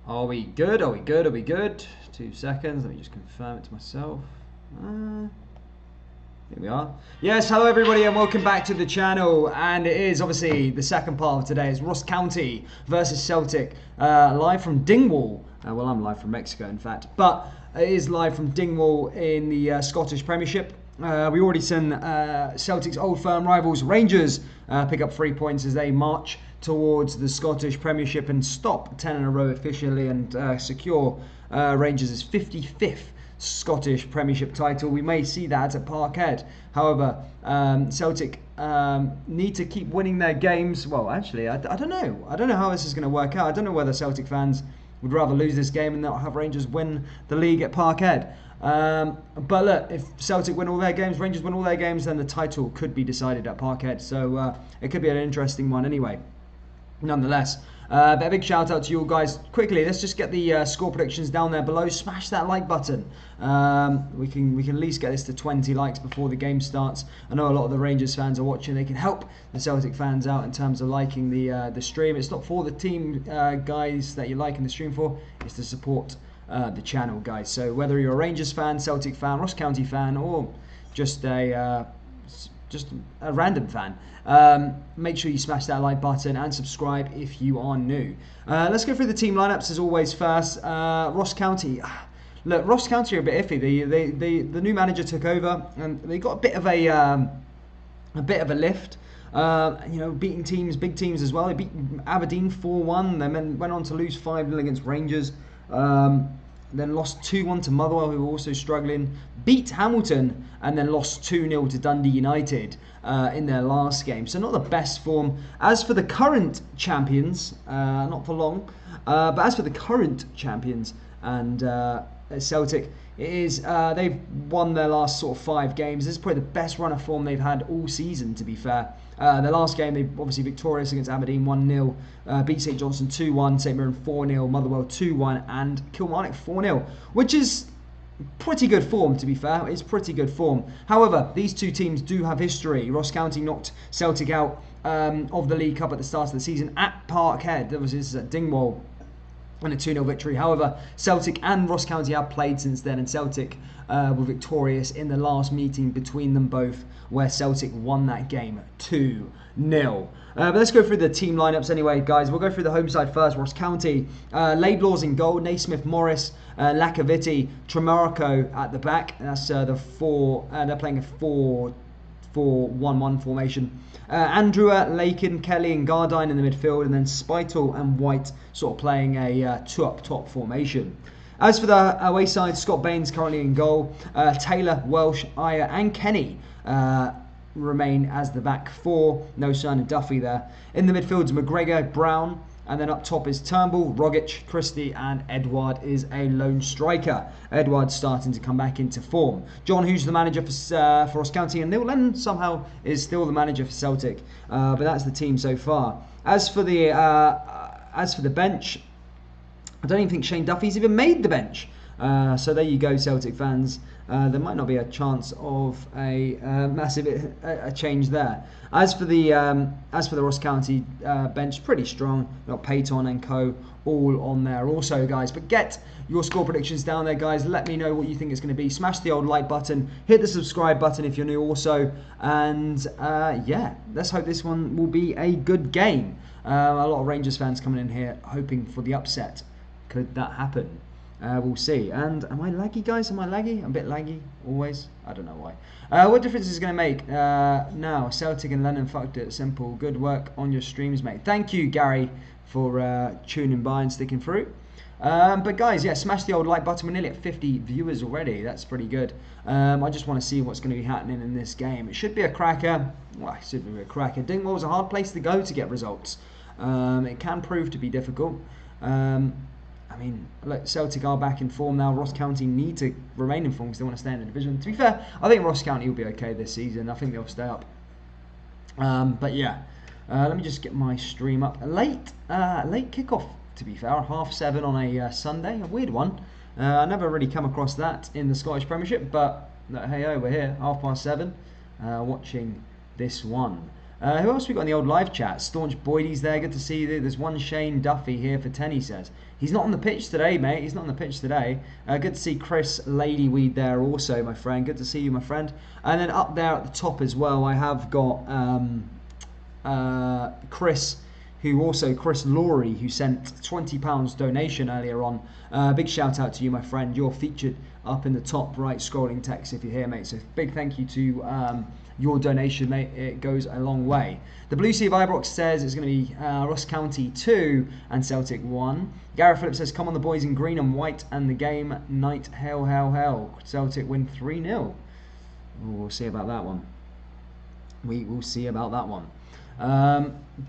Are we good? Are we good? Are we good? 2 seconds. Let me just confirm it to myself. Here we are. Yes, hello everybody and welcome back to the channel. And it is obviously the second part of today is Ross County versus Celtic. Live from Dingwall. Well, I'm live from Mexico, in fact. But it is live from Dingwall in the Scottish Premiership. We already seen Celtic's old firm rivals Rangers pick up 3 points as they march towards the Scottish Premiership and stop 10 in a row officially and secure Rangers' 55th Scottish Premiership title. We may see that at Parkhead. However, Celtic need to keep winning their games. Well, actually, I don't know. I don't know how this is going to work out. I don't know whether Celtic fans would rather lose this game and not have Rangers win the league at Parkhead. But look, if Celtic win all their games, Rangers win all their games, then the title could be decided at Parkhead. So it could be an interesting one anyway. Nonetheless, but a big shout out to you all guys. Quickly, let's just get the score predictions down there below. Smash that like button. We can at least get this to 20 likes before the game starts. I know a lot of the Rangers fans are watching. They can help the Celtic fans out in terms of liking the stream. It's not for the team guys that you're liking the stream for. It's to support the channel, guys. So whether you're a Rangers fan, Celtic fan, Ross County fan, or just a random fan, make sure you smash that like button and subscribe if you are new. Let's go through the team lineups as always first. Ross County. Look, Ross County are a bit iffy. The new manager took over and they got a bit of a lift. You know, beating teams, big teams as well. They beat Aberdeen 4-1. They then went on to lose 5-0 against Rangers. Then lost 2-1 to Motherwell, who were also struggling. Beat Hamilton and then lost 2-0 to Dundee United in their last game. So not the best form. As for the current champions, not for long, but as for the current champions and Celtic, it is they've won their last sort of 5 games. This is probably the best run of form they've had all season, to be fair. Their last game, they obviously victorious against Aberdeen 1-0, beat St Johnstone 2-1, Saint-Germain 4-0, Motherwell 2-1, and Kilmarnock 4-0, which is pretty good form, to be fair. It's pretty good form. However, these two teams do have history. Ross County knocked Celtic out of the League Cup at the start of the season at Parkhead. This is at Dingwall. And a 2-0 victory. However, Celtic and Ross County have played since then, and Celtic were victorious in the last meeting between them both, where Celtic won that game 2-0. But let's go through the team lineups anyway, guys. We'll go through the home side first. Ross County, Laidlaw's in goal, Naismith, Morris, Lacaviti, Tremarco at the back. That's the four. They're playing a 4-1-1 formation. Andrew, Lakin, Kelly and Gardine in the midfield, and then Spital and White sort of playing a 2 up top formation. As for the away side, Scott Baines currently in goal. Taylor, Welsh, Ayer and Kenny remain as the back 4. No sign of Duffy there. In the midfield, McGregor, Brown. And then up top is Turnbull, Rogic, Christie, and Edouard is a lone striker. Edouard's starting to come back into form. John, who's the manager for Ross County, and Neil Lennon somehow is still the manager for Celtic. But that's the team so far. As for the bench, I don't even think Shane Duffy's even made the bench. So there you go, Celtic fans. There might not be a chance of a massive change there. As for the Ross County bench, pretty strong. Got Payton and co all on there also, guys. But get your score predictions down there, guys. Let me know what you think it's going to be. Smash the old like button. Hit the subscribe button if you're new also. And yeah, let's hope this one will be a good game. A lot of Rangers fans coming in here hoping for the upset. Could that happen? We'll see. And am I laggy, guys? Am I laggy? I'm a bit laggy, always. I don't know why. What difference is it going to make? Now, Celtic and Lennon fucked it. Simple. Good work on your streams, mate. Thank you, Gary, for tuning by and sticking through. But guys, yeah, smash the old like button. We're nearly at 50 viewers already. That's pretty good. I just want to see what's going to be happening in this game. It should be a cracker. Well, it should be a cracker. Dingwall's a hard place to go to get results. It can prove to be difficult. I mean, look, Celtic are back in form now. Ross County need to remain in form because they want to stay in the division. To be fair, I think Ross County will be okay this season. I think they'll stay up. But yeah, let me just get my stream up. Late kickoff, to be fair, 7:30 on a Sunday. A weird one. I never really come across that in the Scottish Premiership, but hey, we're here, 7:30, watching this one. Who else we got in the old live chat? Staunch Boydie's there. Good to see you. There's one Shane Duffy here for 10, he says. He's not on the pitch today, mate. He's not on the pitch today. Good to see Chris Ladyweed there also, my friend. Good to see you, my friend. And then up there at the top as well, I have got Chris, Chris Laurie, who sent £20 donation earlier on. Big shout out to you, my friend. You're featured up in the top right scrolling text if you're here, mate. So big thank you to your donation, mate. It goes a long way. The Blue Sea of Ibrox says it's going to be Ross County 2 and Celtic 1. Gareth Phillips says, come on the boys in green and white and the game night. Hell, hell, hell. Celtic win 3-0. We'll see about that one. We will see about that one.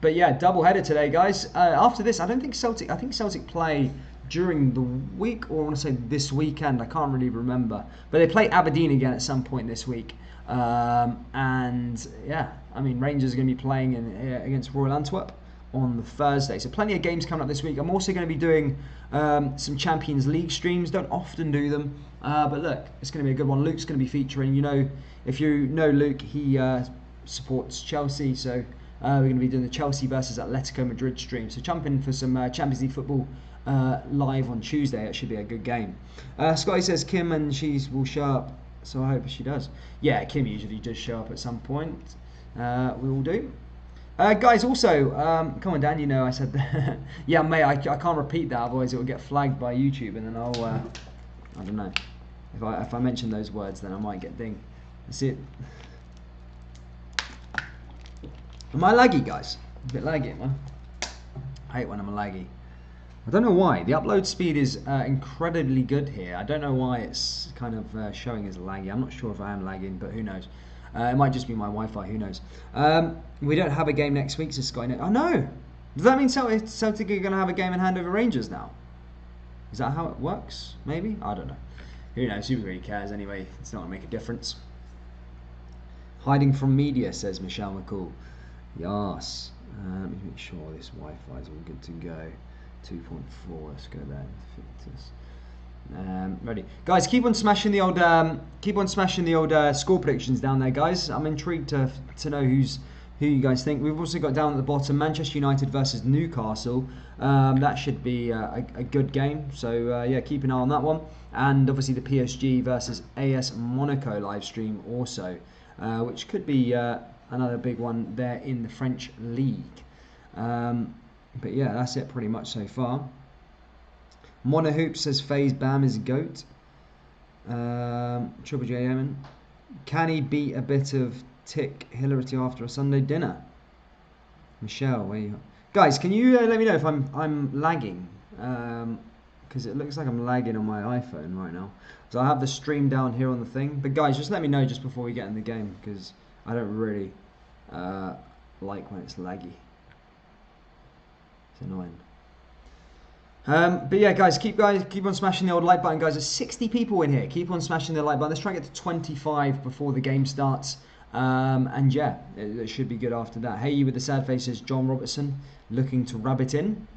But yeah, double header today, guys. After this, I think Celtic play during the week, or I want to say this weekend. I can't really remember, but they play Aberdeen again at some point this week. And yeah, I mean, Rangers are going to be playing against Royal Antwerp on the Thursday. So plenty of games coming up this week. I'm also going to be doing some Champions League streams. Don't often do them, but look, it's going to be a good one. Luke's going to be featuring. You know, if you know Luke, he supports Chelsea, so we're going to be doing the Chelsea versus Atletico Madrid stream. So jump in for some Champions League football live on Tuesday. It should be a good game. Scotty says Kim and she will show up, so I hope she does. Yeah, Kim usually does show up at some point. We will do. Guys, also, come on, Dan, you know I said that. Yeah, mate, I can't repeat that, otherwise it will get flagged by YouTube, and then I'll, I don't know. If I mention those words, then I might get dinged. That's it. Am I laggy, guys? A bit laggy, am I hate when I'm laggy. I don't know why. The upload speed is incredibly good here. I don't know why it's kind of showing as laggy. I'm not sure if I am lagging, but who knows. It might just be my Wi-Fi, who knows. We don't have a game next week, says Skynet. Oh no! Does that mean Celtic are going to have a game in hand over Rangers now? Is that how it works? Maybe? I don't know. Who knows? Who really cares anyway? It's not going to make a difference. Hiding from media, says Michelle McCall. Yes. Let me make sure this Wi-Fi is all good to go. 2.4. Let's go there. Ready, guys. Keep on smashing the old score predictions down there, guys. I'm intrigued to know who you guys think. We've also got down at the bottom Manchester United versus Newcastle. That should be a good game. So yeah, keep an eye on that one. And obviously the PSG versus AS Monaco live stream also, which could be another big one there in the French league. But yeah, that's it pretty much so far. Monohoop says FaZe Bam is GOAT. Triple J Emin. Can he beat a bit of tick hilarity after a Sunday dinner? Michelle, where you? Guys, can you let me know if I'm lagging? Because it looks like I'm lagging on my iPhone right now. So I have the stream down here on the thing. But guys, just let me know just before we get in the game, because I don't really like when it's laggy. It's annoying. But yeah, guys, keep on smashing the old like button, guys. There's 60 people in here. Keep on smashing the like button. Let's try and get to 25 before the game starts. And yeah, it should be good after that. Hey, you with the sad faces, John Robertson, looking to rabbit in.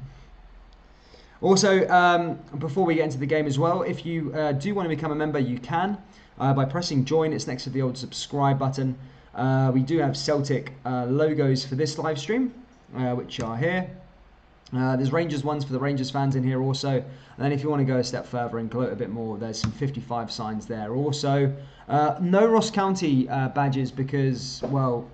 Also, before we get into the game as well, if you do want to become a member, you can by pressing join. It's next to the old subscribe button. We do have Celtic logos for this live stream, which are here. There's Rangers ones for the Rangers fans in here also. And then if you want to go a step further and gloat a bit more, there's some 55 signs there also. No Ross County badges because, well,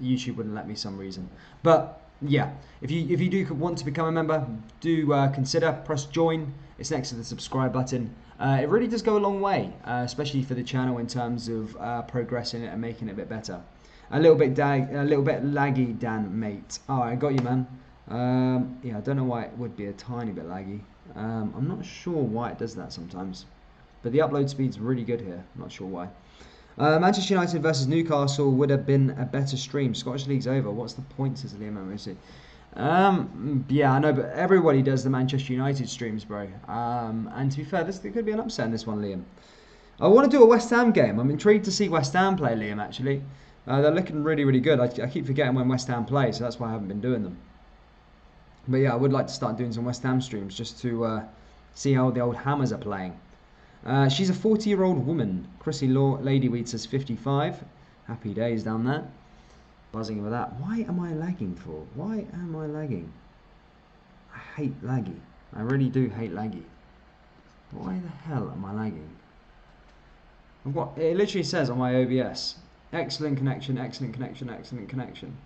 YouTube wouldn't let me some reason. But yeah, if you do want to become a member, do consider, press join. It's next to the subscribe button. It really does go a long way, especially for the channel in terms of progressing it and making it a bit better. A little bit laggy, Dan, mate. Oh, I got you, man. Yeah, I don't know why it would be a tiny bit laggy. I'm not sure why it does that sometimes, but the upload speed's really good here. I'm not sure why. Manchester United versus Newcastle would have been a better stream. Scottish League's over. What's the point, says Liam Emerson. Yeah, I know, but everybody does the Manchester United streams, bro. And to be fair, there could be an upset in this one, Liam. I want to do a West Ham game. I'm intrigued to see West Ham play, Liam, actually. They're looking really, really good. I keep forgetting when West Ham play, so that's why I haven't been doing them. But yeah, I would like to start doing some West Ham streams just to see how the old Hammers are playing. She's a 40-year-old woman. Chrissy Ladyweed says 55. Happy days down there. buzzing with that. Why am I lagging for? Why am I lagging? I hate laggy. I really do hate laggy. Why the hell am I lagging? I've got, it literally says on my OBS, excellent connection, excellent connection, excellent connection.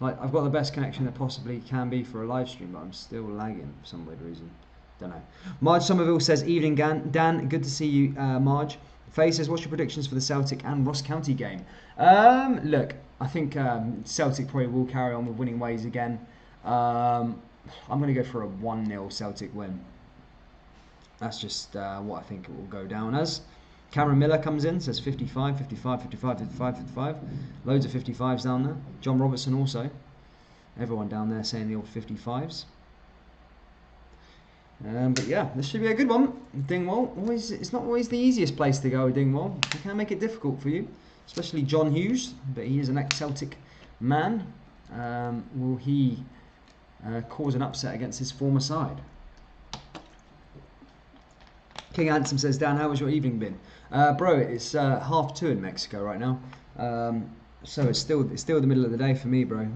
Like, I've got the best connection that possibly can be for a live stream, but I'm still lagging for some weird reason. Don't know. Marge Somerville says, evening Dan, good to see you, Marge. Faye says, what's your predictions for the Celtic and Ross County game? Look, I think Celtic probably will carry on with winning ways again. I'm going to go for a 1-0 Celtic win. That's just what I think it will go down as. Cameron Miller comes in, says 55, 55, 55, 55, 55. Loads of 55s down there. John Robertson also. Everyone down there saying the old 55s. But yeah, this should be a good one. Dingwall, it's not always the easiest place to go, Dingwall. It can make it difficult for you, especially John Hughes, but he is an ex-Celtic man. Will he cause an upset against his former side? King Handsome says, Dan, how has your evening been? Bro, it's 2:30 in Mexico right now, so it's still the middle of the day for me, bro.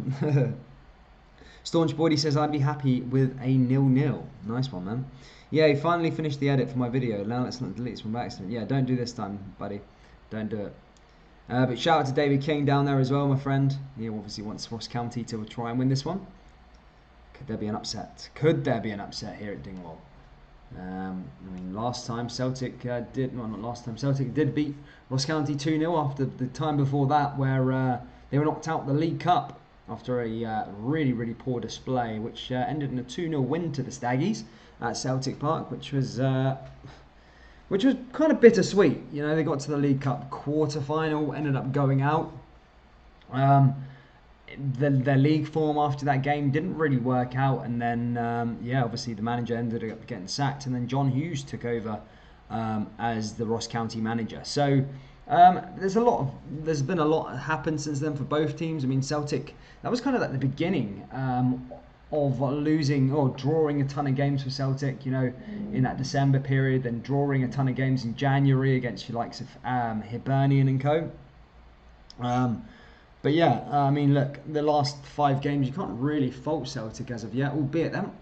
Staunch Body says, I'd be happy with a 0-0. Nice one, man. Yeah, he finally finished the edit for my video. Now let's not delete this from accident. Yeah, don't do this time, buddy. Don't do it. But shout out to David King down there as well, my friend. He obviously wants Ross County to try and win this one. Could there be an upset? Could there be an upset here at Dingwall? I mean, last time Celtic Celtic did beat Ross County 2-0 after the time before that, where they were knocked out the League Cup after a really poor display, which ended in a 2-0 win to the Staggies at Celtic Park, which was kind of bittersweet. You know, they got to the League Cup quarter-final, ended up going out. Their league form after that game didn't really work out, and then yeah, obviously the manager ended up getting sacked, and then John Hughes took over as the Ross County manager. So there's been a lot happened since then for both teams. I mean, Celtic, that was kind of at the beginning of losing or drawing a ton of games for Celtic, you know, in that December period, then drawing a ton of games in January against the likes of Hibernian and co. But yeah, I mean, look, the last 5 games, you can't really fault Celtic as of yet, albeit them.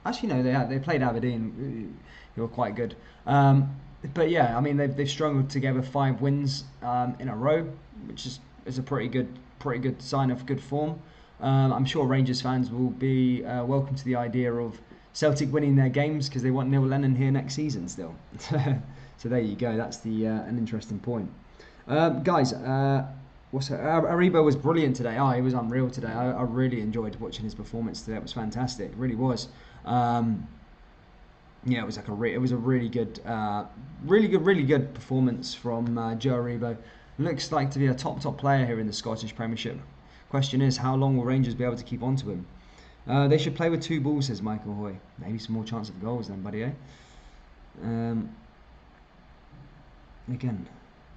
Actually, no, they played Aberdeen, who were quite good. But yeah, I mean, they've strung together 5 wins in a row, which is a pretty good sign of good form. I'm sure Rangers fans will be welcome to the idea of Celtic winning their games because they want Neil Lennon here next season still. So there you go. That's an interesting point, guys. Aribo was brilliant today. Oh, he was unreal today. I really enjoyed watching his performance today. It was fantastic. It really was. Yeah, it was like a really good performance from Joe Aribo. Looks like to be a top player here in the Scottish Premiership. Question is, how long will Rangers be able to keep on to him? They should play with 2 balls, says Michael Hoy. Maybe some more chance of goals then, buddy, eh? Again,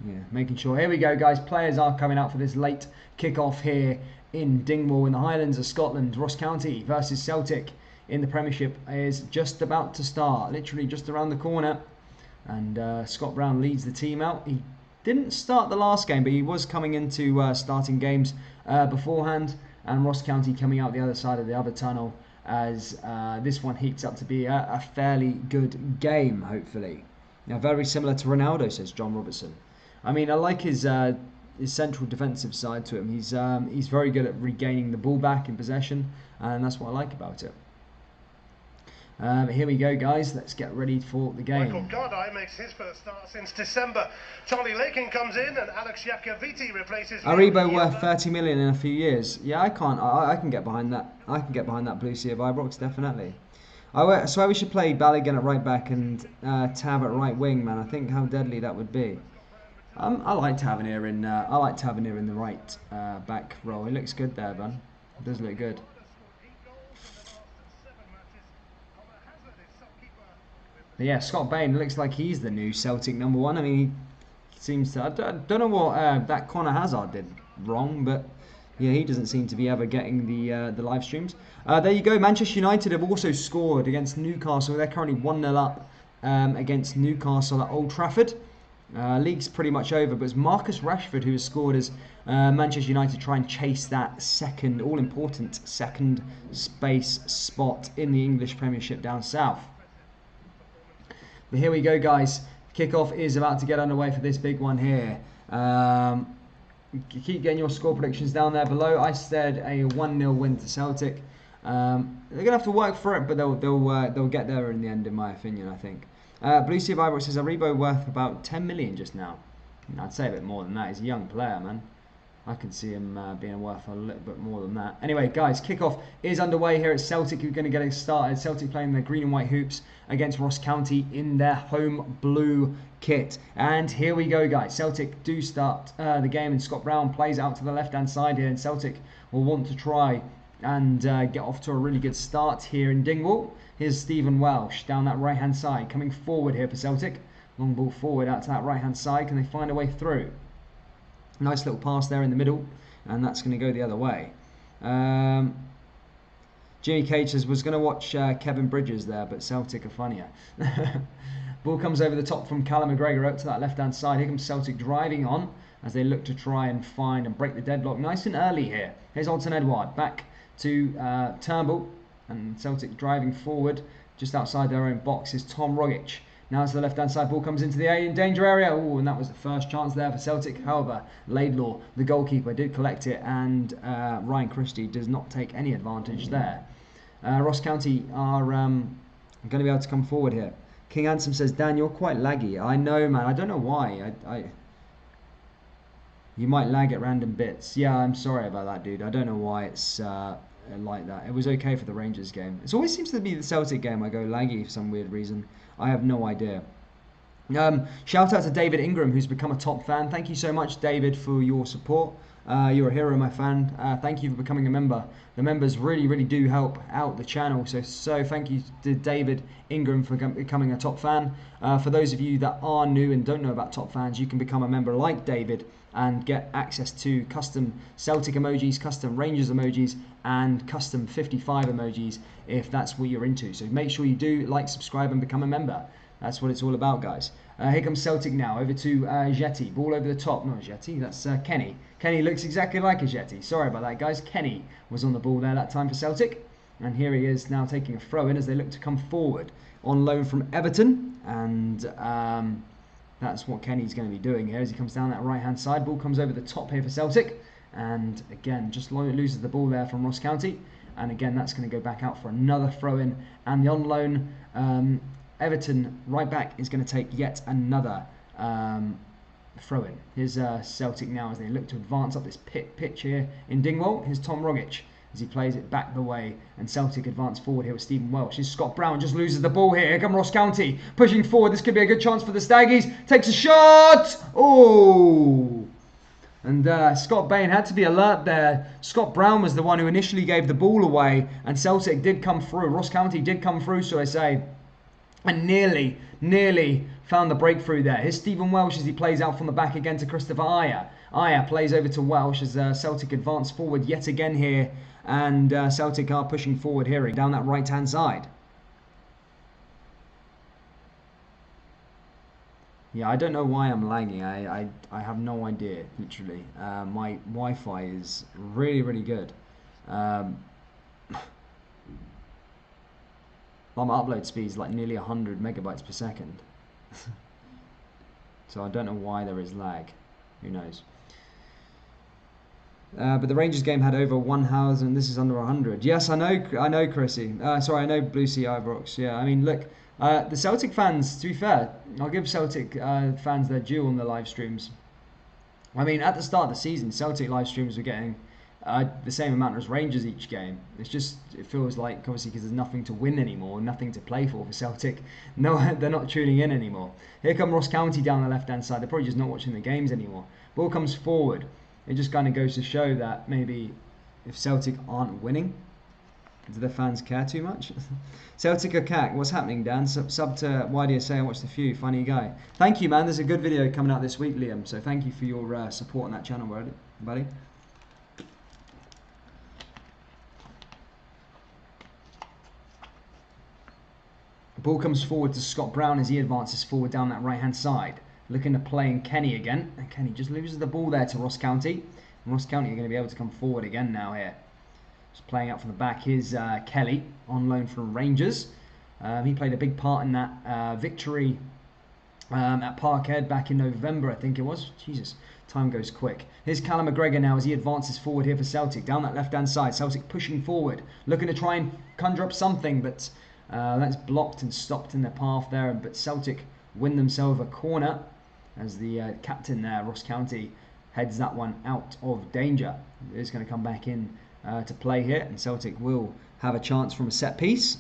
yeah, making sure. Here we go, guys. Players are coming out for this late kick-off here in Dingwall in the Highlands of Scotland. Ross County versus Celtic in the Premiership is just about to start, literally just around the corner. And Scott Brown leads the team out. He didn't start the last game, but he was coming into starting games beforehand. And Ross County coming out the other side of the other tunnel as this one heats up to be a fairly good game, hopefully. Now, very similar to Ronaldo, says John Robertson. I mean, I like his central defensive side to him. He's very good at regaining the ball back in possession, and that's what I like about it. Here we go, guys. Let's get ready for the game. Michael Gardai makes his first start since December. Charlie Lakin comes in, and Alex Iacoviti replaces him. Aribo worth 30 million in a few years. Yeah, I can get behind that. I can get behind that Blue Sea of Ibrox, definitely. I swear we should play Balogun at right back and Tab at right wing, man. I think how deadly that would be. I like Tavernier in. I like Tavernier in the right back role. He looks good there, man. It does look good. But yeah, Scott Bain looks like he's the new Celtic #1. I mean, he seems to. I don't know what that Connor Hazard did wrong, but yeah, he doesn't seem to be ever getting the live streams. There you go. Manchester United have also scored against Newcastle. They're currently 1-0 up against Newcastle at Old Trafford. League's pretty much over, but it's Marcus Rashford who has scored as Manchester United try and chase that second, all-important second space spot in the English Premiership down south. But here we go, guys. Kickoff is about to get underway for this big one here. Keep getting your score predictions down there below. I said a 1-0 win to Celtic. They're gonna have to work for it, but they'll get there in the end, in my opinion. I think. Blue Sea Bible says Aribo worth about 10 million just now. I'd say a bit more than that. He's a young player, man. I can see him being worth a little bit more than that. Anyway, guys, kickoff is underway here at Celtic, who are going to get it started. Celtic playing their green and white hoops against Ross County in their home blue kit. And here we go, guys. Celtic do start the game, and Scott Brown plays out to the left-hand side here, and Celtic will want to try and get off to a really good start here in Dingwall. Here's Stephen Welsh down that right-hand side, coming forward here for Celtic. Long ball forward out to that right-hand side. Can they find a way through? Nice little pass there in the middle, and that's going to go the other way. Jimmy Cage says, was going to watch Kevin Bridges there, but Celtic are funnier. Ball comes over the top from Callum McGregor out to that left-hand side. Here comes Celtic driving on as they look to try and find and break the deadlock nice and early here. Here's Alton Edouard back to Turnbull, and Celtic driving forward just outside their own box is Tom Rogic. Now to the left-hand side, ball comes into the danger area. Oh, and that was the first chance there for Celtic. However, Laidlaw, the goalkeeper, did collect it, and Ryan Christie does not take any advantage there. Ross County are going to be able to come forward here. King Ansem says, Dan, you're quite laggy. I know, man. I don't know why. You might lag at random bits. Yeah, I'm sorry about that, dude. I don't know why it's like that. It was okay for the Rangers game. It always seems to be the Celtic game I go laggy for some weird reason. I have no idea. Shout out to David Ingram, who's become a top fan. Thank you so much, David, for your support. You're a hero, my fan. Thank you for becoming a member. The members really, really do help out the channel. So thank you to David Ingram for becoming a top fan. For those of you that are new and don't know about top fans, you can become a member like David and get access to custom Celtic emojis, custom Rangers emojis, and custom 55 emojis if that's what you're into. So make sure you do like, subscribe, and become a member. That's what it's all about, guys. Here comes Celtic now, over to Jetty. Ball over the top. Not Jetty, that's Kenny. Kenny looks exactly like a Jetty. Sorry about that, guys. Kenny was on the ball there that time for Celtic. And here he is now taking a throw in as they look to come forward on loan from Everton. And that's what Kenny's going to be doing here as he comes down that right-hand side. Ball comes over the top here for Celtic. And again, just loses the ball there from Ross County. And again, that's going to go back out for another throw-in. And the on-loan Everton right back is going to take yet another throw-in. Here's Celtic now as they look to advance up this pitch here in Dingwall. Here's Tom Rogic as he plays it back the way, and Celtic advance forward here with Stephen Welsh. Here's Scott Brown, just loses the ball here. Here come Ross County pushing forward. This could be a good chance for the Staggies. Takes a shot. Oh! And Scott Bain had to be alert there. Scott Brown was the one who initially gave the ball away, and Celtic did come through. Ross County did come through, so I say, and nearly found the breakthrough there. Here's Stephen Welsh as he plays out from the back again to Christopher Ayer. Ayer plays over to Welsh as Celtic advance forward yet again here, and Celtic are pushing forward here down that right-hand side. Yeah, I don't know why I'm lagging. I have no idea, literally. My Wi-Fi is really, really good. My upload speed is like nearly 100 megabytes per second. So I don't know why there is lag. Who knows? But the Rangers game had over 1,000. This is under 100. Yes, I know, Chrissy. Sorry, I know Blue Sea Ibrox. Yeah, I mean, look, the Celtic fans. To be fair, I'll give Celtic fans their due on the live streams. I mean, at the start of the season, Celtic live streams were getting the same amount as Rangers each game. It feels like, obviously, because there's nothing to win anymore, nothing to play for Celtic. No, they're not tuning in anymore. Here come Ross County down the left-hand side. They're probably just not watching the games anymore. Ball comes forward. It just kind of goes to show that maybe if Celtic aren't winning, do the fans care too much? Celtic are cack. What's happening, Dan? Sub to YDSA and watch the few. Funny guy. Thank you, man. There's a good video coming out this week, Liam. So thank you for your support on that channel, buddy. Ball comes forward to Scott Brown as he advances forward down that right-hand side. looking to play in Kenny again. And Kenny just loses the ball there to Ross County. And Ross County are going to be able to come forward again now here. Just playing out from the back. Here's Kelly on loan from Rangers. He played a big part in that victory at Parkhead back in November, I think it was. Jesus, time goes quick. Here's Callum McGregor now as he advances forward here for Celtic. Down that left-hand side, Celtic pushing forward, looking to try and conjure up something, but that's blocked and stopped in their path there. But Celtic win themselves a corner as the captain there, Ross County, heads that one out of danger. It's going to come back in to play here, and Celtic will have a chance from a set piece.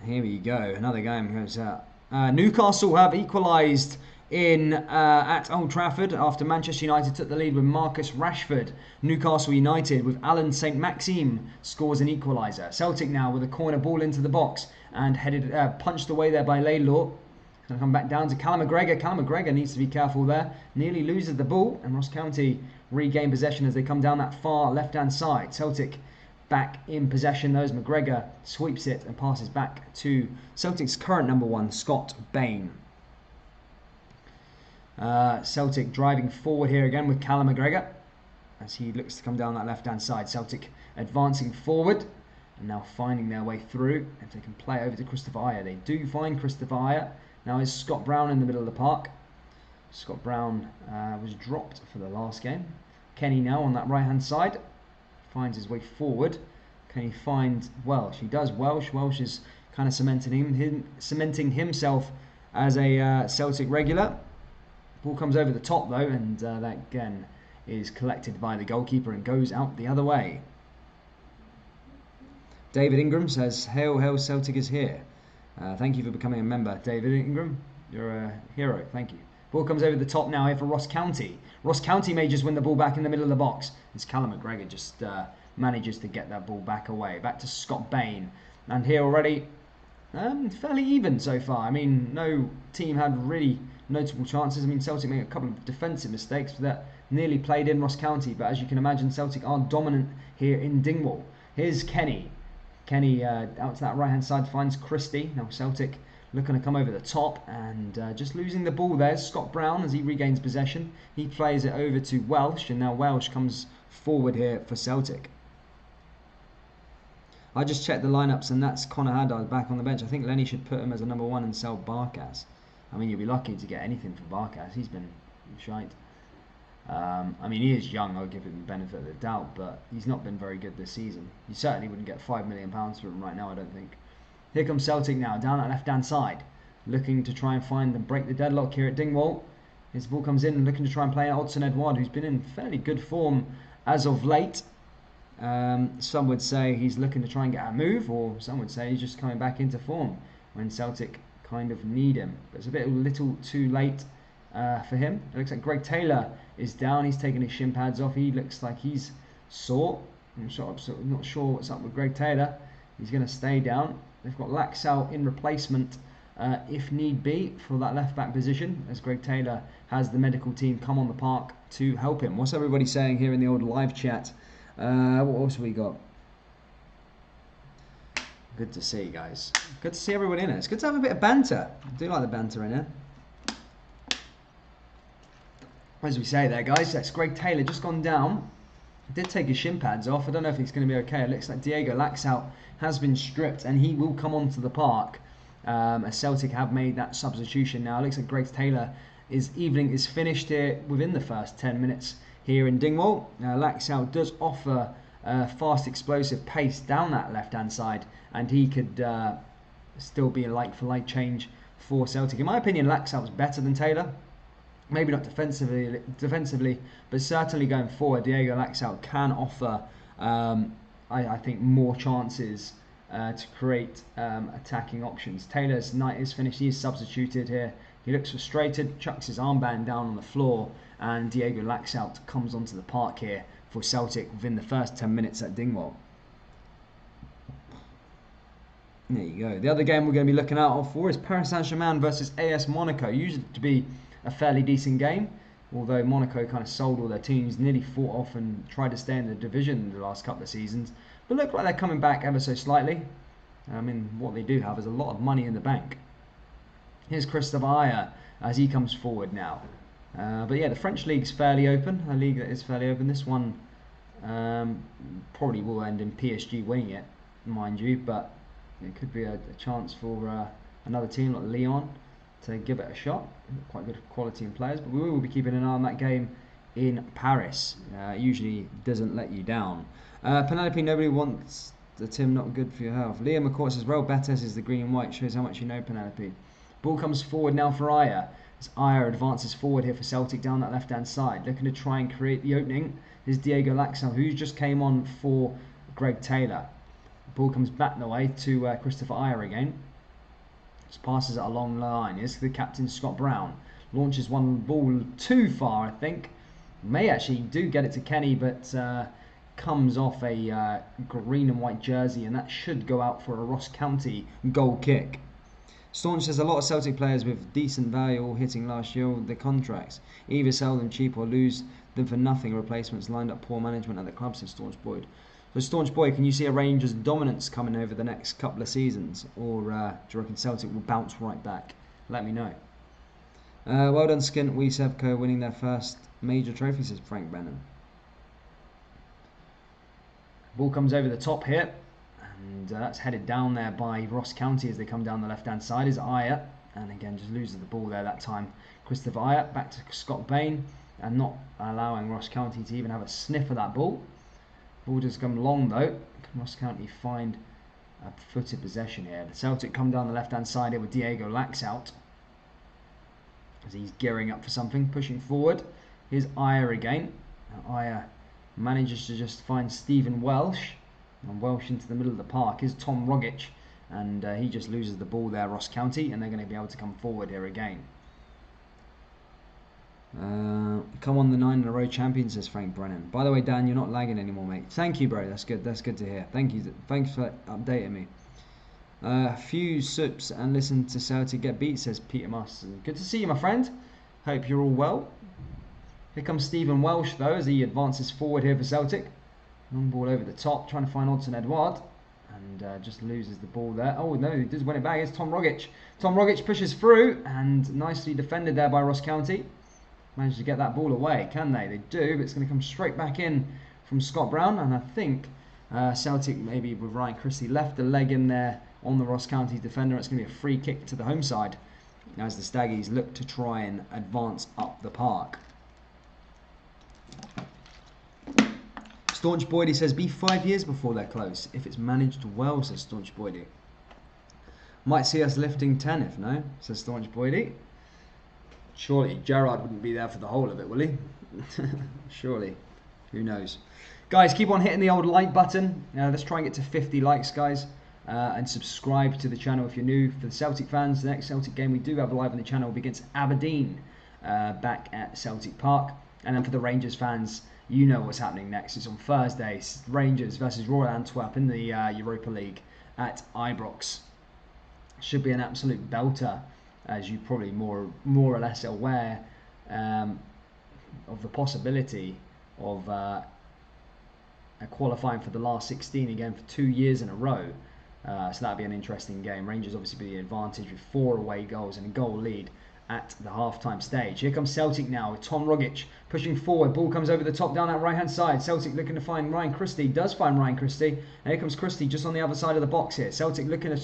Here we go, another game goes out. Newcastle have equalised at Old Trafford after Manchester United took the lead with Marcus Rashford. Newcastle United with Alan St. Maxime scores an equaliser. Celtic now with a corner ball into the box and punched away there by Laidlaw. Going to come back down to Callum McGregor. Callum McGregor needs to be careful there. Nearly loses the ball, and Ross County regain possession as they come down that far left-hand side. Celtic back in possession. Those McGregor sweeps it and passes back to Celtic's current number 1, Scott Bain. Celtic driving forward here again with Callum McGregor as he looks to come down that left-hand side. Celtic advancing forward and now finding their way through. If they can play over to Christopher Ayer, they do find Christopher Ayer. Now is Scott Brown in the middle of the park. Scott Brown was dropped for the last game. Kenny now on that right-hand side finds his way forward. Can he find Welsh? He does. Welsh is kind of cementing himself as a Celtic regular. Ball comes over the top though, and that again is collected by the goalkeeper and goes out the other way. David Ingram says, "Hail, hail, Celtic is here." Thank you for becoming a member, David Ingram. You're a hero. Thank you. Ball comes over the top now here for Ross County. Ross County may just win the ball back in the middle of the box. As Callum McGregor just manages to get that ball back away. Back to Scott Bain. And here already, fairly even so far. I mean, no team had really notable chances. I mean, Celtic made a couple of defensive mistakes that nearly played in Ross County. But as you can imagine, Celtic are dominant here in Dingwall. Here's Kenny. Kenny out to that right-hand side finds Christie. Now Celtic looking to come over the top and just losing the ball there. Scott Brown as he regains possession. He plays it over to Welsh, and now Welsh comes forward here for Celtic. I just checked the lineups, and that's Conor Haddad back on the bench. I think Lenny should put him as a number 1 and sell Barkas. I mean, you'll be lucky to get anything for Barkas. He's been shite. I mean, he is young, I'll give him the benefit of the doubt, but he's not been very good this season. You certainly wouldn't get £5 million for him right now, I don't think. Here comes Celtic now, down that left-hand side, looking to try and find and break the deadlock here at Dingwall. His ball comes in and looking to try and play Odsonne Edouard, who's been in fairly good form as of late. Some would say he's looking to try and get a move, or some would say he's just coming back into form when Celtic kind of need him. But it's a little too late for him. It looks like Greg Taylor is down. He's taking his shin pads off. He looks like he's sore. I'm not sure what's up with Greg Taylor. He's going to stay down. They've got Laxalt in replacement if need be for that left back position, as Greg Taylor has the medical team come on the park to help him. What's everybody saying here in the old live chat? What else have we got? Good to see, guys. Good to see everyone in here. It's good to have a bit of banter. I do like the banter in here. As we say there, guys, that's Greg Taylor just gone down. He did take his shin pads off. I don't know if he's going to be okay. It looks like Diego Laxalt has been stripped and he will come onto the park. As Celtic have made that substitution now. It looks like Greg Taylor evening is finished here within the first 10 minutes here in Dingwall. Laxalt does offer fast explosive pace down that left hand side, and he could still be a like for like change for Celtic. In my opinion, Laxalt's better than Taylor. Maybe not defensively, but certainly going forward, Diego Laxalt can offer, I think, more chances to create attacking options. Taylor's night is finished. He is substituted here. He looks frustrated, chucks his armband down on the floor, and Diego Laxalt comes onto the park here for Celtic within the first 10 minutes at Dingwall. There you go. The other game we're going to be looking out for is Paris Saint-Germain versus AS Monaco. Usually to be a fairly decent game, although Monaco kind of sold all their teams, nearly fought off and tried to stay in the division in the last couple of seasons, but look like they're coming back ever so slightly. I mean, what they do have is a lot of money in the bank. Here's Christophe Ayer as he comes forward now. But yeah, the French league's fairly open. A league that is fairly open. This one probably will end in PSG winning it, mind you. But it could be a chance for another team like Lyon to give it a shot. Quite good quality in players. But we will be keeping an eye on that game in Paris. It usually doesn't let you down. Penelope, nobody wants the Tim, not good for your health. Liam McCourt says, Real Betis is the green and white. Shows how much you know, Penelope. Ball comes forward now for Ayer. As Ayer advances forward here for Celtic down that left-hand side. Looking to try and create the opening is Diego Laxalt, who just came on for Greg Taylor. Ball comes back the way to Christopher Ayer again. Just passes it along the line. Here's the captain, Scott Brown. Launches one ball too far, I think. May actually do get it to Kenny, but comes off a green and white jersey, and that should go out for a Ross County goal kick. Staunch says a lot of Celtic players with decent value all hitting last year with their contracts. Either sell them cheap or lose them for nothing. Replacements lined up, poor management at the club, says Staunch Boyd. So Staunch Boyd, can you see a Rangers dominance coming over the next couple of seasons, or do you reckon Celtic will bounce right back? Let me know. Well done, Skint. Wiesevco winning their first major trophy, says Frank Brennan. Ball comes over the top here, and that's headed down there by Ross County as they come down the left-hand side. Is Ayer, and again just loses the ball there that time. Christopher Ayer back to Scott Bain, and not allowing Ross County to even have a sniff of that ball. Ball does come long though. Can Ross County find a footed possession here? The Celtic come down the left-hand side here with Diego Laxalt as he's gearing up for something, pushing forward. Here's Ayer again. Ayer manages to just find Stephen Welsh, and Welsh into the middle of the park. Here's Tom Rogic, and he just loses the ball there, Ross County, and they're going to be able to come forward here again. Come on, the 9 in a row champion, says Frank Brennan. By the way, Dan, you're not lagging anymore, mate. Thank you, bro. That's good. That's good to hear. Thank you. Thanks for updating me. Few sips and listen to Celtic get beat, says Peter Masterson. Good to see you, my friend. Hope you're all well. Here comes Stephen Welsh, though, as he advances forward here for Celtic. Long ball over the top, trying to find Odsonne Edouard. And just loses the ball there. Oh, no, he does win it back. It's Tom Rogic. Tom Rogic pushes through, and nicely defended there by Ross County. Managed to get that ball away, can they? They do, but it's going to come straight back in from Scott Brown. And I think Celtic, maybe with Ryan Christie, left the leg in there on the Ross County defender. It's going to be a free kick to the home side as the Staggies look to try and advance up the park. Staunch Boydie says, be 5 years before they're close. If it's managed well, says Staunch Boydie. Might see us lifting 10 if no, says Staunch Boydie. Surely Gerrard wouldn't be there for the whole of it, will he? Surely. Who knows? Guys, keep on hitting the old like button. Let's try and get to 50 likes, guys. And subscribe to the channel if you're new. For the Celtic fans, the next Celtic game we do have live on the channel will be against Aberdeen back at Celtic Park. And then for the Rangers fans, you know what's happening next. It's on Thursday. It's Rangers versus Royal Antwerp in the Europa League at Ibrox. Should be an absolute belter, as you probably more or less aware of the possibility of qualifying for the last 16 again for 2 years in a row. So that'll be an interesting game. Rangers obviously be the advantage with 4 away goals and a goal lead at the half-time stage. Here comes Celtic now with Tom Rogic pushing forward. Ball comes over the top down that right-hand side. Celtic looking to find Ryan Christie. Does find Ryan Christie. And here comes Christie just on the other side of the box here. Celtic looking to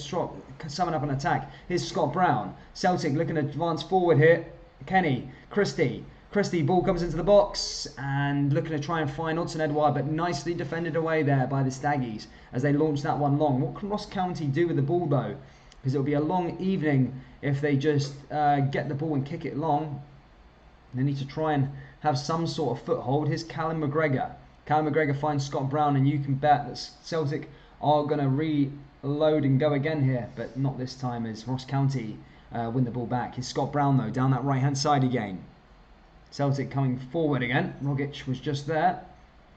summon up an attack. Here's Scott Brown. Celtic looking to advance forward here. Kenny. Christie. Ball comes into the box and looking to try and find Odsonne Edouard, but nicely defended away there by the Staggies as they launch that one long. What can Ross County do with the ball though? Because it'll be a long evening if they just get the ball and kick it long. They need to try and have some sort of foothold. Here's Callum McGregor. Callum McGregor finds Scott Brown, and you can bet that Celtic are going to reload and go again here, but not this time as Ross County win the ball back. Here's Scott Brown though, down that right-hand side again. Celtic coming forward again. Rogic was just there,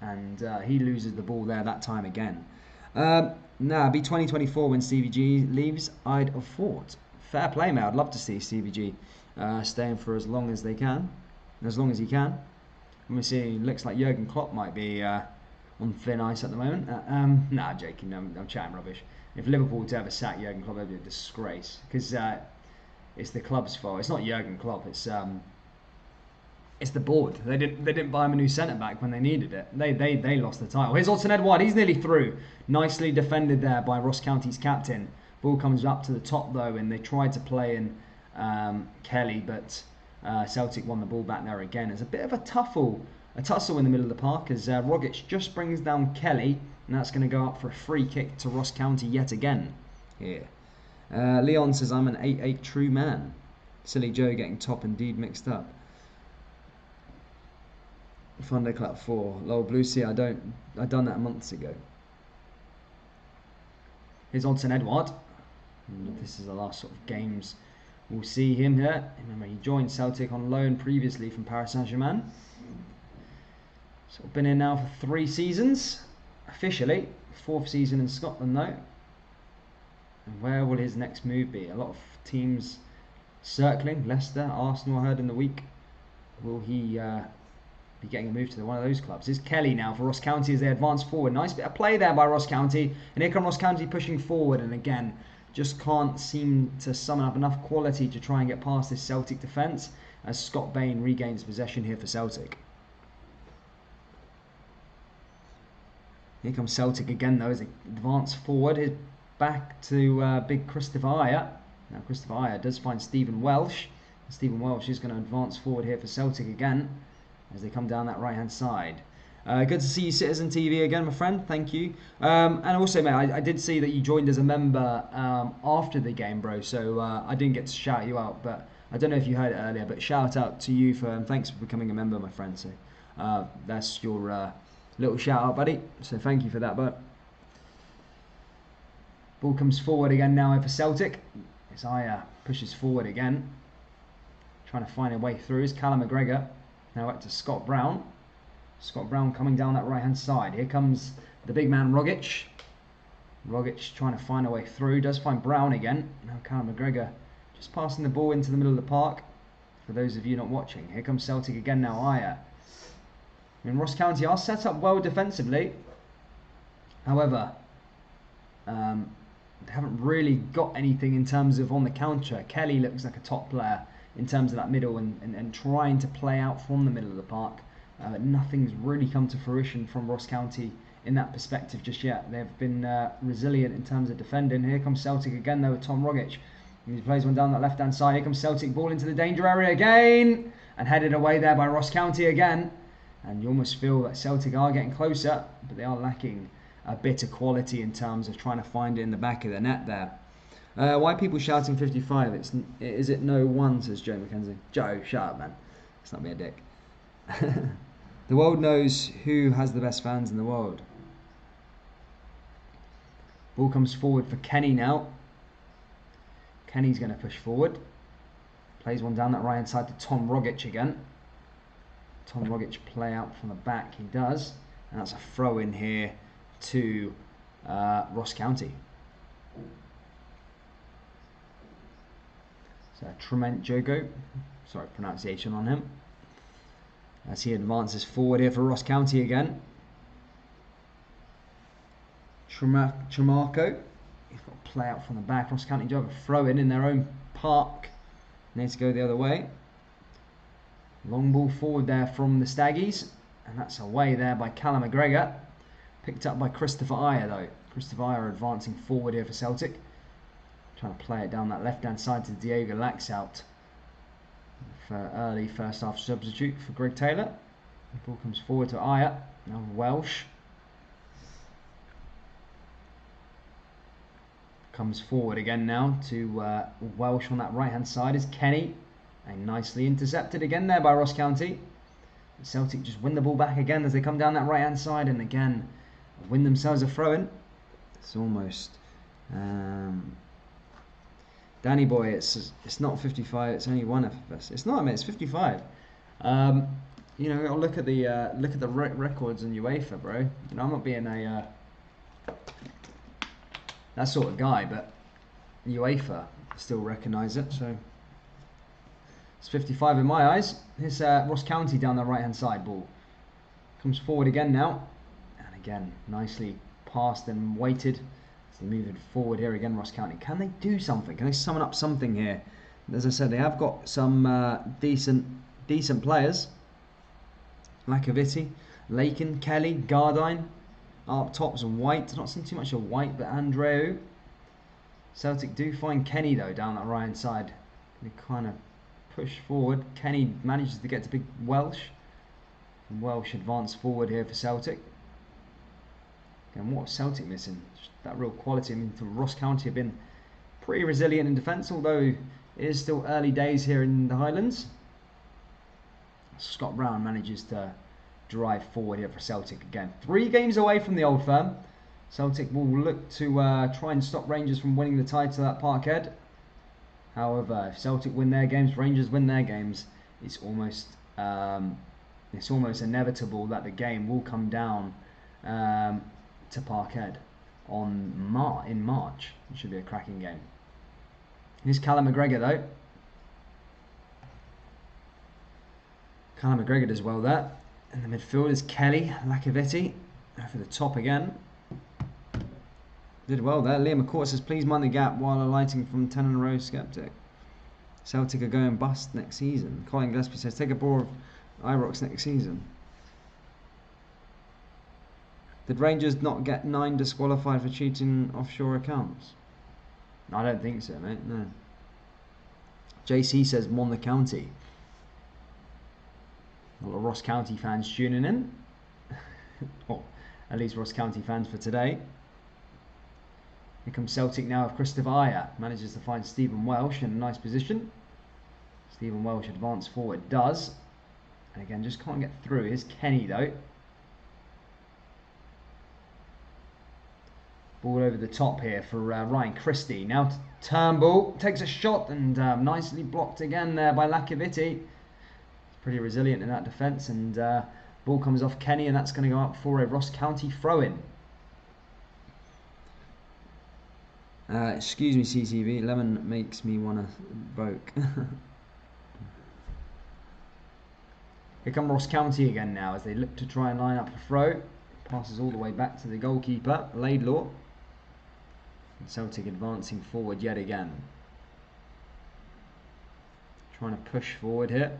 and he loses the ball there that time again. Nah, be 2024 when Stevie G leaves, I'd have thought. Fair play, mate. I'd love to see Stevie G staying for as long as they can, as long as he can. And we see, looks like Jurgen Klopp might be on thin ice at the moment. Nah, joking. I'm chatting rubbish. If Liverpool were to ever sack Jurgen Klopp, it'd be a disgrace. Because it's the club's fault. It's not Jurgen Klopp. It's the board. They didn't buy him a new centre back when they needed it. They lost the title. Here's Alton Edouard. He's nearly through. Nicely defended there by Ross County's captain. Ball comes up to the top though, and they tried to play in Kelly, but Celtic won the ball back there again. There's a bit of a tussle in the middle of the park as Rogic just brings down Kelly, and that's going to go up for a free kick to Ross County yet again. Here, Leon says, "I'm an 8-8 true man." Silly Joe getting top and deed mixed up. Thunderclap 4. Lol, Blue Sea, I done that months ago. Here's Alton Edouard. This is the last sort of games we'll see him here. Remember, he joined Celtic on loan previously from Paris Saint-Germain. So been in now for 3 seasons, officially. 4th season in Scotland though. And where will his next move be? A lot of teams circling. Leicester, Arsenal, I heard in the week. Will he be getting a move to one of those clubs? Here's Kelly now for Ross County as they advance forward. Nice bit of play there by Ross County. And here come Ross County pushing forward. And again, just can't seem to summon up enough quality to try and get past this Celtic defence as Scott Bain regains possession here for Celtic. Here comes Celtic again though as they advance forward. Here's back to big Christopher Ajer. Now Christopher Ajer does find Stephen Welsh. And Stephen Welsh is going to advance forward here for Celtic again as they come down that right hand side. Good to see you, Citizen TV, again, my friend. Thank you. And also, mate, I did see that you joined as a member after the game, bro. So I didn't get to shout you out, but I don't know if you heard it earlier. But shout out to you and thanks for becoming a member, my friend. So that's your little shout out, buddy. So thank you for that, bud. Ball comes forward again now for Celtic. As Ajer pushes forward again, trying to find a way through. Is Callum McGregor. Now up to Scott Brown. Scott Brown coming down that right hand side. Here comes the big man Rogic. Rogic trying to find a way through. Does find Brown again. Now Callum McGregor just passing the ball into the middle of the park. For those of you not watching. Here comes Celtic again now. Ajer. I mean, Ross County are set up well defensively. However, they haven't really got anything in terms of on the counter. Kelly looks like a top player in terms of that middle and trying to play out from the middle of the park. Nothing's really come to fruition from Ross County in that perspective just yet. They've been resilient in terms of defending. Here comes Celtic again though with Tom Rogic. He plays one down that left hand side. Here comes Celtic, ball into the danger area again and headed away there by Ross County again. And you almost feel that Celtic are getting closer, but they are lacking a bit of quality in terms of trying to find it in the back of the net there. Why are people shouting 55? Is it no one, says Joe McKenzie. Joe, shut up, man. It's not me a dick. The world knows who has the best fans in the world. Ball comes forward for Kenny now. Kenny's going to push forward. Plays one down that right hand side to Tom Rogic again. Tom Rogic play out from the back. He does. And that's a throw in here to Ross County. So Trement Jogo, sorry pronunciation on him, as he advances forward here for Ross County again. Tremarco, he's got to play out from the back. Ross County do have a throw in their own park. Needs to go the other way. Long ball forward there from the Staggies, and that's away there by Callum McGregor. Picked up by Christopher Ajer though. Christopher Ajer advancing forward here for Celtic. Trying to play it down that left-hand side to Diego Laxalt for early first-half substitute for Greg Taylor. The ball comes forward to Ajer. Now Welsh. Comes forward again now to Welsh on that right-hand side is Kenny. And nicely intercepted again there by Ross County. Celtic just win the ball back again as they come down that right-hand side and again win themselves a throw-in. It's almost... Danny boy, it's not 55. It's only one of us. It's not, mate. It's 55. You know, I'll look at the records in UEFA, bro. You know, I'm not being a that sort of guy, but UEFA still recognise it. So it's 55 in my eyes. Here's Ross County down the right-hand side. Ball comes forward again now, and again nicely passed and weighted. Moving forward here again, Ross County. Can they do something? Can they summon up something here? as I said, they have got some decent players. Lacaviti, Lakin, Kelly, Gardine. Up top's White. Not seen too much of White, but Andreu. Celtic do find Kenny though down that right hand side. They kind of push forward. Kenny manages to get to big Welsh. And Welsh advance forward here for Celtic. And what Celtic missing? Just that real quality. I mean, Ross County have been pretty resilient in defence, although it is still early days here in the Highlands. Scott Brown manages to drive forward here for Celtic again. 3 games away from the Old Firm. Celtic will look to try and stop Rangers from winning the title at Parkhead. However, if Celtic win their games, Rangers win their games, it's almost inevitable that the game will come down to Parkhead in March. It should be a cracking game. Here's Callum McGregor though. Callum McGregor does well there. In the midfield is Kelly, Lacaviti. For the top again. Did well there. Liam McCourt says, please mind the gap while alighting from 10 in a row skeptic. Celtic are going bust next season. Colin Gillespie says, take a ball of Ibrox next season. Did Rangers not get 9 disqualified for cheating offshore accounts? I don't think so, mate. No. JC says, Monmouth County. A lot of Ross County fans tuning in. Or at least Ross County fans for today. Here comes Celtic now with Christopher Ayer. Manages to find Stephen Welsh in a nice position. Stephen Welsh advance forward does. And again, just can't get through. Here's Kenny though. Ball over the top here for Ryan Christie. Now Turnbull takes a shot and nicely blocked again there by Lacaviti. Pretty resilient in that defence, and ball comes off Kenny, and that's going to go up for a Ross County throw-in. Excuse me, CCV. Lemon makes me want to vote. Here come Ross County again now as they look to try and line up a throw. Passes all the way back to the goalkeeper, Laidlaw. And Celtic advancing forward yet again. Trying to push forward here.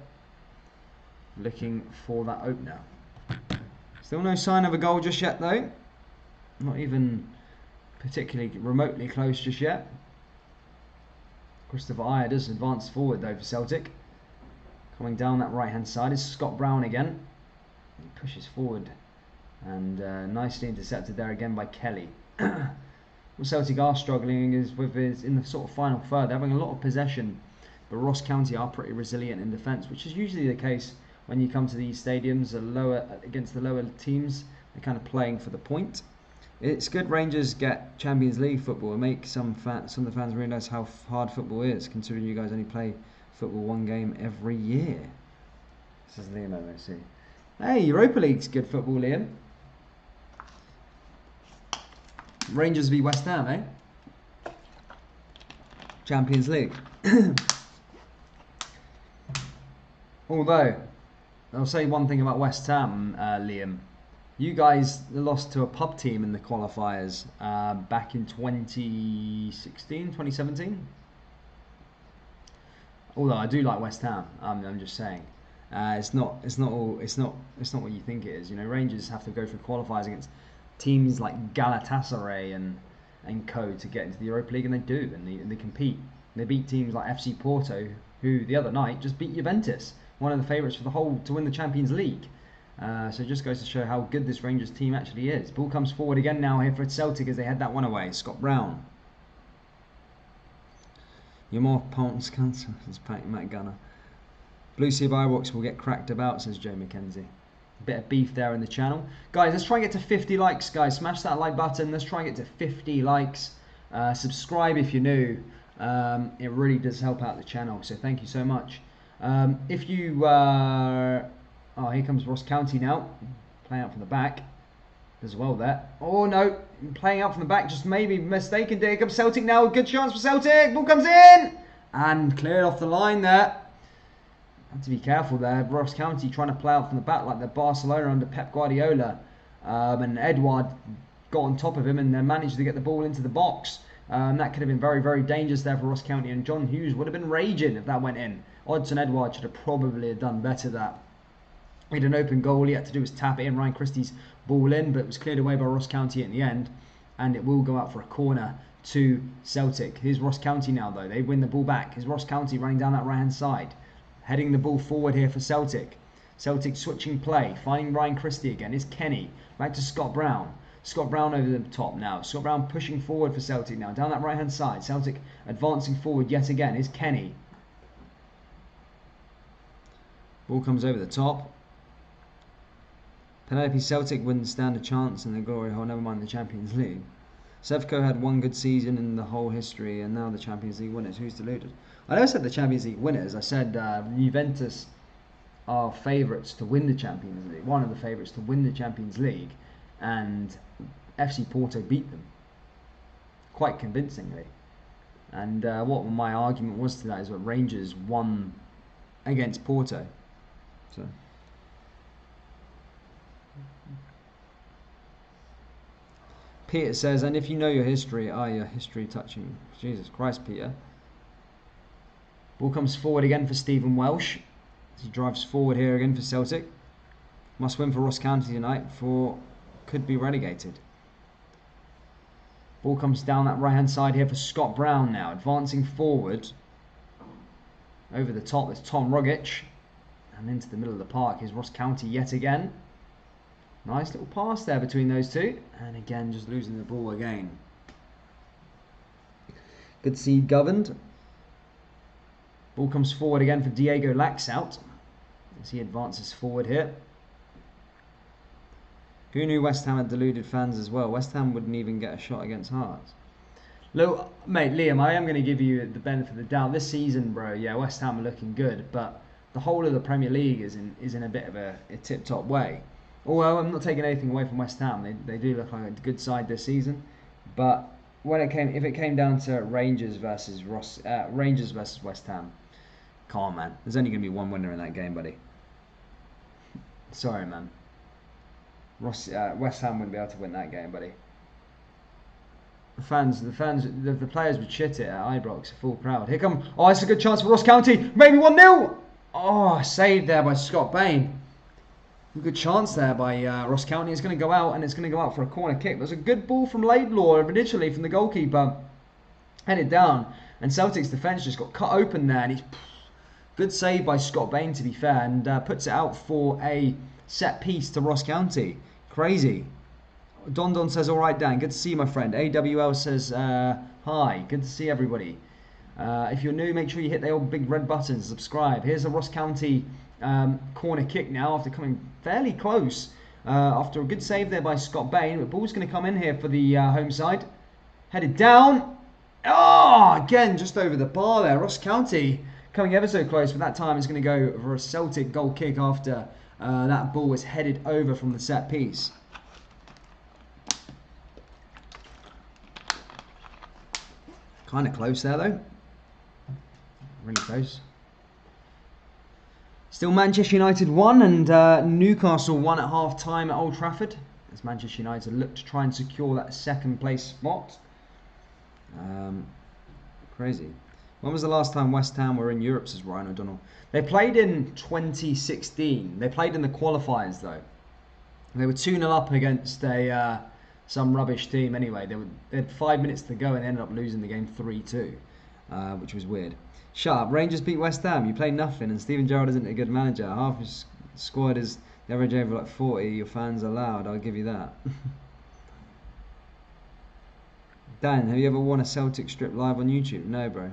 Looking for that opener. Still no sign of a goal just yet though. Not even particularly remotely close just yet. Christopher Ayer does advance forward though for Celtic. Coming down that right hand side is Scott Brown again. He pushes forward and nicely intercepted there again by Kelly. What Celtic are struggling is in the sort of final third. They're having a lot of possession, but Ross County are pretty resilient in defence, which is usually the case when you come to these stadiums against the lower teams. They're kind of playing for the point. It's good Rangers get Champions League football and make some of the fans realise how hard football is, considering you guys only play football 1 game every year. This is Liam MOC. Hey, Europa League's good football, Liam. Rangers v West Ham, eh? Champions League. Although, I'll say one thing about West Ham, Liam. You guys lost to a pub team in the qualifiers back in 2016, 2017. Although I do like West Ham, I'm just saying, it's not what you think it is. You know, Rangers have to go through qualifiers against teams like Galatasaray and co to get into the Europa League, and they do, and they compete. They beat teams like FC Porto, who the other night just beat Juventus, one of the favourites for the whole to win the Champions League. So it just goes to show how good this Rangers team actually is. Ball comes forward again now here for Celtic as they head that one away. Scott Brown. You're more Ponce cancer, says Matt Gunner. Blue Sea Firewalks will get cracked about, says Joe McKenzie. Bit of beef there in the channel. Guys, let's try and get to 50 likes, guys. Smash that like button. Let's try and get to 50 likes. Subscribe if you're new. It really does help out the channel, so thank you so much. If you... oh, here comes Ross County now. Playing out from the back as well there. Oh, no. Playing out from the back. Just maybe mistaken. Here comes Celtic now. Good chance for Celtic. Ball comes in. And cleared off the line there. Have to be careful there. Ross County trying to play out from the back like they're Barcelona under Pep Guardiola. And Edouard got on top of him and managed to get the ball into the box. That could have been very, very dangerous there for Ross County, and John Hughes would have been raging if that went in. Odson Edouard should have probably done better that. He had an open goal, he had to do was tap it in. Ryan Christie's ball in, but it was cleared away by Ross County in the end, and it will go out for a corner to Celtic. Here's Ross County now though, they win the ball back. Here's Ross County running down that right hand side, heading the ball forward here for Celtic. Celtic switching play, finding Ryan Christie again. Here's Kenny, back to Scott Brown. Scott Brown over the top now. Scott Brown pushing forward for Celtic now, down that right hand side. Celtic advancing forward yet again. Here's Kenny. Ball comes over the top. Penelope, Celtic wouldn't stand a chance in the glory hole, never mind the Champions League. Sevco had one good season in the whole history, and now the Champions League winners. Who's deluded? I never said the Champions League winners. I said Juventus are favourites to win the Champions League. One of the favourites to win the Champions League, and FC Porto beat them quite convincingly. And what my argument was to that is that Rangers won against Porto. So. Peter says, and if you know your history, your history touching. Jesus Christ, Peter. Ball comes forward again for Stephen Welsh. He drives forward here again for Celtic. Must win for Ross County tonight, for could be relegated. Ball comes down that right hand side here for Scott Brown now, advancing forward. Over the top, there's Tom Rogic. And into the middle of the park is Ross County yet again. Nice little pass there between those two. And again, just losing the ball again. Good to see governed. Ball comes forward again for Diego Laxout as he advances forward here. Who knew West Ham had deluded fans as well? West Ham wouldn't even get a shot against Hearts. Look, mate, Liam, I am going to give you the benefit of the doubt. This season, bro, yeah, West Ham are looking good, but the whole of the Premier League is in a bit of a tip-top way. Although I'm not taking anything away from West Ham, they do look like a good side this season. But when if it came down to Rangers versus West Ham, come on, man. There's only going to be one winner in that game, buddy. Sorry, man. West Ham wouldn't be able to win that game, buddy. The players would shit it at Ibrox, a full crowd. Here come, it's a good chance for Ross County. Maybe 1-0. Oh, saved there by Scott Bain. A good chance there by Ross County. It's going to go out, and it's going to go out for a corner kick. There's a good ball from Laidlaw initially from the goalkeeper. Headed down, and Celtic's defence just got cut open there. And good save by Scott Bain, to be fair, and puts it out for a set piece to Ross County. Crazy. Don says, all right, Dan, good to see you, my friend. AWL says, hi, good to see everybody. If you're new, make sure you hit the old big red button, subscribe. Here's a Ross County corner kick now after coming fairly close. After a good save there by Scott Bain. The ball's going to come in here for the home side. Headed down. Oh, again, just over the bar there. Ross County coming ever so close, but that time it's going to go for a Celtic goal kick after that ball was headed over from the set piece. Kind of close there, though. Really close. Still Manchester United 1 and Newcastle 1 at half-time at Old Trafford, as Manchester United look to try and secure that second place spot. Crazy. When was the last time West Ham were in Europe, says Ryan O'Donnell? They played in 2016. They played in the qualifiers, though. They were 2-0 up against some rubbish team anyway. They had 5 minutes to go and they ended up losing the game 3-2, which was weird. Shut up. Rangers beat West Ham. You play nothing, and Steven Gerrard isn't a good manager. Half his squad is the average over like 40. Your fans are loud. I'll give you that. Dan, have you ever won a Celtic strip live on YouTube? No, bro.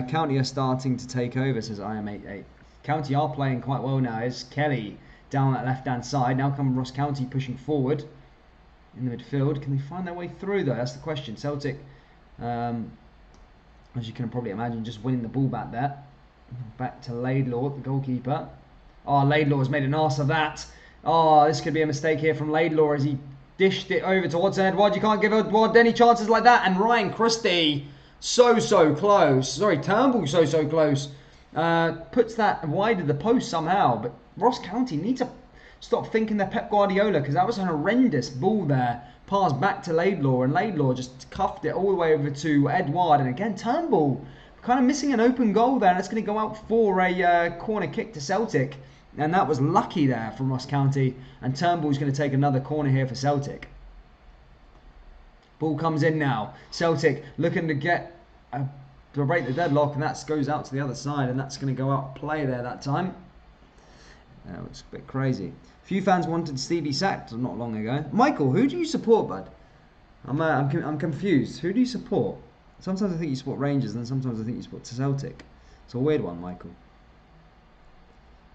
County are starting to take over, says IM88. County are playing quite well now. It's Kelly down that left-hand side. Now come Ross County pushing forward in the midfield. Can they find their way through, though? That's the question. Celtic, as you can probably imagine, just winning the ball back there. Back to Laidlaw, the goalkeeper. Oh, Laidlaw has made an arse of that. Oh, this could be a mistake here from Laidlaw as he dished it over towards Edouard. You can't give Edouard any chances like that. And Ryan Christie, so close. Sorry, Turnbull, so close. Puts that wide of the post somehow. But Ross County need to stop thinking they're Pep Guardiola, because that was an horrendous ball there. Pass back to Laidlaw, and Laidlaw just cuffed it all the way over to Edouard. And again, Turnbull kind of missing an open goal there, and it's going to go out for a corner kick to Celtic. And that was lucky there from Ross County, and Turnbull's going to take another corner here for Celtic. Ball comes in now. Celtic looking to get to break the deadlock, and that goes out to the other side, and that's going to go out play there that time. It's a bit crazy. Few fans wanted Stevie sacked not long ago. Michael, who do you support, bud? I'm confused. Who do you support? Sometimes I think you support Rangers, and sometimes I think you support Celtic. It's a weird one, Michael.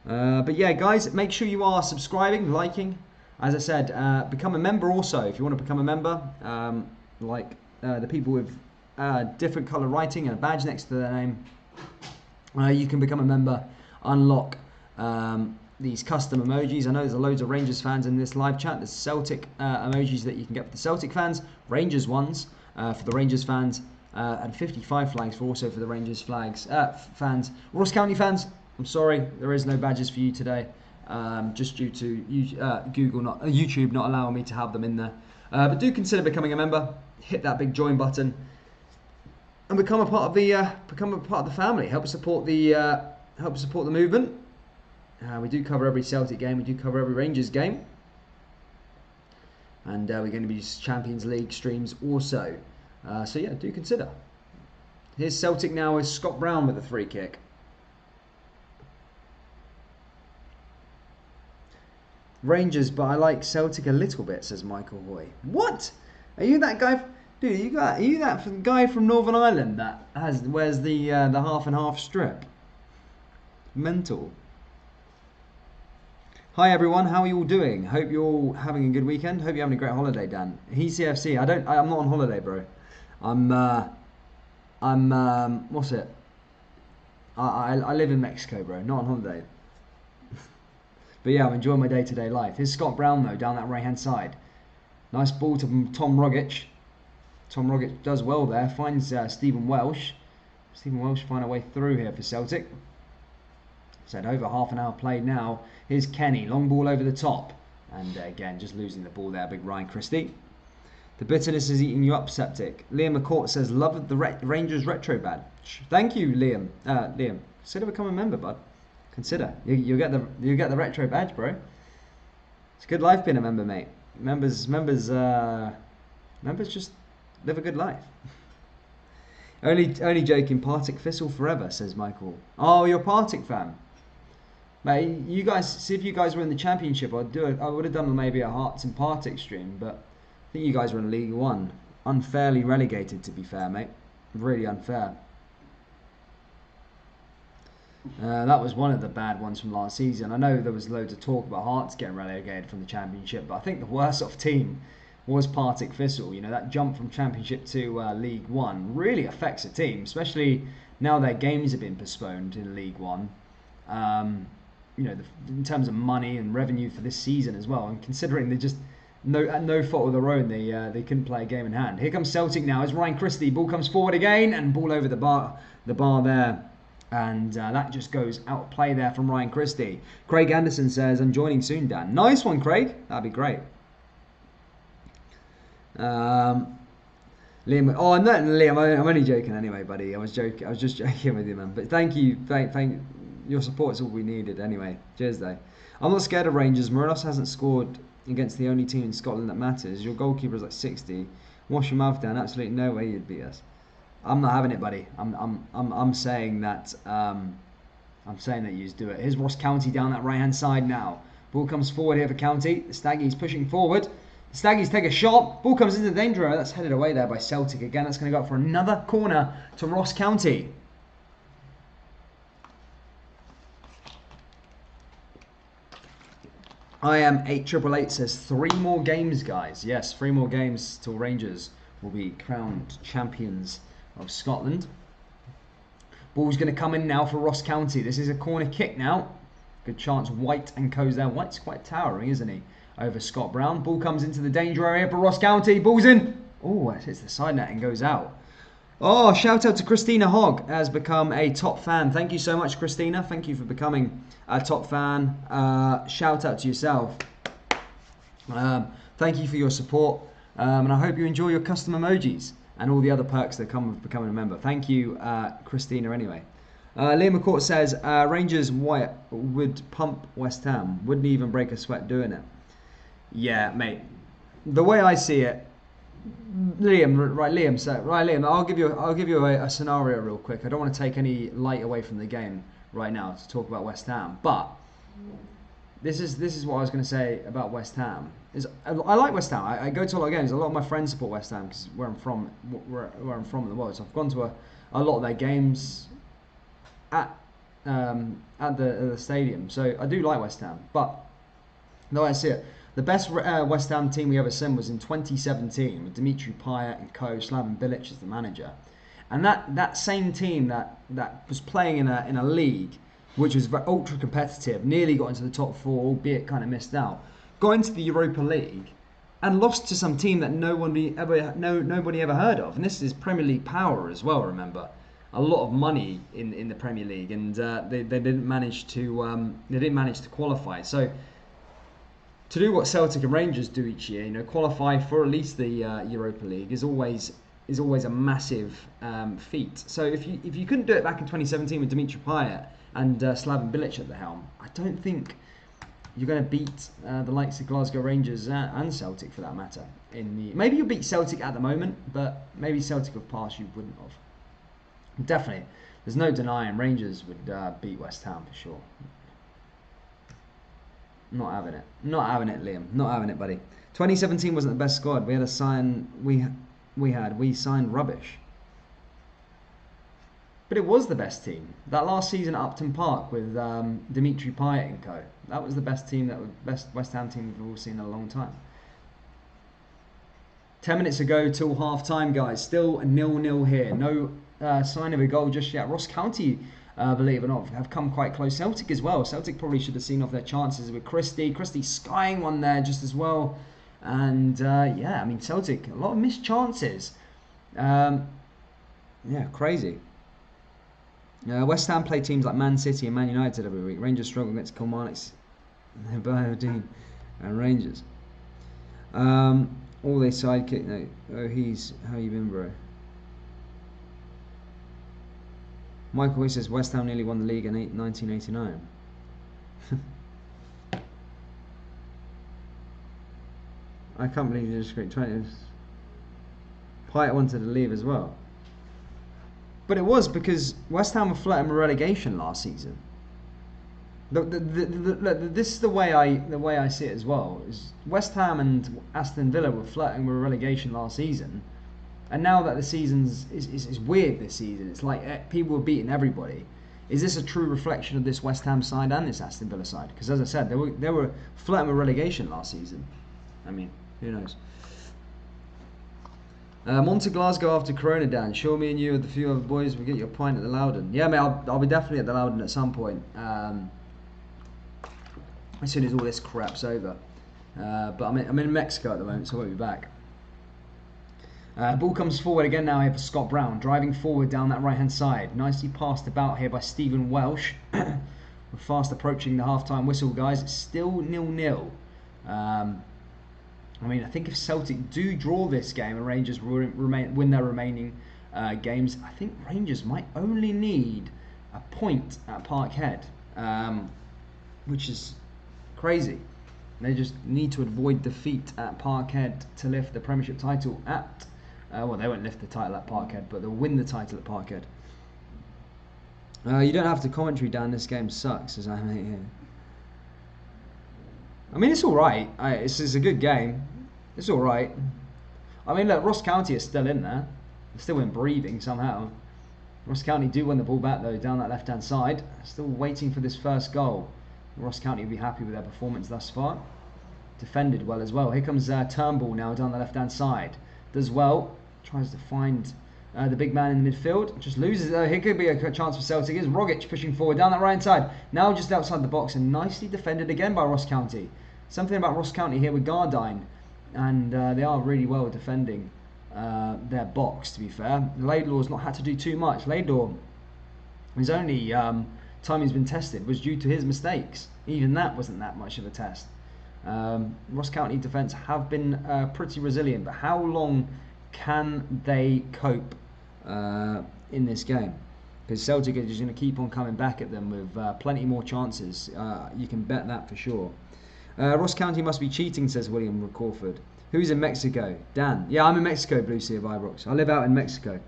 But yeah, guys, make sure you are subscribing, liking. As I said, become a member also. If you want to become a member, the people with different colour writing and a badge next to their name, you can become a member, unlock these custom emojis. I know there's loads of Rangers fans in this live chat. There's Celtic emojis that you can get for the Celtic fans, Rangers ones for the Rangers fans, and 55 flags also for the Rangers fans. Ross County fans, I'm sorry, there is no badges for you today, just due to YouTube not allowing me to have them in there. But do consider becoming a member. Hit that big join button and become a part of the family. Help support the movement. We do cover every Celtic game. We do cover every Rangers game. And we're going to be Champions League streams also. So yeah, do consider. Here's Celtic now with Scott Brown with a free kick. Rangers, but I like Celtic a little bit, says Michael Hoy. What? Are you that guy? Dude, are you that guy from Northern Ireland that wears the half and half strip? Mental. Hi everyone, how are you all doing? Hope you're all having a good weekend. Hope you're having a great holiday, Dan. He's CFC. I'm not on holiday, bro. What's it? I live in Mexico, bro. Not on holiday. But yeah, I'm enjoying my day-to-day life. Here's Scott Brown though, down that right-hand side. Nice ball to Tom Rogic. Tom Rogic does well there. Finds Stephen Welsh. Stephen Welsh find a way through here for Celtic. Said over half an hour played now. Here's Kenny, long ball over the top, and again just losing the ball there. Big Ryan Christie. The bitterness is eating you up, Septic. Liam McCourt says love the Rangers retro badge. Thank you, Liam. Liam, consider becoming a member, bud. Consider you get the retro badge, bro. It's a good life being a member, mate. Members just live a good life. Only joking. Partick Thistle forever, says Michael. Oh, you're a Partick fan. Mate, you guys, see if you guys were in the Championship, I would have done maybe a Hearts and Partick stream, but I think you guys were in League One. Unfairly relegated, to be fair, mate. Really unfair. That was one of the bad ones from last season. I know there was loads of talk about Hearts getting relegated from the Championship, but I think the worst off team was Partick Thistle. You know, that jump from Championship to League One really affects a team, especially now their games have been postponed in League One. You know, in terms of money and revenue for this season as well, and considering they just at no fault of their own, they couldn't play a game in hand. Here comes Celtic now. It's Ryan Christie. Ball comes forward again, and ball over the bar there, and that just goes out of play there from Ryan Christie. Craig Anderson says, "I'm joining soon, Dan." Nice one, Craig. That'd be great. Liam, oh no, Liam, I'm only joking anyway, buddy. I was just joking with you, man. But thank you, thank your support is all we needed anyway. Cheers, though. I'm not scared of Rangers. Morelos hasn't scored against the only team in Scotland that matters. Your goalkeeper is like 60. Wash your mouth down. Absolutely no way you'd beat us. I'm not having it, buddy. I'm saying that you just do it. Here's Ross County down that right hand side now. Ball comes forward here for County. The Staggies pushing forward. The Staggies take a shot. Ball comes into the danger area. That's headed away there by Celtic again. That's going to go up for another corner to Ross County. I am 8888 says 3 more games, guys. Yes, 3 more games till Rangers will be crowned champions of Scotland. Ball's going to come in now for Ross County. This is a corner kick now. Good chance White and Co's there. White's quite towering, isn't he? Over Scott Brown. Ball comes into the danger area for Ross County. Ball's in. Oh, it hits the side net and goes out. Oh, shout out to Christina Hogg, has become a top fan. Thank you so much, Christina. Thank you for becoming a top fan. Shout out to yourself. Thank you for your support. And I hope you enjoy your custom emojis and all the other perks that come with becoming a member. Thank you, Christina, anyway. Liam McCourt says, Rangers would pump West Ham. Wouldn't even break a sweat doing it. Yeah, mate. The way I see it, Liam, I'll give you a scenario real quick. I don't want to take any light away from the game right now to talk about West Ham, but this is what I was going to say about West Ham. I like West Ham. I go to a lot of games. A lot of my friends support West Ham because where I'm from in the world. So I've gone to a lot of their games at the stadium. So I do like West Ham, but the way I see it, the best West Ham team we ever seen was in 2017 with Dimitri Payet and co, Slaven Bilic as the manager. And that same team that was playing in a league which was ultra competitive, nearly got into the top four, albeit kind of missed out, got into the Europa League and lost to some team that nobody ever heard of. And this is Premier League power as well, remember. A lot of money in the Premier League, and they didn't manage to qualify. So to do what Celtic and Rangers do each year, qualify for at least the Europa League is always a massive feat. So if you couldn't do it back in 2017 with Dimitri Payet and Slaven Bilic at the helm, I don't think you're going to beat the likes of Glasgow Rangers and Celtic for that matter. Maybe you'll beat Celtic at the moment, but maybe Celtic of past you wouldn't have. Definitely, there's no denying Rangers would beat West Ham for sure. Not having it. Not having it, Liam. Not having it, buddy. 2017 wasn't the best squad. We signed rubbish. But it was the best team. That last season at Upton Park with Dimitri Payet and co. That was the best team, best West Ham team we've all seen in a long time. 10 minutes ago till half time, guys. Still 0-0 here. No sign of a goal just yet. Ross County, believe it or not, have come quite close. Celtic as well. Celtic probably should have seen off their chances with Christie. Christie skying one there just as well. And yeah, I mean, Celtic, a lot of missed chances. Yeah, crazy. West Ham play teams like Man City and Man United every week. Rangers struggle against Kilmarnock, Aberdeen and Rangers. All they sidekick. No, how you been, bro? Michael Way says West Ham nearly won the league in 1989. I can't believe you just got 20. Payet wanted to leave as well. But it was because West Ham were flirting with relegation last season. This is the way I see it as well. Is West Ham and Aston Villa were flirting with relegation last season, and now that the season's is weird this season. It's like people are beating everybody. Is this a true reflection of this West Ham side and this Aston Villa side? Because as I said, they were flirting with relegation last season. I mean, who knows? On to Glasgow after Corona, Dan. Show me and you and a few other boys will get your pint at the Loudon. Yeah, mate, I'll be definitely at the Loudon at some point. As soon as all this crap's over. But I'm in Mexico at the moment, so I won't be back. Ball comes forward again now here for Scott Brown. Driving forward down that right-hand side. Nicely passed about here by Stephen Welsh. We're fast approaching the half-time whistle, guys. It's still 0-0. I mean, I think if Celtic do draw this game and Rangers win their remaining games, I think Rangers might only need a point at Parkhead, which is crazy. They just need to avoid defeat at Parkhead to lift the Premiership title at... well, they won't lift the title at Parkhead, but they'll win the title at Parkhead. You don't have to commentary, Dan. This game sucks, as I may hear. I mean, it's alright. It's a good game. It's alright. I mean, look, Ross County is still in there. They're still in breathing somehow. Ross County do win the ball back, though, down that left-hand side. Still waiting for this first goal. Ross County will be happy with their performance thus far. Defended well as well. Here comes Turnbull now down the left-hand side. Does well. Tries to find the big man in the midfield. Just loses. Here could be a chance for Celtic. Here's Rogic pushing forward down that right-hand side. Now just outside the box and nicely defended again by Ross County. Something about Ross County here with Gardine. And they are really well defending their box, to be fair. Laidlaw's not had to do too much. Laidlaw, his only time he's been tested was due to his mistakes. Even that wasn't that much of a test. Ross County defence have been pretty resilient, but how long can they cope in this game? Because Celtic are just going to keep on coming back at them with plenty more chances. You can bet that for sure. Ross County must be cheating, says William Crawford. Who's in Mexico? Dan. Yeah, I'm in Mexico, Blue Sea of Ibrox. I live out in Mexico.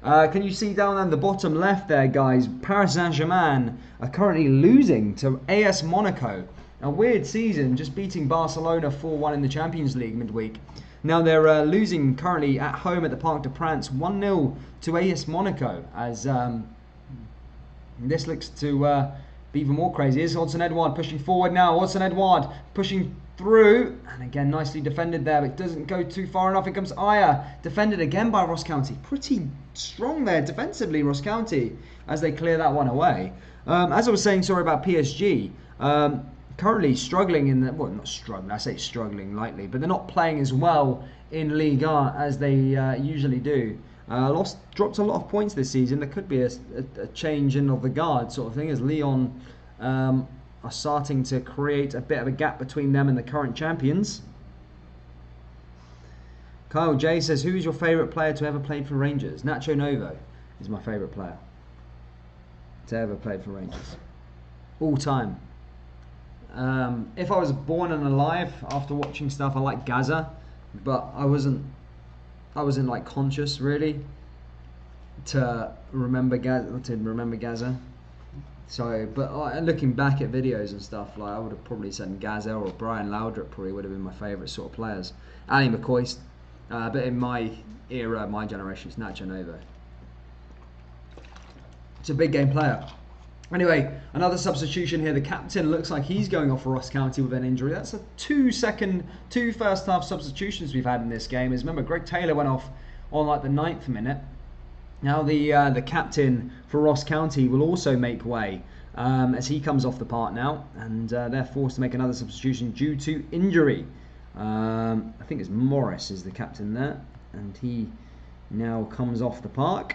Can you see down on the bottom left there, guys? Paris Saint-Germain are currently losing to AS Monaco. A weird season, just beating Barcelona 4-1 in the Champions League midweek. Now they're losing currently at home at the Parc des Princes 1-0 to AS Monaco, as this looks to be even more crazy. Here's Odsonne-Edouard pushing forward now. Odsonne-Edouard pushing through, and again nicely defended there, but it doesn't go too far enough. Here comes Aya, defended again by Ross County. Pretty strong there defensively, Ross County, as they clear that one away. As I was saying, sorry about PSG. Currently struggling in the, well, not struggling, I say struggling lightly, but they're not playing as well in Ligue 1 as they usually do. Dropped a lot of points this season. There could be a change in of the guard sort of thing, as Lyon are starting to create a bit of a gap between them and the current champions. Kyle J says, who is your favourite player to ever played for Rangers? Nacho Novo is my favourite player to ever played for Rangers. All time. If I was born and alive after watching stuff, I like Gaza, but I wasn't like conscious really to remember Gaza. So, but looking back at videos and stuff, like I would have probably said Gaza or Brian Laudrup probably would have been my favourite sort of players. Ali McCoist, but in my era, my generation, it's Nacho Novo. It's a big game player. Anyway, another substitution here. The captain looks like he's going off for Ross County with an injury. That's a two first half substitutions we've had in this game. As remember, Greg Taylor went off on like the 9th minute. Now the captain for Ross County will also make way as he comes off the park now, and they're forced to make another substitution due to injury. I think it's Morris is the captain there, and he now comes off the park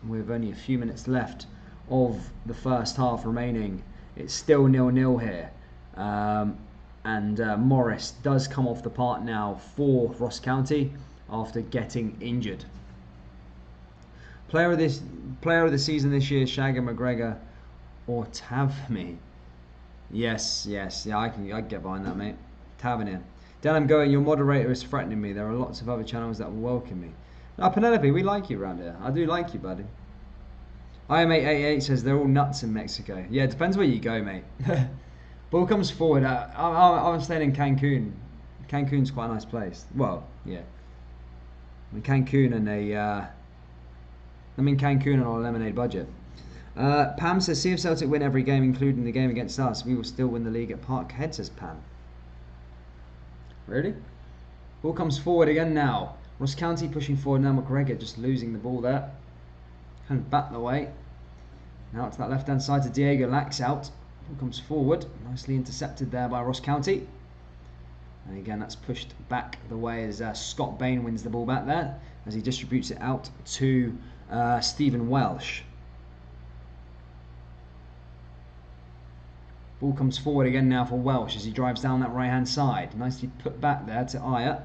with only a few minutes left of the first half remaining. It's still 0-0 here, and Morris does come off the park now for Ross County after getting injured. Player of the season this year, Shagger McGregor or Tavernier? Yes, yeah, I can get behind that, mate. Tavernier. Dan, I'm going. Your moderator is threatening me. There are lots of other channels that will welcome me. Now, Penelope, we like you around here. I do like you, buddy. IM888 says they're all nuts in Mexico. Yeah, it depends where you go, mate. Ball comes forward. I'm staying in Cancun. Cancun's quite a nice place. Well, yeah. I'm in Cancun on a lemonade budget. Pam says, see if Celtic win every game, including the game against us. We will still win the league at Parkhead, says Pam. Really? Ball comes forward again now. Ross County pushing forward now. McGregor just losing the ball there. Kind of back the way. Now to that left-hand side to Diego Laxout. Ball comes forward. Nicely intercepted there by Ross County. And again, that's pushed back the way as Scott Bain wins the ball back there, as he distributes it out to Stephen Welsh. Ball comes forward again now for Welsh as he drives down that right-hand side. Nicely put back there to Aya.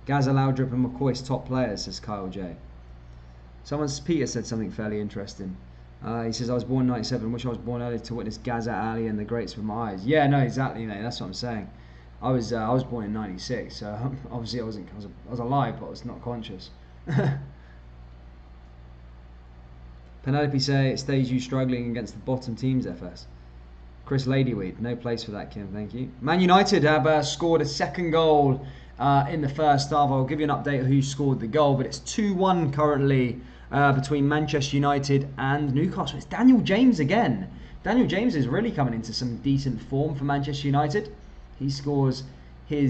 Gaza, Laudrup and McCoy's top players, says Kyle J. Peter said something fairly interesting. He says, I was born in 97, wish I was born early to witness Gaza, Ali and the greats with my eyes. Yeah, no, exactly, mate, that's what I'm saying. I was born in 96, so obviously I was alive, but I was not conscious. Penelope say it stays you struggling against the bottom teams, FS. Chris Ladyweed, no place for that, Kim, thank you. Man United have scored a second goal in the first half. I'll give you an update of who scored the goal, but it's 2-1 currently between Manchester United and Newcastle. It's Daniel James again. Daniel James is really coming into some decent form for Manchester United. He scores he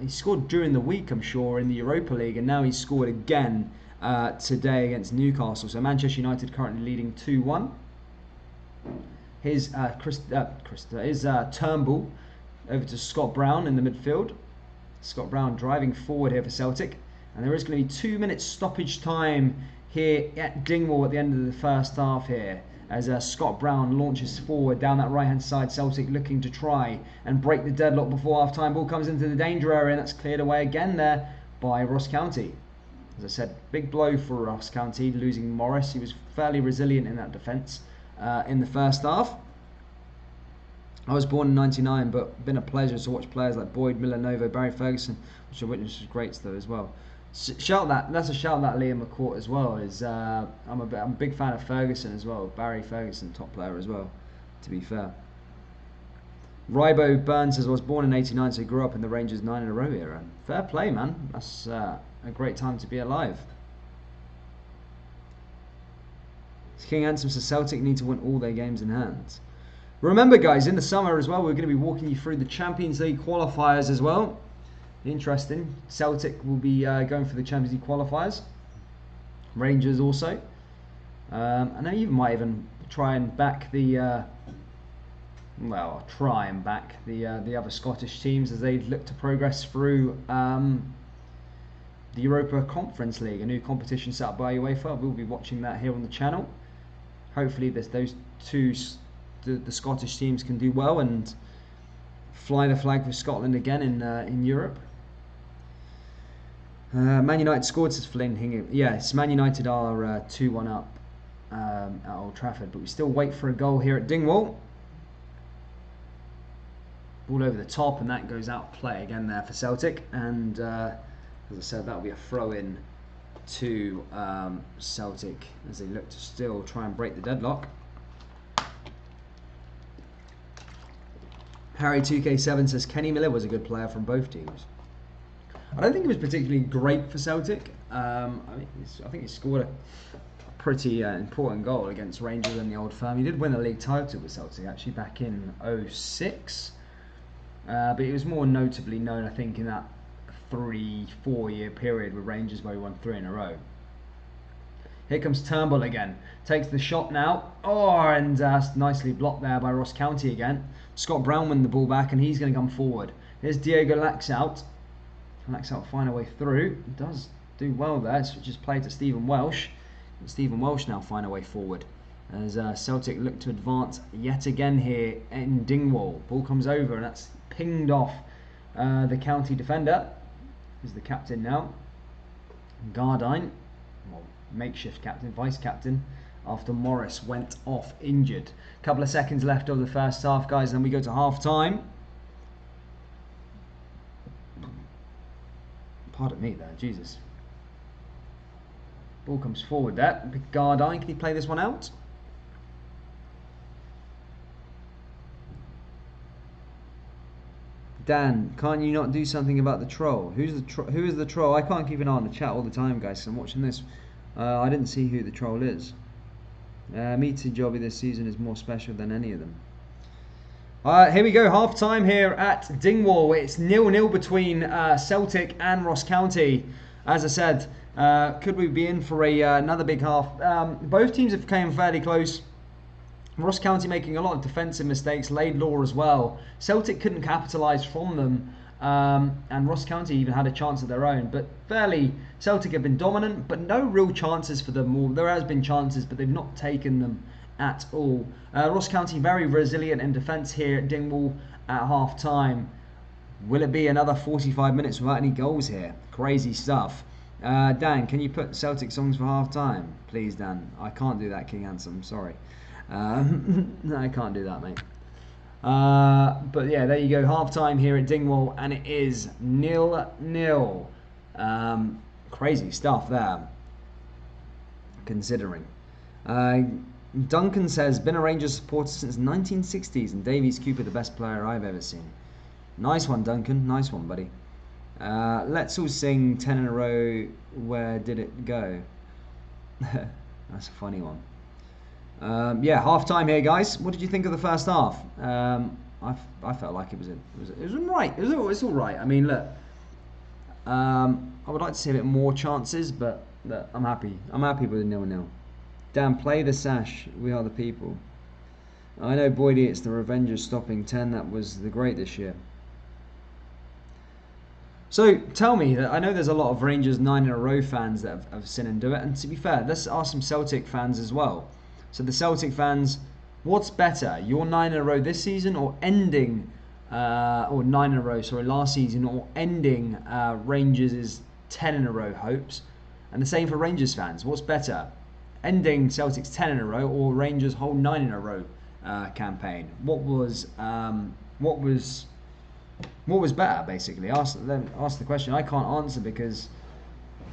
scored during the week, I'm sure, in the Europa League, and now he's scored again today against Newcastle. So Manchester United currently leading 2-1. His Turnbull over to Scott Brown in the midfield. Scott Brown driving forward here for Celtic. And there is going to be 2 minutes stoppage time here at Dingwall at the end of the first half here, as Scott Brown launches forward down that right hand side. Celtic looking to try and break the deadlock before half time. Ball comes into the danger area, and that's cleared away again there by Ross County. As I said, big blow for Ross County losing Morris. He was fairly resilient in that defence in the first half. I was born in '99, but been a pleasure to watch players like Boyd, Miller, Novo, Barry Ferguson, which I witnessed was great though as well. Shout that! That's a shout that Liam McCourt as well. I'm a big fan of Ferguson as well. Barry Ferguson, top player as well. To be fair, Rybo Burns says I was born in '89, so he grew up in the Rangers 9 in a row era. Fair play, man. That's a great time to be alive. King Handsome says Celtic need to win all their games in hand. Remember, guys, in the summer as well, we're going to be walking you through the Champions League qualifiers as well. Interesting. Celtic will be going for the Champions League qualifiers. Rangers also. And I might even try and back the the other Scottish teams as they look to progress through the Europa Conference League, a new competition set up by UEFA. We'll be watching that here on the channel. Hopefully, those two. The Scottish teams can do well and fly the flag for Scotland again in Europe. Man United scored, says Flynn Hingham. Yes, Man United are 2-1 up at Old Trafford, but we still wait for a goal here at Dingwall. Ball over the top, and that goes out play again there for Celtic. And as I said, that'll be a throw-in to Celtic as they look to still try and break the deadlock. Harry2K7 says Kenny Miller was a good player from both teams. I don't think he was particularly great for Celtic. I think he scored a pretty important goal against Rangers in the Old Firm. He did win a league title with Celtic actually back in '06, but he was more notably known, I think, in that 3-4 year period with Rangers where he won 3 in a row. Here comes Turnbull again. Takes the shot now. Oh, and nicely blocked there by Ross County again. Scott Brown win the ball back, and he's going to come forward. Here's Diego Laxalt. Laxalt find a way through. He does do well there. Switches play to Stephen Welsh. And Stephen Welsh now find a way forward as Celtic look to advance yet again here in Dingwall. Ball comes over, and that's pinged off the county defender. Who's the captain now? Gardine. Well, makeshift captain, vice captain, after Morris went off injured. Couple of seconds left of the first half, guys, then we go to half time. Pardon me there, Jesus. Ball comes forward there. Big Gardine, can he play this one out? Dan, can't you not do something about the troll? Who is the troll? I can't keep an eye on the chat all the time, guys, so I'm watching this. I didn't see who the troll is. Meaty Jobby this season is more special than any of them. Here we go, half time here at Dingwall. It's 0-0 between Celtic and Ross County. As I said, could we be in for another big half? Both teams have came fairly close. Ross County making a lot of defensive mistakes, Laidlaw as well. Celtic couldn't capitalise from them, and Ross County even had a chance of their own. But Celtic have been dominant, but no real chances for them. There has been chances, but they've not taken them at all. Ross County very resilient in defence here at Dingwall at half time. Will it be another 45 minutes without any goals here? Crazy stuff. Dan, can you put Celtic songs for half time? Please, Dan. I can't do that, King Handsome. Sorry. No, I can't do that, mate. But yeah, there you go. Half time here at Dingwall, and it is 0-0. Crazy stuff there, considering. Duncan says, been a Rangers supporter since 1960s, and Davies Cooper the best player I've ever seen. Nice one, Duncan. Nice one, buddy. Let's all sing 10 in a row. Where did it go? That's a funny one. Yeah, half time here, guys. What did you think of the first half? I felt like it was alright. It's all right. I mean, look, I would like to see a bit more chances, but look, I'm happy. I'm happy with a 0-0. Dan, play the sash. We are the people. I know, Boydie, it's the Revengers stopping 10. That was the great this year. So tell me, that I know there's a lot of Rangers 9 in a row fans that have seen him do it, and to be fair, let's ask some Celtic fans as well. So the Celtic fans, what's better, your 9 in a row this season, or ending, or 9 in a row, sorry, last season, or ending Rangers' 10 in a row hopes? And the same for Rangers fans, what's better, ending Celtic's 10 in a row, or Rangers' whole 9 in a row campaign? What was better, basically? Ask the question. I can't answer because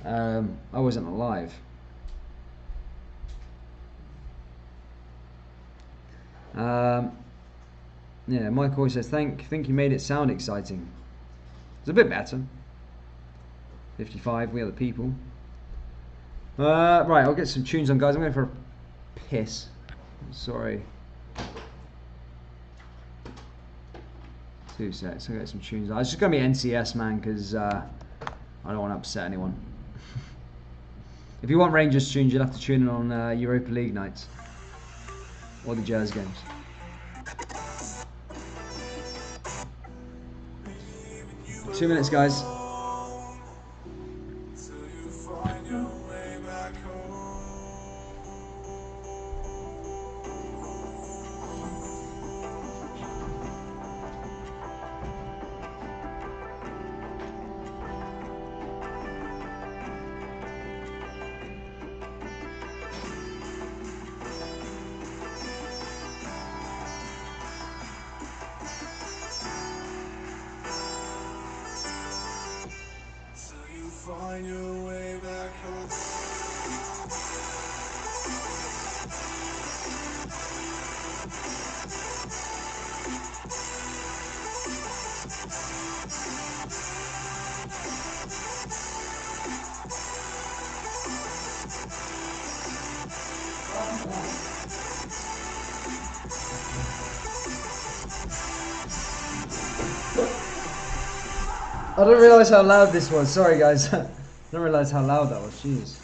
I wasn't alive. Yeah, Mike always says, think you made it sound exciting. It's a bit better. 55, we are the people. Right, I'll get some tunes on, guys. I'm going for a piss. Sorry. 2 sets, I'll get some tunes on. It's just going to be NCS, man, because I don't want to upset anyone. If you want Rangers tunes, you'll have to tune in on Europa League nights. Or the Jazz games. Two minutes, guys. Find your way back home. I didn't realise how loud this was. Sorry, guys. I didn't realise how loud that was. Jeez.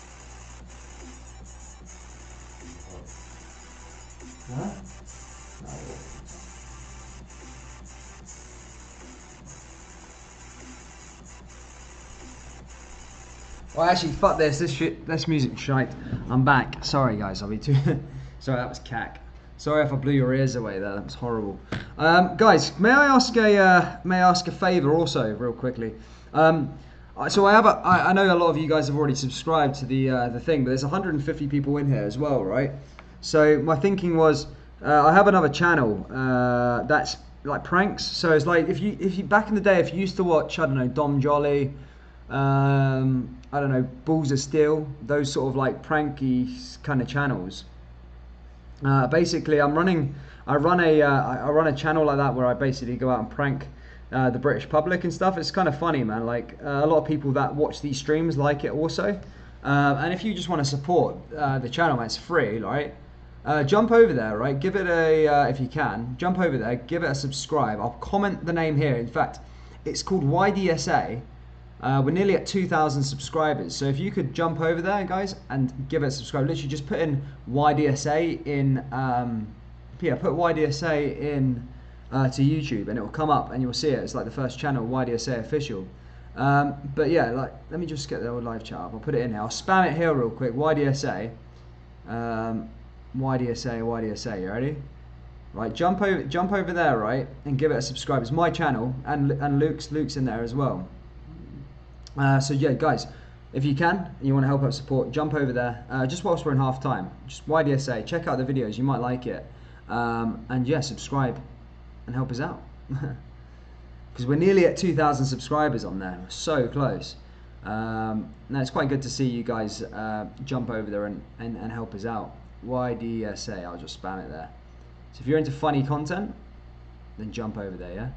Huh? Well, actually, fuck this. This music's shite. I'm back. Sorry, guys. I'll be too. Sorry, that was cack. Sorry if I blew your ears away there. That was horrible. Guys, may I ask a favour also, real quickly? So I know a lot of you guys have already subscribed to the thing, but there's 150 people in here as well, right? So my thinking was, I have another channel that's like pranks. So it's like if you back in the day, if you used to watch, I don't know, Dom Jolly, I don't know, Balls of Steel, those sort of like pranky kind of channels. Basically, I run a channel like that where I basically go out and prank the British public and stuff. It's kind of funny, man. Like a lot of people that watch these streams like it also. And if you just want to support the channel, man, it's free, right? Jump over there, right? Give it a if you can, jump over there, give it a subscribe. I'll comment the name here. In fact, it's called YDSA. We're nearly at 2,000 subscribers, so if you could jump over there, guys, and give it a subscribe. Literally just put in YDSA in put YDSA in to YouTube, and it will come up and you'll see it. It's like the first channel, YDSA official. But yeah, like, let me just get the old live chat up. I'll put it in here. I'll spam it here real quick. YDSA, YDSA. You ready? Right, jump over there, right, and give it a subscribe. It's my channel, and Luke's in there as well. So yeah, guys, if you can, and you want to help out support, jump over there. Just whilst we're in half time, just YDSA. Check out the videos. You might like it, and yeah, subscribe and help us out. Because we're nearly at 2,000 subscribers on there. We're so close. Now it's quite good to see you guys jump over there and help us out. YDSA, I'll just spam it there. So if you're into funny content, then jump over there, yeah?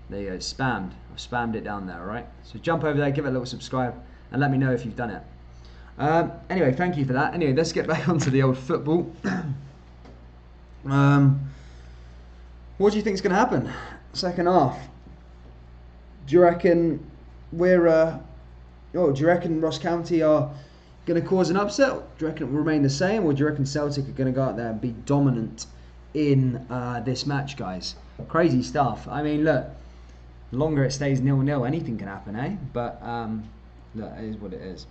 There you go, spammed. I've spammed it down there, alright? So jump over there, give it a little subscribe, and let me know if you've done it. Anyway, thank you for that. Anyway, let's get back onto the old football. What do you think is going to happen? Second half. Do you reckon do you reckon Ross County are going to cause an upset? Do you reckon it will remain the same, or do you reckon Celtic are going to go out there and be dominant in this match, guys? Crazy stuff. I mean, look, The longer it stays 0-0, anything can happen, eh? But look, it is what it is.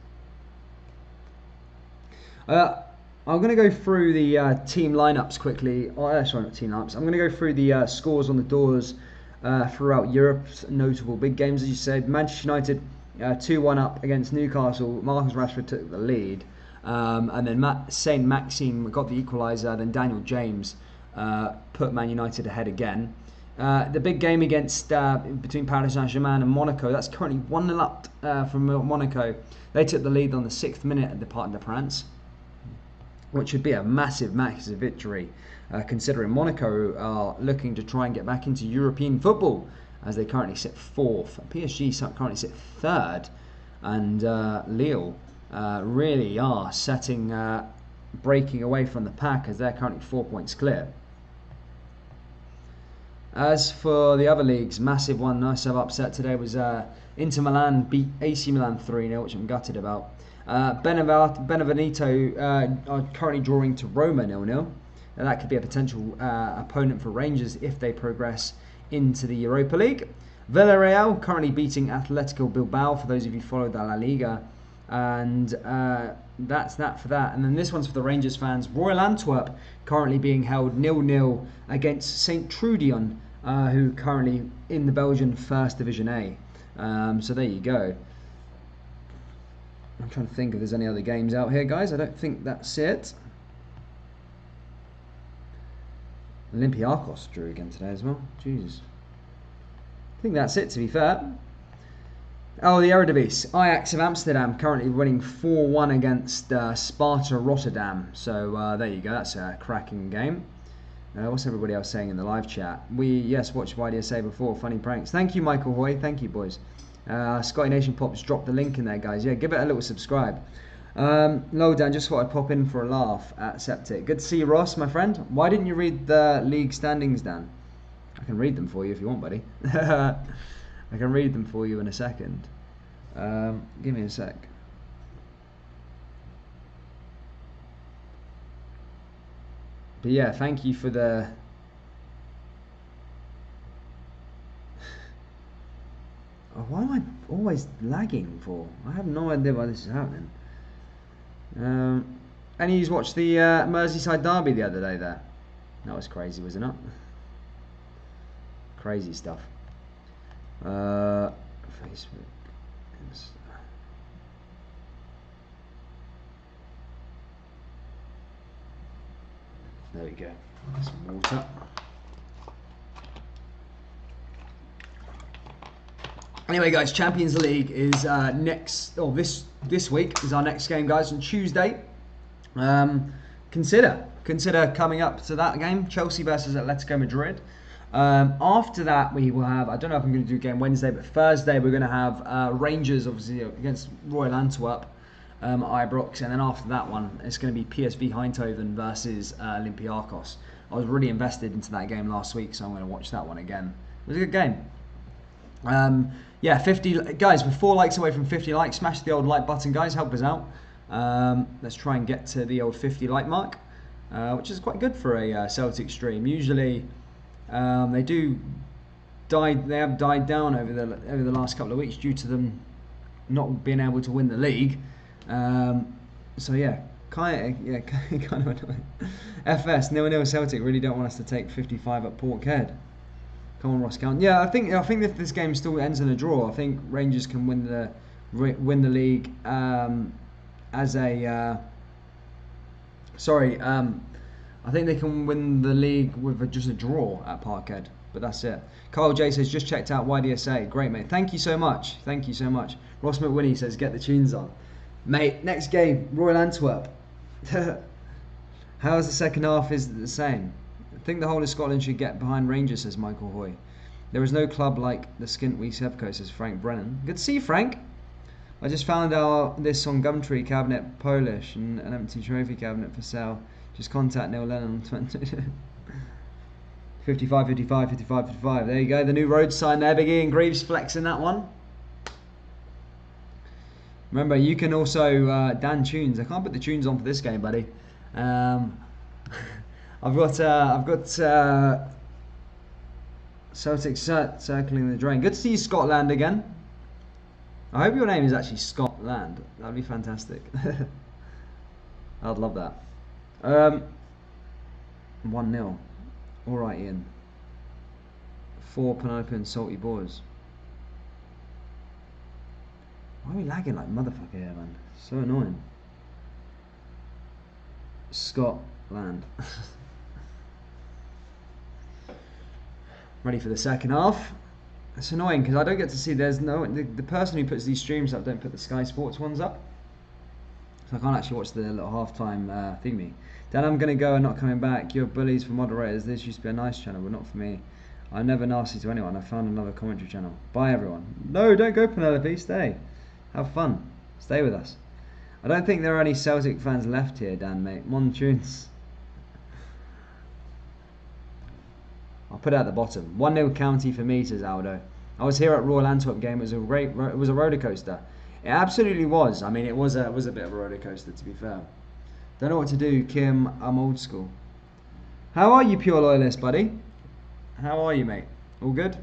I'm going to go through the team lineups quickly. Sorry, not team lineups. I'm going to go through the scores on the doors throughout Europe's notable big games, as you said. Manchester United 2-1 up against Newcastle. Marcus Rashford took the lead. And then Saint-Maxime got the equaliser. Then Daniel James put Man United ahead again. The big game against between Paris Saint-Germain and Monaco, that's currently 1-0 up from Monaco. They took the lead on the 6th minute at the Parc des Princes, which would be a massive victory, considering Monaco are looking to try and get back into European football, as they currently sit 4th. PSG currently sit 3rd, and Lille really are breaking away from the pack, as they're currently 4 points clear. As for the other leagues, massive one, nice upset today was Inter Milan beat AC Milan 3-0, which I'm gutted about. Benevento are currently drawing to Roma 0-0. And that could be a potential opponent for Rangers if they progress into the Europa League. Villarreal currently beating Atletico Bilbao, for those of you who follow the La Liga. And that's that for that. And then this one's for the Rangers fans. Royal Antwerp currently being held 0-0 against St. Trudion, who currently in the Belgian First Division A. So there you go. I'm trying to think if there's any other games out here, guys. I don't think that's it. Olympiacos drew again today as well. Jesus. I think that's it, to be fair. Oh, the Eredivisie. Ajax of Amsterdam currently winning 4-1 against Sparta Rotterdam. So there you go. That's a cracking game. What's everybody else saying in the live chat? Yes, watched YDSA before. Funny pranks. Thank you, Michael Hoy. Thank you, boys. Scotty Nation Pops dropped the link in there, guys. Yeah, give it a little subscribe. Lowdown, just thought I'd pop in for a laugh at Septic. Good to see you, Ross, my friend. Why didn't you read the league standings, Dan? I can read them for you if you want, buddy. I can read them for you in a second. Give me a sec. But yeah, thank you for the... Oh, why am I always lagging for? I have no idea why this is happening. And you watched the Merseyside derby the other day there. That was crazy, was it not? Crazy stuff. Facebook. There we go. Some water. Anyway, guys, Champions League is this week is our next game, guys, on Tuesday. Consider coming up to that game, Chelsea versus Atletico Madrid. After that, we will have, I don't know if I'm going to do a game Wednesday, but Thursday we're going to have Rangers, obviously, against Royal Antwerp, Ibrox, and then after that one, it's going to be PSV Eindhoven versus Olympiacos. I was really invested into that game last week, so I'm going to watch that one again. It was a good game. Yeah, 50 guys. We're 4 likes away from 50 likes. Smash the old like button, guys. Help us out. Let's try and get to the old 50 like mark, which is quite good for a Celtic stream. Usually, they have died down over the last couple of weeks due to them not being able to win the league. So yeah, kind of annoying. FS 0-0 Celtic really don't want us to take 55 at Porkhead. Come on, Ross Count. Yeah, I think if this game still ends in a draw, I think Rangers can win the league as a. I think they can win the league with just a draw at Parkhead, but that's it. Carl J says, just checked out YDSA. Great, mate. Thank you so much. Thank you so much. Ross McWinney says, get the tunes on. Mate, next game, Royal Antwerp. How is the second half is the same? I think the whole of Scotland should get behind Rangers, says Michael Hoy. There is no club like the Skint We Sevco, says Frank Brennan. Good to see you, Frank. I just found out this on Gumtree cabinet Polish and an empty trophy cabinet for sale. Just contact Neil Lennon on 20. 55, 55, 55, 55. There you go. The new road sign there. Big Ian Greaves flexing that one. Remember, you can also Dan tunes. I can't put the tunes on for this game, buddy. I've got Celtic circling the drain. Good to see you, Scotland, again. I hope your name is actually Scotland. That would be fantastic. I'd love that. 1-0. Alright, Ian. 4 Penelope and Salty Boys. Why are we lagging like motherfucker here, man? So annoying. Scotland. Ready for the second half. It's annoying because I don't get to see. There's no the person who puts these streams up don't put the Sky Sports ones up, so I can't actually watch the little halftime thingy. Then I'm gonna go and not coming back. You're bullies for moderators. This used to be a nice channel, but not for me. I'm never nasty to anyone. I found another commentary channel. Bye everyone. No, don't go, Penelope. Stay. Have fun. Stay with us. I don't think there are any Celtic fans left here, Dan, mate. Mon tunes. I'll put it at the bottom. 1-0 County for me, says Aldo. I was here at Royal Antwerp game. It was a roller coaster. It absolutely was. I mean, it was a bit of a roller coaster, to be fair. Don't know what to do, Kim. I'm old school. How are you, pure loyalist, buddy? How are you, mate? All good?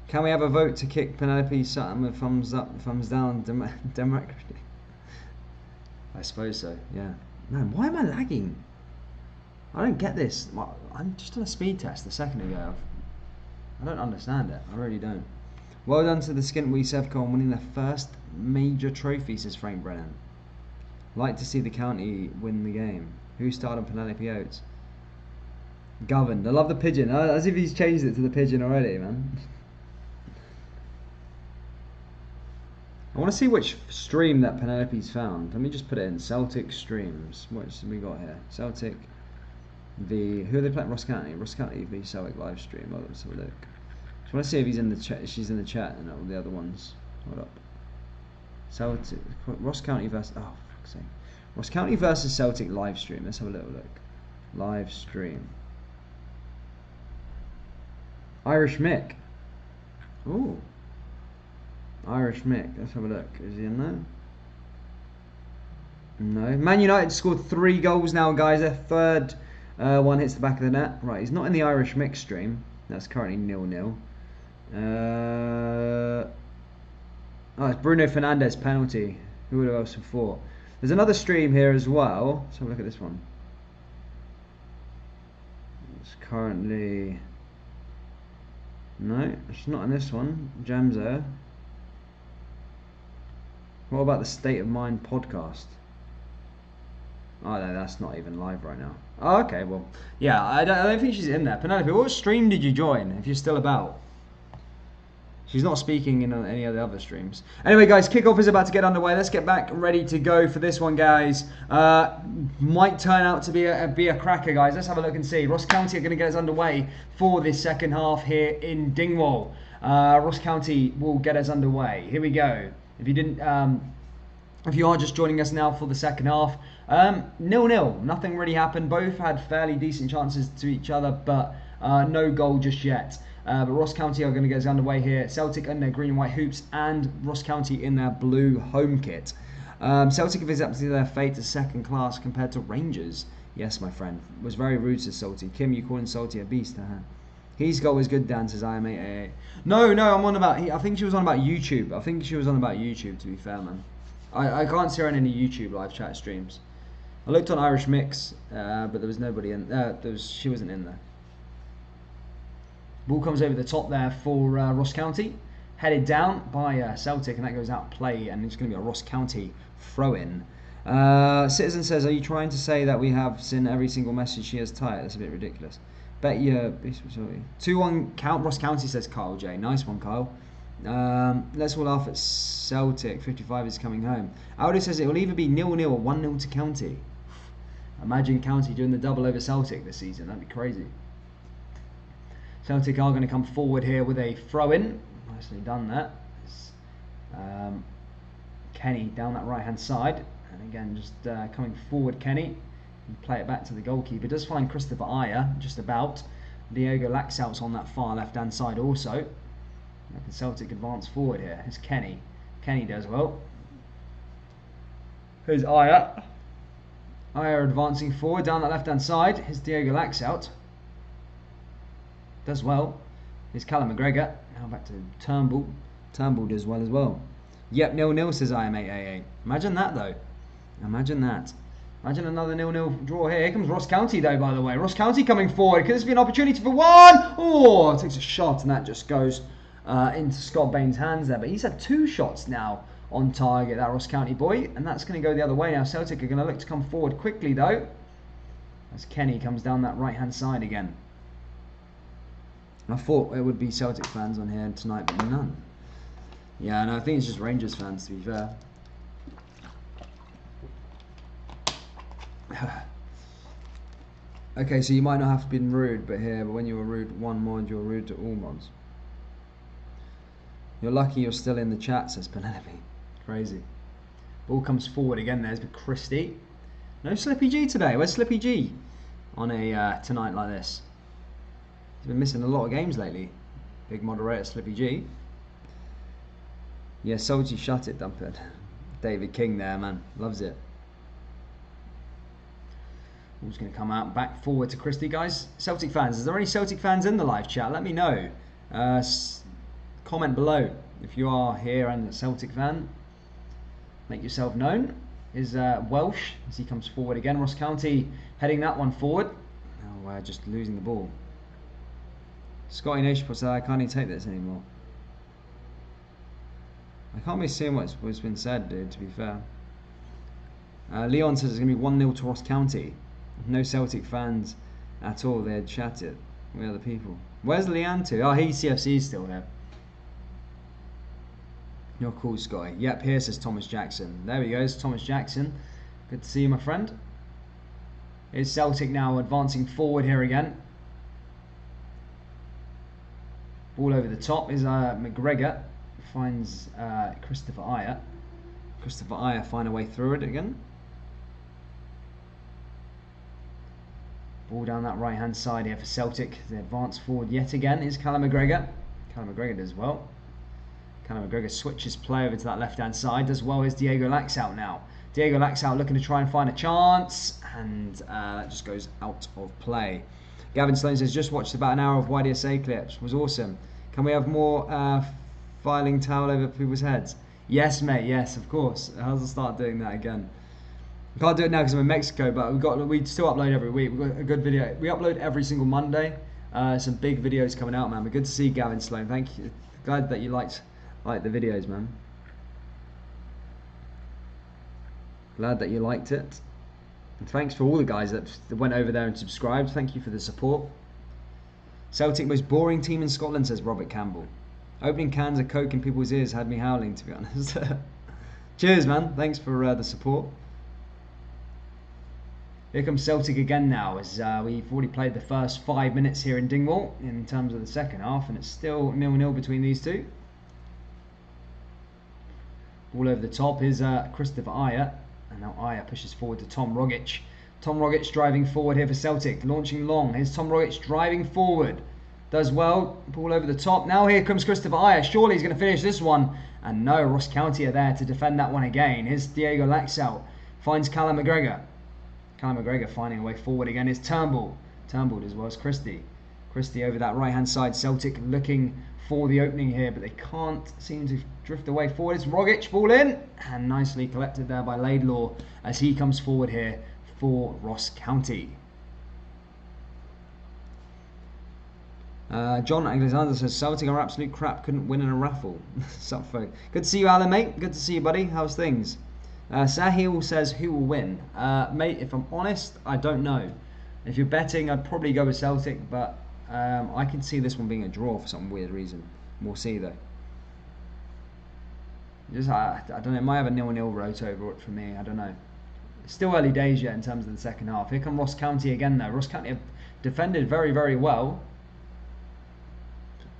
Can we have a vote to kick Penelope Sutton with thumbs up, thumbs down, democracy? I suppose so. Yeah. Man, why am I lagging? I don't get this. I'm just on a speed test a second ago. I don't understand it. I really don't. Well done to the Skintwee Sevco on winning their first major trophy, says Frank Brennan. Like to see the county win the game. Who started Penelope Oates? Governed. I love the pigeon. As if he's changed it to the pigeon already, man. I want to see which stream that Penelope's found. Let me just put it in. Celtic streams. What have we got here? Celtic. Who are they playing? Ross County. Ross County v Celtic live stream. Oh, let's have a look. Just want to see if he's in the chat. She's in the chat and all the other ones. Hold up. Celtic. Ross County versus. Oh, fuck's sake. Ross County versus Celtic live stream. Let's have a little look. Live stream. Irish Mick. Ooh. Irish Mick. Let's have a look. Is he in there? No. Man United scored 3 goals now, guys. Their third one hits the back of the net. Right, he's not in the Irish Mick stream. That's currently 0-0. Oh, it's Bruno Fernandes penalty. Who would have else have thought? There's another stream here as well. Let's have a look at this one. It's currently... No, it's not in this one. Jamzo. What about the State of Mind podcast? Oh no, that's not even live right now. Oh, okay, well, yeah, I don't think she's in there. Penelope, what stream did you join, if you're still about? She's not speaking in any of the other streams. Anyway, guys, kickoff is about to get underway. Let's get back ready to go for this one, guys. Might turn out to be a cracker, guys. Let's have a look and see. Ross County are going to get us underway for this second half here in Dingwall. Ross County will get us underway. Here we go. If you didn't, if you are just joining us now for the second half, 0-0. Nothing really happened. Both had fairly decent chances to each other, but no goal just yet. But Ross County are going to get us underway here. Celtic in their green and white hoops and Ross County in their blue home kit. Celtic have accepted their fate as second class compared to Rangers. Yes, my friend. Was very rude to Salty. Kim, you calling Salty a beast, huh? His goal was good, Dan, says I am 888. No, I'm on about... I think she was on about YouTube. I think she was on about YouTube, to be fair, man. I can't see her in any YouTube live chat streams. I looked on Irish Mix, but there was nobody in... she wasn't in there. Ball comes over the top there for Ross County. Headed down by Celtic, and that goes out play, and it's going to be a Ross County throw-in. Citizen says, are you trying to say that we have seen every single message she has typed? That's a bit ridiculous. Bet you... 2-1 count. Ross County, says Kyle J. Nice one, Kyle. Let's all laugh at Celtic. 55 is coming home. Aldo says it will either be 0-0 or 1-0 to County. Imagine County doing the double over Celtic this season. That'd be crazy. Celtic are going to come forward here with a throw-in. Nicely done that. Kenny down that right-hand side. And again, just coming forward, Kenny. And play it back to the goalkeeper. Does find Christopher Ayer, just about. Diego Laxalt's on that far left-hand side also. Let the Celtic advance forward here. Here's Kenny. Kenny does well. Here's Ayer. Ayer advancing forward down that left-hand side. Here's Diego Laxalt. Does well. Here's Callum McGregor. Now back to Turnbull. Turnbull does well as well. Yep, 0-0 says IM8AA. Imagine that though. Imagine that. Imagine another 0-0 draw here. Here comes Ross County though, by the way. Ross County coming forward. Could this be an opportunity for one? Oh, takes a shot and that just goes into Scott Bain's hands there. But he's had 2 shots now on target, that Ross County boy. And that's going to go the other way now. Celtic are going to look to come forward quickly though, as Kenny comes down that right-hand side again. I thought there would be Celtic fans on here tonight, but none. Yeah, no, I think it's just Rangers fans, to be fair. Okay, so you might not have been rude, but when you were rude one mod, you're rude to all mods. You're lucky you're still in the chat, says Penelope. Crazy. Ball comes forward again. There's been Christie. No Slippy G today. Where's Slippy G on a tonight like this? He's been missing a lot of games lately. Big moderator Slippy G. Yeah, Soldier, shut it, dump it. David King there, man. Loves it. Who's going to come out back forward to Christie, guys? Celtic fans. Is there any Celtic fans in the live chat? Let me know. Comment below if you are here and a Celtic fan. Make yourself known. Is Welsh as he comes forward again. Ross County heading that one forward. Oh, we're just losing the ball. Scotty Nation said, I can't even take this anymore. I can't be seeing what's been said, dude, to be fair. Leon says it's going to be 1-0 to Ross County. No Celtic fans at all. They had chatted. Where are the people? Where's Leanne to? Oh, he's CFC still here. You're cool, Scotty. Yep, here says Thomas Jackson. There we go, it's Thomas Jackson. Good to see you, my friend. Here's Celtic now advancing forward here again. Ball over the top is McGregor. Finds Christopher Ayer. Christopher Ayer find a way through it again. Ball down that right hand side here for Celtic. They advance forward yet again is Callum McGregor. Callum McGregor does well. Callum McGregor switches play over to that left hand side. Does well is Diego Laxalt now. Diego Laxalt looking to try and find a chance, and that just goes out of play. Gavin Sloan says, just watched about an hour of YDSA clips. Was awesome. Can we have more filing towel over people's heads? Yes, mate. Yes, of course. I'll start doing that again. I can't do it now because I'm in Mexico, but we still upload every week. We've got a good video. We upload every single Monday. Some big videos coming out, man. But good to see Gavin Sloan. Thank you. Glad that you liked the videos, man. Glad that you liked it. And thanks for all the guys that went over there and subscribed. Thank you for the support. Celtic most boring team in Scotland, says Robert Campbell. Opening cans of Coke in people's ears had me howling, to be honest. Cheers, man. Thanks for the support. Here comes Celtic again now, as we've already played the first 5 minutes here in Dingwall in terms of the second half, and it's still 0-0 between these two. All over the top is Christopher Ayer, and now Ayer pushes forward to Tom Rogic. Tom Rogic driving forward here for Celtic, launching long. Here's Tom Rogic driving forward. Does well, ball over the top. Now here comes Christopher Ayer. Surely he's going to finish this one. And no, Ross County are there to defend that one again. Here's Diego Laxalt. Finds Callum McGregor. Callum McGregor finding a way forward again. Here's Turnbull. Turnbull as well as Christie. Christie over that right-hand side. Celtic looking for the opening here, but they can't seem to drift away forward. It's Rogic, ball in. And nicely collected there by Laidlaw as he comes forward here for Ross County. John Alexander says Celtic are absolute crap, couldn't win in a raffle. Sup, folk. Good to see you, Alan, mate. Good to see you, buddy. How's things? Sahil says who will win? Mate, if I'm honest, I don't know. If you're betting, I'd probably go with Celtic, but I can see this one being a draw for some weird reason. We'll see though. Just I don't know. It might have a 0-0 rote over it for me. I don't know. It's still early days yet in terms of the second half. Here come Ross County again though. Ross County have defended very, very well.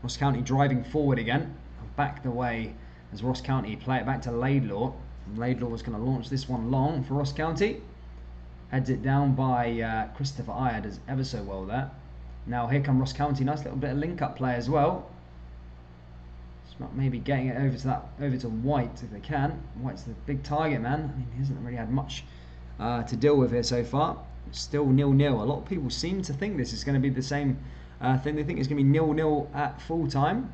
Ross County driving forward again. Back the way as Ross County play it back to Laidlaw. And Laidlaw was going to launch this one long for Ross County. Heads it down by Christopher Ayer. Does ever so well there. Now here come Ross County. Nice little bit of link-up play as well. Maybe getting it over to White if they can. White's the big target man. I mean, he hasn't really had much to deal with here so far. Still 0-0. A lot of people seem to think this is going to be the same thing. They think it's going to be 0-0 at full time.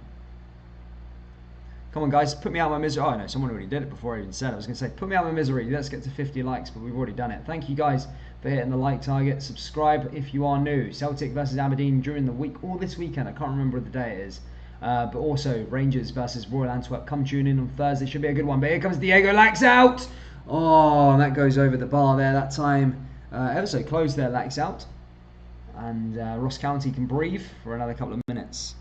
Come on, guys, put me out of my misery. Oh, no, someone already did it before I even said it. I was going to say, put me out of my misery. Let's get to 50 likes, but we've already done it. Thank you, guys, for hitting the like target. Subscribe if you are new. Celtic versus Aberdeen during the week or this weekend. I can't remember what the day it is. But also, Rangers versus Royal Antwerp. Come tune in on Thursday. Should be a good one. But here comes Diego Lax out. Oh, and that goes over the bar there that time. Ever so close there, Lax out. And Ross County can breathe for another couple of minutes.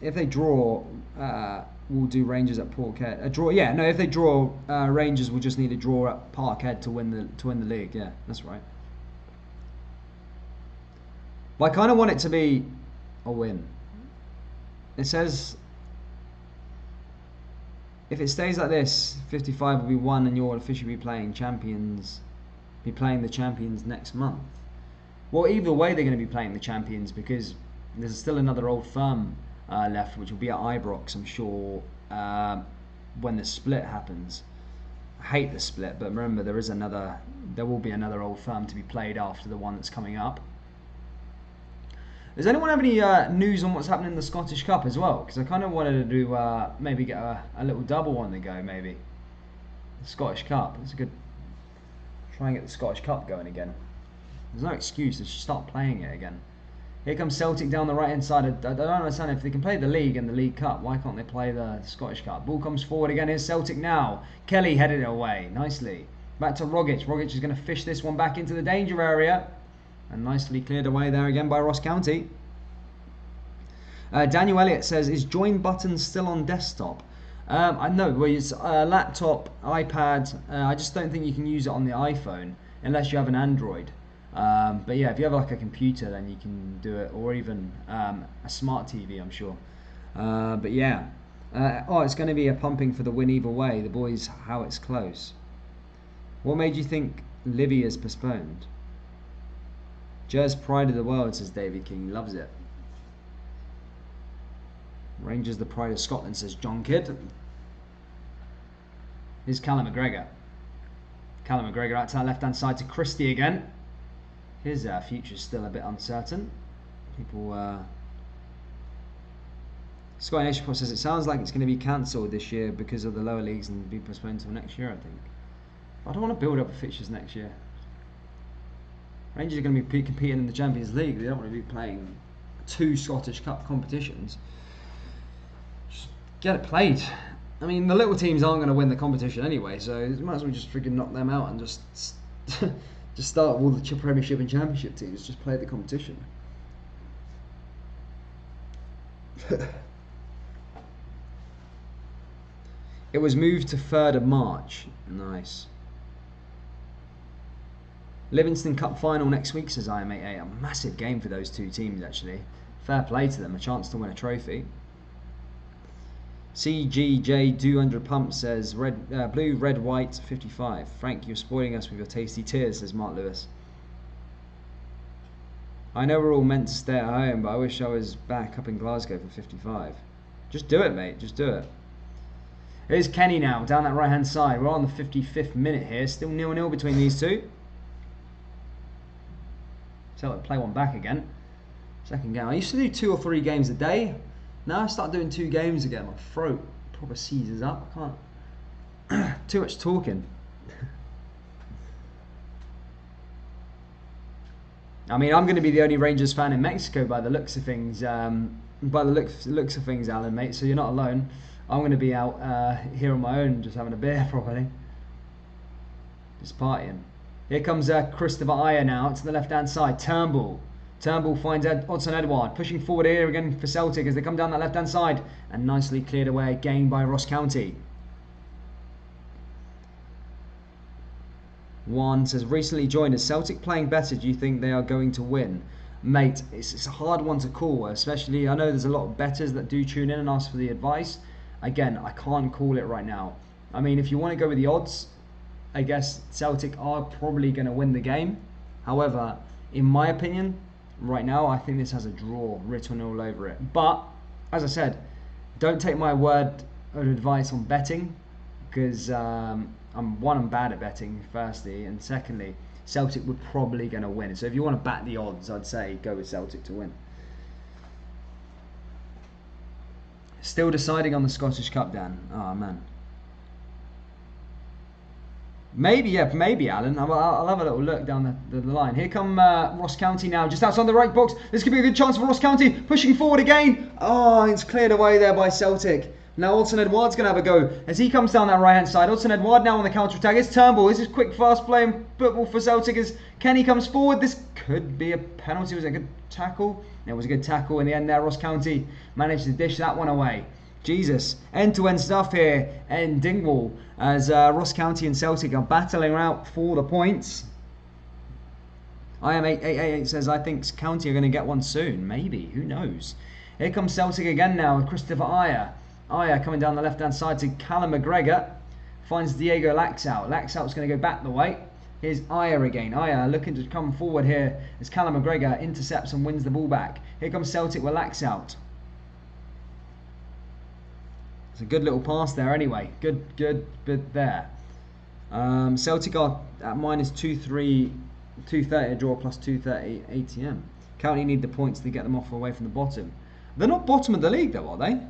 If they draw, we'll do Rangers at Parkhead. If they draw, Rangers will just need a draw at Parkhead to win the league. Yeah, that's right. But I kind of want it to be a win. It says if it stays like this, 55 will be won, and you'll officially be playing the champions next month. Well, either way, they're going to be playing the champions because there's still another old firm left, which will be at Ibrox, I'm sure, when the split happens. I hate the split, but remember there will be another old firm to be played after the one that's coming up. Does anyone have any news on what's happening in the Scottish Cup as well? Because I kind of wanted to do maybe get a little double on the go, maybe. The Scottish Cup. It's a good. Try and get the Scottish Cup going again. There's no excuse. They should start playing it again. Here comes Celtic down the right-hand side. I don't understand if they can play the League and the League Cup. Why can't they play the Scottish Cup? Ball comes forward again. Here's Celtic now. Kelly headed it away nicely. Back to Rogic. Rogic is going to fish this one back into the danger area. And nicely cleared away there again by Ross County. Daniel Elliott says, is join button still on desktop? I know, well, it's laptop, iPad. I just don't think you can use it on the iPhone unless you have an Android. But yeah, if you have like a computer, then you can do it, or even a smart TV, I'm sure. But yeah, it's going to be a pumping for the win either way. The boys, how it's close. What made you think Livy is postponed? Jez pride of the world, says David King. Loves it. Rangers the pride of Scotland, says John Kidd. Here's Callum McGregor. Callum McGregor out to our left-hand side to Christie again. His future's still a bit uncertain. Scotty Nation says it sounds like it's going to be cancelled this year because of the lower leagues and be postponed until next year, I think. I don't want to build up the fixtures next year. Rangers are going to be competing in the Champions League. They don't want to be playing 2 Scottish Cup competitions. Just get it played. I mean, the little teams aren't going to win the competition anyway, so you might as well just freaking knock them out and just start all the Premiership and Championship teams. Just play the competition. It was moved to 3rd of March. Nice. Livingston Cup final next week, says IM88. A massive game for those 2 teams, actually. Fair play to them, a chance to win a trophy. CGJ 200 Pump says blue, red, white, 55. Frank, you're spoiling us with your tasty tears, says Mark Lewis. I know we're all meant to stay at home, but I wish I was back up in Glasgow for 55. Just do it, mate. Just do it. Here's Kenny now, down that right-hand side. We're on the 55th minute here. Still 0-0 between these 2. So I'll play one back again. Second game. I used to do 2 or 3 games a day. Now I start doing 2 games again. My throat proper seizes up. I can't. Too much talking. I mean, I'm going to be the only Rangers fan in Mexico by the looks of things. By the looks of things, Alan, mate. So you're not alone. I'm going to be out here on my own, just having a beer, probably. Just partying. Here comes Christopher Ayer now to the left-hand side. Turnbull. Turnbull finds Odson Edouard. Pushing forward here again for Celtic as they come down that left-hand side. And nicely cleared away again by Ross County. One says, recently joined us. Celtic playing better. Do you think they are going to win? Mate, it's a hard one to call. Especially, I know there's a lot of bettors that do tune in and ask for the advice. Again, I can't call it right now. I mean, if you want to go with the odds, I guess Celtic are probably going to win the game. However, in my opinion, right now, I think this has a draw written all over it. But, as I said, don't take my word of advice on betting, because I I'm bad at betting, firstly, and secondly, Celtic were probably going to win. So if you want to bat the odds, I'd say go with Celtic to win. Still deciding on the Scottish Cup, Dan. Oh, man. Maybe, yeah, maybe, Alan. I'll have a little look down the line. Here come Ross County now, just outside the right box. This could be a good chance for Ross County, pushing forward again. Oh, it's cleared away there by Celtic. Now Odsonne Edouard's going to have a go as he comes down that right-hand side. Odsonne Edouard now on the counter-attack. It's Turnbull. This is quick, fast-playing football for Celtic as Kenny comes forward. This could be a penalty. Was it a good tackle? It was a good tackle in the end there. Ross County managed to dish that one away. Jesus, end-to-end stuff here in Dingwall as Ross County and Celtic are battling out for the points. IM8888 says, I think County are going to get one soon. Maybe, who knows? Here comes Celtic again now with Christopher Ayer. Ayer coming down the left-hand side to Callum McGregor. Finds Diego Laxalt. Laxalt's going to go back the way. Here's Ayer again. Ayer looking to come forward here as Callum McGregor intercepts and wins the ball back. Here comes Celtic with Laxalt. It's a good little pass there anyway. Good bit there. Celtic are at minus 230 a draw plus 230 ATM. County need the points to get them off away from the bottom. They're not bottom of the league though, are they?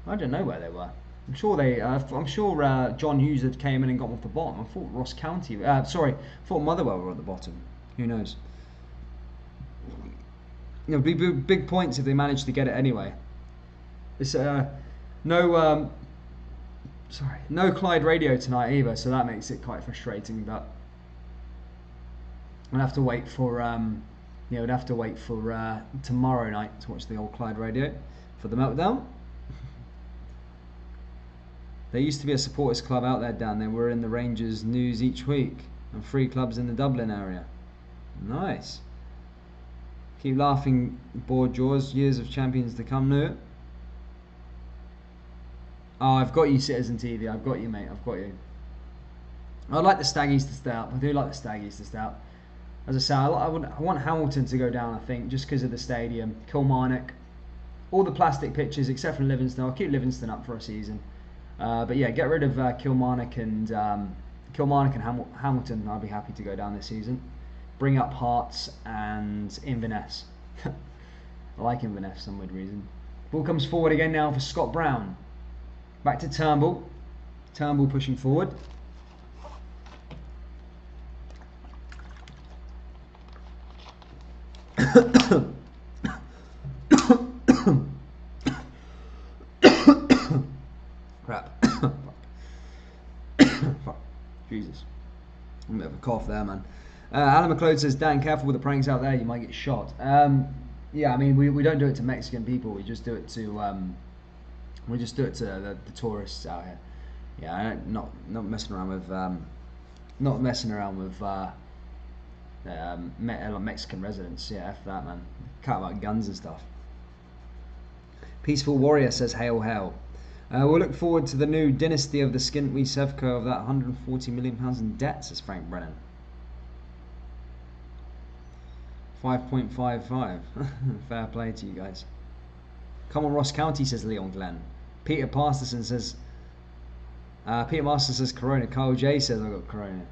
I don't know where they were. I'm sure they. I'm sure John Hughes had came in and got them off the bottom. I thought Ross County. Sorry, I thought Motherwell were at the bottom. Who knows? It would be big points if they managed to get it anyway. It's no Clyde radio tonight either, so that makes it quite frustrating. But we'll have to wait for we'd have to wait for tomorrow night to watch the old Clyde radio for the meltdown. There used to be a supporters club out there, Dan. They were in the Rangers news each week, and 3 clubs in the Dublin area. Nice. Keep laughing, bored jaws. Years of champions to come, no? Oh, I've got you, Citizen TV. I've got you, mate. I've got you. I'd like the Staggies to stay up. I do like the Staggies to stay up. As I say, I want Hamilton to go down, I think, just because of the stadium. Kilmarnock. All the plastic pitches, except for Livingston. I'll keep Livingston up for a season. But yeah, get rid of Kilmarnock and Hamilton. I'll be happy to go down this season. Bring up Hearts and Inverness. I like Inverness for some weird reason. Ball comes forward again now for Scott Brown. Back to Turnbull. Turnbull pushing forward. Crap. Fuck. Jesus. A bit of a cough there, man. Alan McLeod says, Dan, careful with the pranks out there, you might get shot. Yeah, I mean, we don't do it to Mexican people, we just do it to the tourists out here. Yeah, not messing around with Mexican residents. Yeah, F that, man. Cut about guns and stuff. Peaceful Warrior says, hail, hail. We'll look forward to the new dynasty of the Skintwee Sevco of that £140 million in debt, says Frank Brennan. 5.55. Fair play to you guys. Come on, Ross County, says Leon Glenn. Peter Masterson says Corona. Kyle J says I got Corona.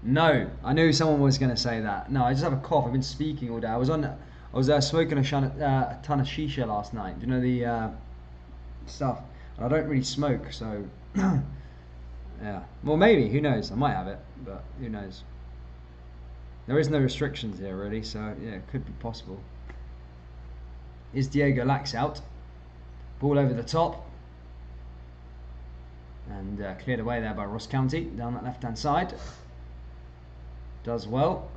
No, I knew someone was going to say that. No, I just have a cough. I've been speaking all day. I was smoking a ton of shisha last night. Do you know the stuff? And I don't really smoke, so yeah. Well, maybe. Who knows? I might have it, but who knows? There is no restrictions here, really. So yeah, it could be possible. Is Diego Laxalt? Ball over the top. And cleared away there by Ross County down that left-hand side. Does well.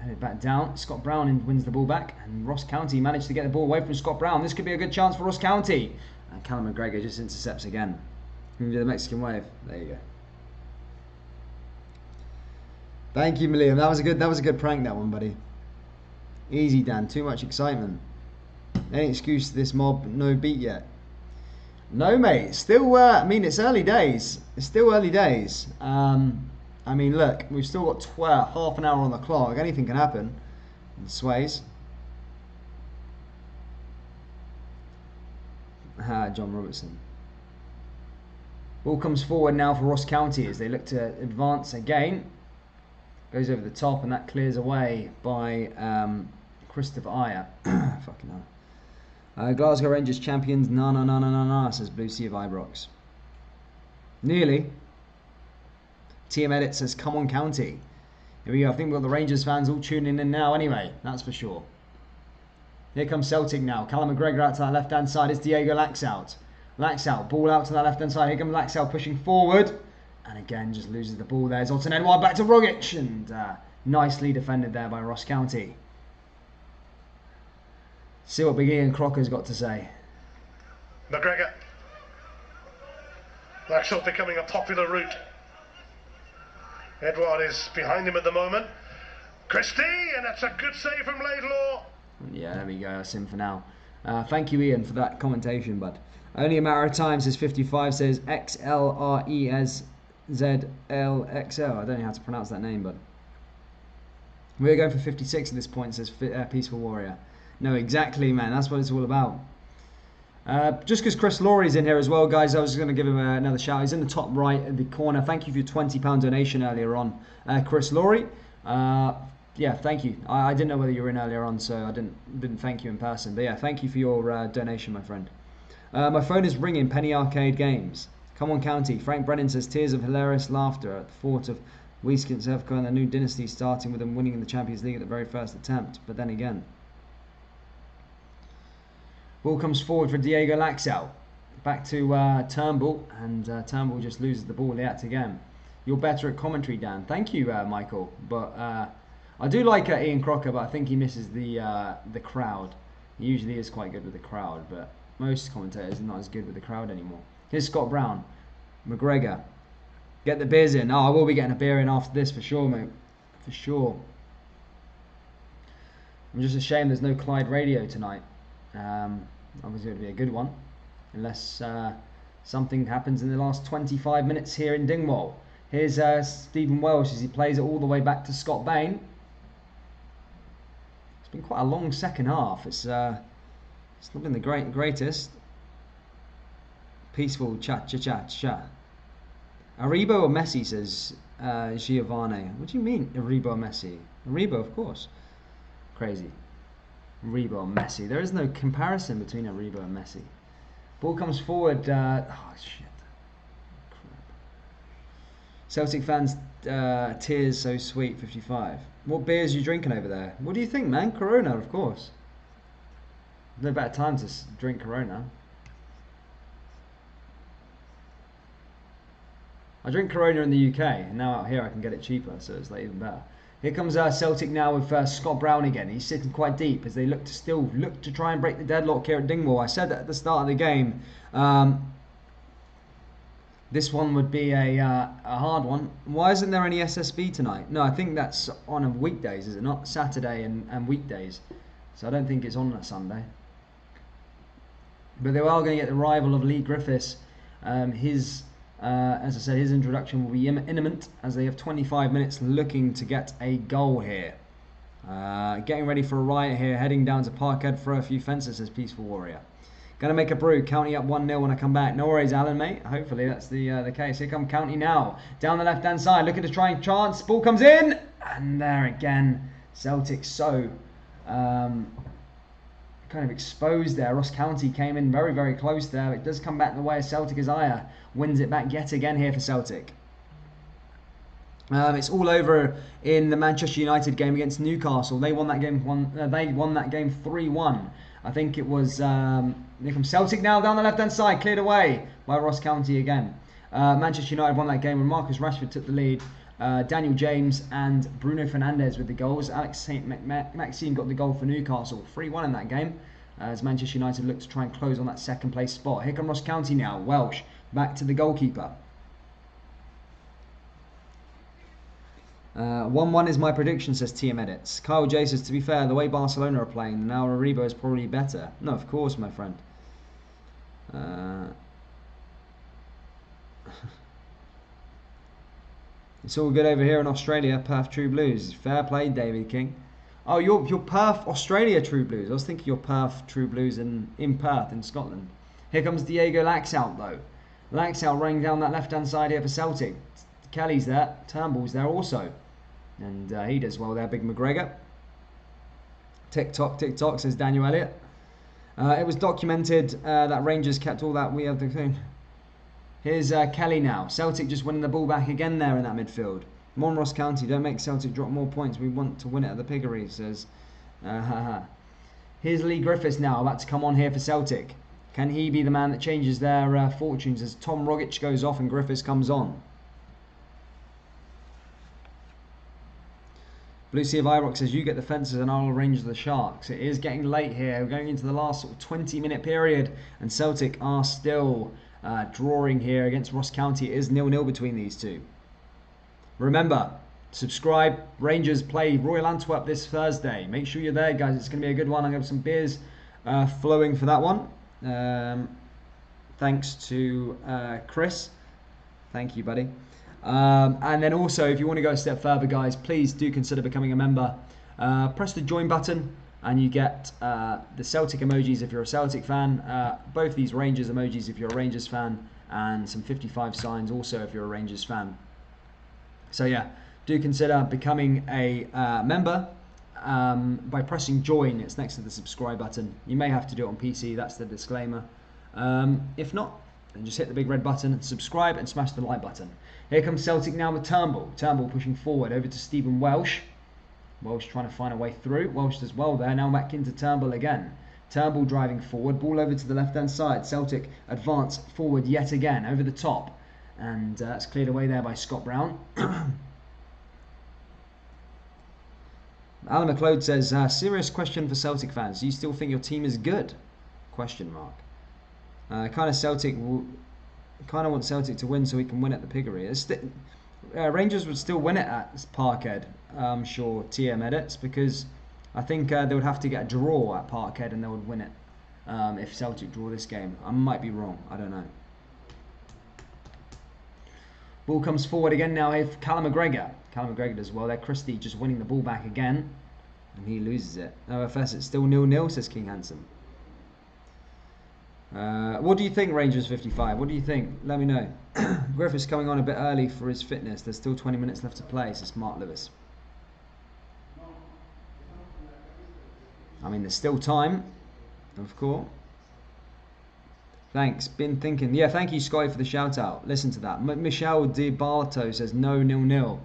Headed back down. Scott Brown wins the ball back. And Ross County managed to get the ball away from Scott Brown. This could be a good chance for Ross County. And Callum McGregor just intercepts again. We can do the Mexican wave. There you go. Thank you, Liam. That was a good prank, that one, buddy. Easy, Dan. Too much excitement. Any excuse to this mob? No beat yet. No, mate. Still, I mean, it's early days. It's still early days. I mean, look, we've still got half an hour on the clock. Anything can happen. And sways. John Robertson. Ball comes forward now for Ross County as they look to advance again. Goes over the top and that clears away by Christopher Ayer. Fucking hell. Glasgow Rangers champions. No, says Blue Sea of Ibrox. Nearly. TM Edit says, come on County. Here we go. I think we've got the Rangers fans all tuning in now anyway. That's for sure. Here comes Celtic now. Callum McGregor out to that left-hand side. It's Diego Laxalt. Laxalt, ball out to that left-hand side. Here comes Laxalt pushing forward. And again, just loses the ball there. Zoltan Edouard back to Rogic. And nicely defended there by Ross County. See what Big Ian Crocker's got to say. McGregor. Laxalt becoming a popular route. Edouard is behind him at the moment. Christie, and that's a good save from Laidlaw. Yeah, there we go. That's him for now. Thank you, Ian, for that commentation, bud. Only a matter of time, says 55, says XLRESZLXL. I don't know how to pronounce that name, bud. We're going for 56 at this point, says Peaceful Warrior. No, exactly, man. That's what it's all about. Just because Chris Laurie's in here as well, guys, I was just going to give him another shout. He's in the top right in the corner. Thank you for your £20 donation earlier on, Chris Laurie. Yeah, thank you. I didn't know whether you were in earlier on, so I didn't thank you in person. But yeah, thank you for your donation, my friend. My phone is ringing. Penny Arcade Games. Come on, County. Frank Brennan says, tears of hilarious laughter at the thought of Wieskin Sevco and the new dynasty starting with them winning the Champions League at the very first attempt. But then again. Ball comes forward for Diego Laxalt. Back to Turnbull, and Turnbull just loses the ball yet again. You're better at commentary, Dan. Thank you, Michael. But I do like Ian Crocker, but I think he misses the crowd. He usually is quite good with the crowd, but most commentators are not as good with the crowd anymore. Here's Scott Brown. McGregor. Get the beers in. Oh, I will be getting a beer in after this for sure, mate. For sure. I'm just ashamed there's no Clyde Radio tonight. Obviously it would be a good one. Unless something happens in the last 25 minutes here in Dingwall. Here's Stephen Welsh as he plays it all the way back to Scott Bain. It's been quite a long second half. It's not been the greatest. Peaceful cha. Aribo or Messi, says Giovanni. What do you mean, Aribo or Messi? Aribo, of course. Crazy. Aribo or Messi. There is no comparison between Aribo and Messi. Ball comes forward. Oh, shit. Crap. Celtic fans, tears so sweet, 55. What beers are you drinking over there? What do you think, man? Corona, of course. No better time to drink Corona. I drink Corona in the UK, and now out here I can get it cheaper, so it's like even better. Here comes Celtic now with Scott Brown again. He's sitting quite deep as they look to try and break the deadlock here at Dingwall. I said that at the start of the game. This one would be a hard one. Why isn't there any SSB tonight? No, I think that's on weekdays, is it not? Saturday and weekdays. So I don't think it's on a Sunday. But they are going to get the arrival of Lee Griffiths. As I said, his introduction will be imminent as they have 25 minutes looking to get a goal here. Getting ready for a riot here, heading down to Parkhead for a few fences, says Peaceful Warrior. Going to make a brew, County up 1-0 when I come back. No worries, Alan, mate. Hopefully that's the case. Here come County now. Down the left-hand side, looking to try and chance. Ball comes in. And there again, Celtic so kind of exposed there. Ross County came in very, very close there. It does come back the way of Celtic as Ayer wins it back yet again here for Celtic. It's all over in the Manchester United game against Newcastle. They won that game. They won that game 3-1. I think it was. Here comes Celtic now down the left-hand side, cleared away by Ross County again. Manchester United won that game when Marcus Rashford took the lead. Daniel James and Bruno Fernandes with the goals. Alex Saint-Maxime got the goal for Newcastle. 3-1 in that game as Manchester United look to try and close on that second place spot. Here come Ross County now. Welsh back to the goalkeeper. 1-1 is my prediction, says TM Edits. Kyle J says, to be fair, the way Barcelona are playing, now Aribo is probably better. No, of course, my friend. It's all good over here in Australia. Perth True Blues. Fair play, David King. Oh, you're Perth, Australia True Blues. I was thinking you're Perth True Blues in Perth in Scotland. Here comes Diego Laxalt though. Laxalt running down that left-hand side here for Celtic. Kelly's there. Turnbull's there also. And he does well there, Big McGregor. Tick-tock, says Daniel Elliott. It was documented that Rangers kept all that weird thing. Here's Kelly now. Celtic just winning the ball back again there in that midfield. Come on, Ross County, don't make Celtic drop more points. We want to win it at the Piggery, says. Here's Lee Griffiths now, about to come on here for Celtic. Can he be the man that changes their fortunes as Tom Rogic goes off and Griffiths comes on? Blue Sea of Irock says, you get the fences and I'll arrange the Sharks. It is getting late here. We're going into the last sort of 20-minute period and Celtic are still drawing here against Ross County. It is 0-0 between these two. Remember, subscribe. Rangers play Royal Antwerp this Thursday. Make sure you're there, guys. It's going to be a good one. I'm going to have some beers flowing for that one. Thanks to Chris. Thank you, buddy. And then also, if you want to go a step further, guys, please do consider becoming a member. Press the join button and you get the Celtic emojis if you're a Celtic fan, both these Rangers emojis if you're a Rangers fan, and some 55 signs also if you're a Rangers fan. So yeah, do consider becoming a member by pressing join. It's next to the subscribe button. You may have to do it on PC, that's the disclaimer. If not, then just hit the big red button, subscribe and smash the like button. Here comes Celtic now with Turnbull. Turnbull pushing forward over to Stephen Welsh. Welsh trying to find a way through. Welsh does well there. Now back into Turnbull again. Turnbull driving forward. Ball over to the left-hand side. Celtic advance forward yet again over the top. And that's cleared away there by Scott Brown. Alan McLeod says, serious question for Celtic fans. Do you still think your team is good? Question mark. Kind of want Celtic to win so we can win at the Piggery. Rangers would still win it at Parkhead, I'm sure, TM edits, because I think they would have to get a draw at Parkhead and they would win it if Celtic draw this game. I might be wrong, I don't know. Ball comes forward again now here for Callum McGregor. Callum McGregor does well there. Christie just winning the ball back again, and he loses it. OFS, it's still 0-0, says King Handsome. What do you think, Rangers 55? What do you think? Let me know. Griffiths coming on a bit early for his fitness. There's still 20 minutes left to play, says Mark Lewis. I mean, there's still time, of course. Thanks. Been thinking. Yeah, thank you, Scotty, for the shout out. Listen to that. Michelle Di Barto says no, 0-0.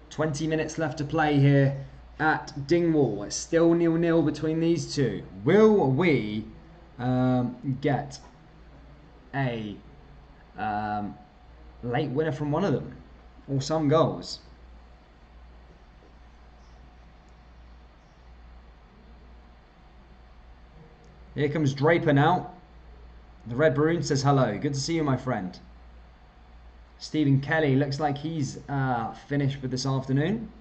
20 minutes left to play here at Dingwall. It's still 0-0 between these two. Will we get a late winner from one of them, or some goals? Here comes Draper now. The Red Maroon says hello. Good to see you, my friend. Stephen Kelly looks like he's finished for this afternoon.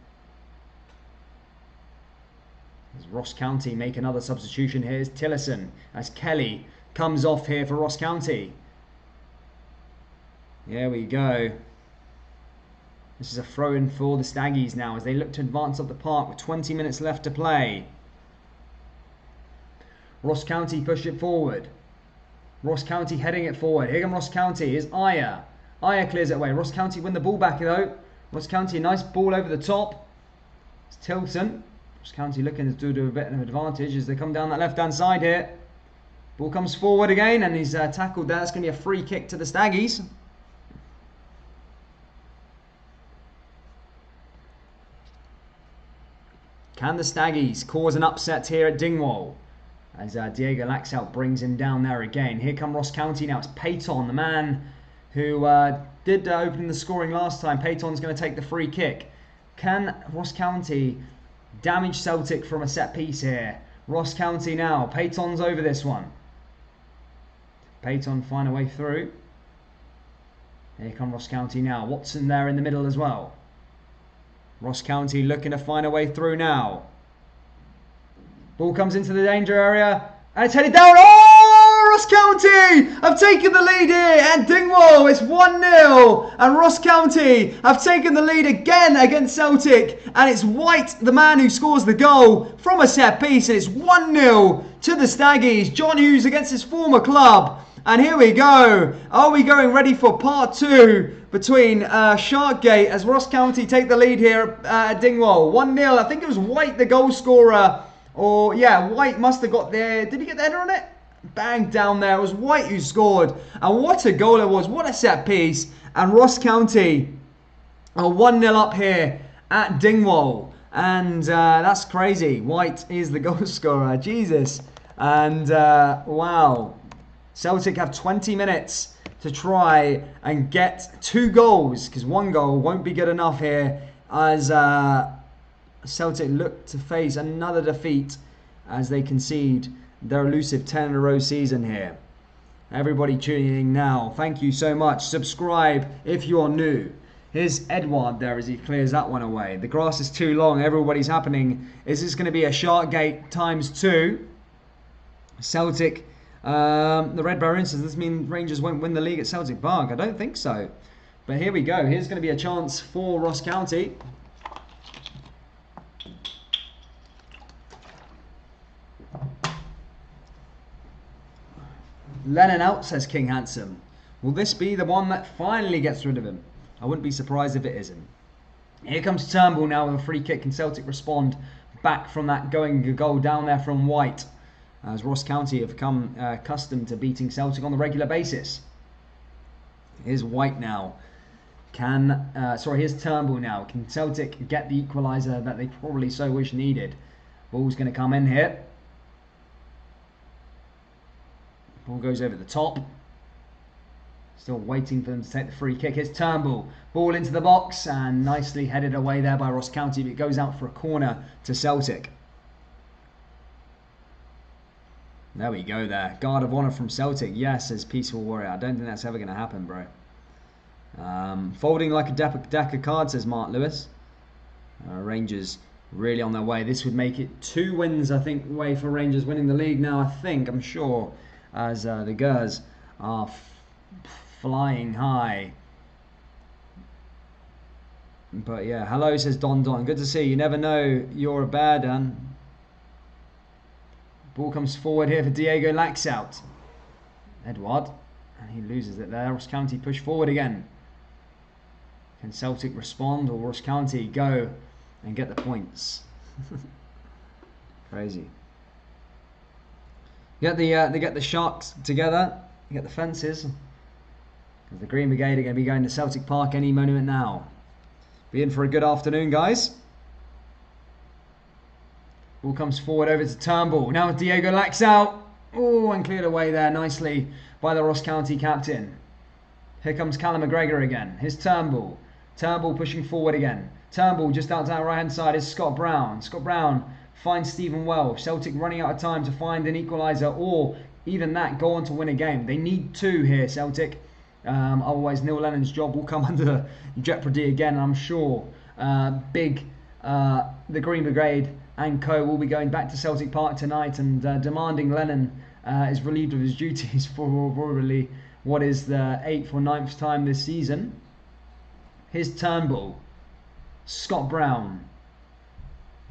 As Ross County make another substitution. Here's Tillison as Kelly comes off here for Ross County. There we go. This is a throw-in for the Staggies now as they look to advance up the park with 20 minutes left to play. Ross County push it forward. Ross County heading it forward. Here comes Ross County. Here's Aya. Aya clears it away. Ross County win the ball back though. Ross County, a nice ball over the top. It's Tilton. Ross County looking to do a bit of an advantage as they come down that left-hand side here. Ball comes forward again and he's tackled there. It's going to be a free kick to the Staggies. Can the Staggies cause an upset here at Dingwall? As Diego Laxalt brings him down there again. Here come Ross County now. It's Payton, the man who did open the scoring last time. Payton's going to take the free kick. Can Ross County damage Celtic from a set piece here? Ross County now. Payton's over this one. Payton find a way through. Here come Ross County now. Watson there in the middle as well. Ross County looking to find a way through now. Ball comes into the danger area and it's headed down. Oh, Ross County have taken the lead here at Dingwall. It's 1-0 and Ross County have taken the lead again against Celtic, and it's White, the man who scores the goal from a set piece, and it's 1-0 to the Staggies. John Hughes against his former club And here we go. Are we going ready for part 2 between Sharkgate as Ross County take the lead here at Dingwall? 1-0. I think it was White, the goal scorer. Or, yeah, White must have got there. Did he get the header on it? Bang, down there. It was White who scored. And what a goal it was. What a set piece. And Ross County are 1-0 up here at Dingwall. And that's crazy. White is the goal scorer. Jesus. And, wow. Celtic have 20 minutes to try and get 2 goals, because 1 goal won't be good enough here as Celtic look to face another defeat as they concede their elusive 10 in a row season here. Everybody tuning in now, thank you so much. Subscribe if you are new. Here's Edward there as he clears that one away. The grass is too long. Everybody's happening. Is this going to be a Sharkgate ×2? Celtic... the Red Barons, does this mean Rangers won't win the league at Celtic Park? I don't think so. But here we go. Here's going to be a chance for Ross County. Lennon out, says King Handsome. Will this be the one that finally gets rid of him? I wouldn't be surprised if it isn't. Here comes Turnbull now with a free kick. Can Celtic respond back from that going goal down there from White? As Ross County have come accustomed to beating Celtic on the regular basis. Here's White now. Here's Turnbull now. Can Celtic get the equaliser that they probably so wish needed? Ball's going to come in here. Ball goes over the top. Still waiting for them to take the free kick. Here's Turnbull. Ball into the box and nicely headed away there by Ross County. But it goes out for a corner to Celtic. There we go there. Guard of honour from Celtic. Yes, says Peaceful Warrior. I don't think that's ever going to happen, bro. Folding like a deck of cards, says Mark Lewis. Rangers really on their way. This would make it 2 wins, I think, way for Rangers winning the league now, I'm sure, as the Gers are flying high. But yeah, hello, says Don Don. Good to see you. Never know you're a bad one. Ball comes forward here for Diego Laxout. Edward. And he loses it there. Ross County push forward again. Can Celtic respond or Ross County go and get the points? Crazy. They get the Sharks together. You get the fences. The Green Brigade are going to be going to Celtic Park any moment now. Be in for a good afternoon, guys. Ball comes forward over to Turnbull. Now Diego Laxout. Oh, and cleared away there nicely by the Ross County captain. Here comes Callum McGregor again. Here's Turnbull. Turnbull pushing forward again. Turnbull just out to our right hand side is Scott Brown. Scott Brown finds Stephen Welsh. Celtic running out of time to find an equaliser or even that, go on to win a game. They need 2 here, Celtic. Otherwise Neil Lennon's job will come under jeopardy again. I'm sure the Green Brigade and co will be going back to Celtic Park tonight and demanding Lennon is relieved of his duties for probably what is the 8th or 9th time this season. Here's Turnbull. Scott Brown.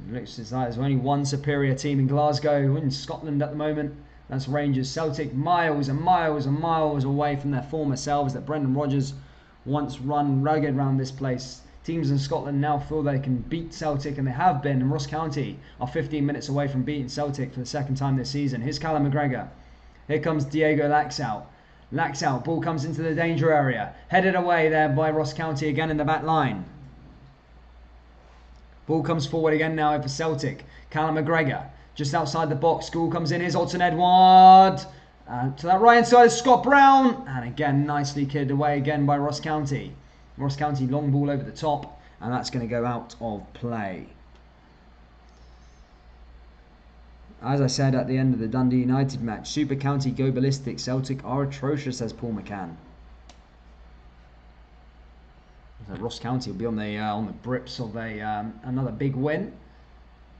It looks as though there's only one superior team in Glasgow, in Scotland at the moment. That's Rangers. Celtic miles and miles and miles away from their former selves that Brendan Rodgers once run rugged around this place. Teams in Scotland now feel they can beat Celtic, and they have been. And Ross County are 15 minutes away from beating Celtic for the 2nd time this season. Here's Callum McGregor. Here comes Diego Laxout. Laxout, ball comes into the danger area. Headed away there by Ross County again in the back line. Ball comes forward again now for Celtic. Callum McGregor just outside the box. Ball comes in. Here's Alton Edward. To that right hand side is Scott Brown. And again, nicely cleared away again by Ross County. Ross County long ball over the top, and that's going to go out of play. As I said at the end of the Dundee United match, Super County go ballistic. Celtic are atrocious, says Paul McCann. So Ross County will be on the brips of another big win.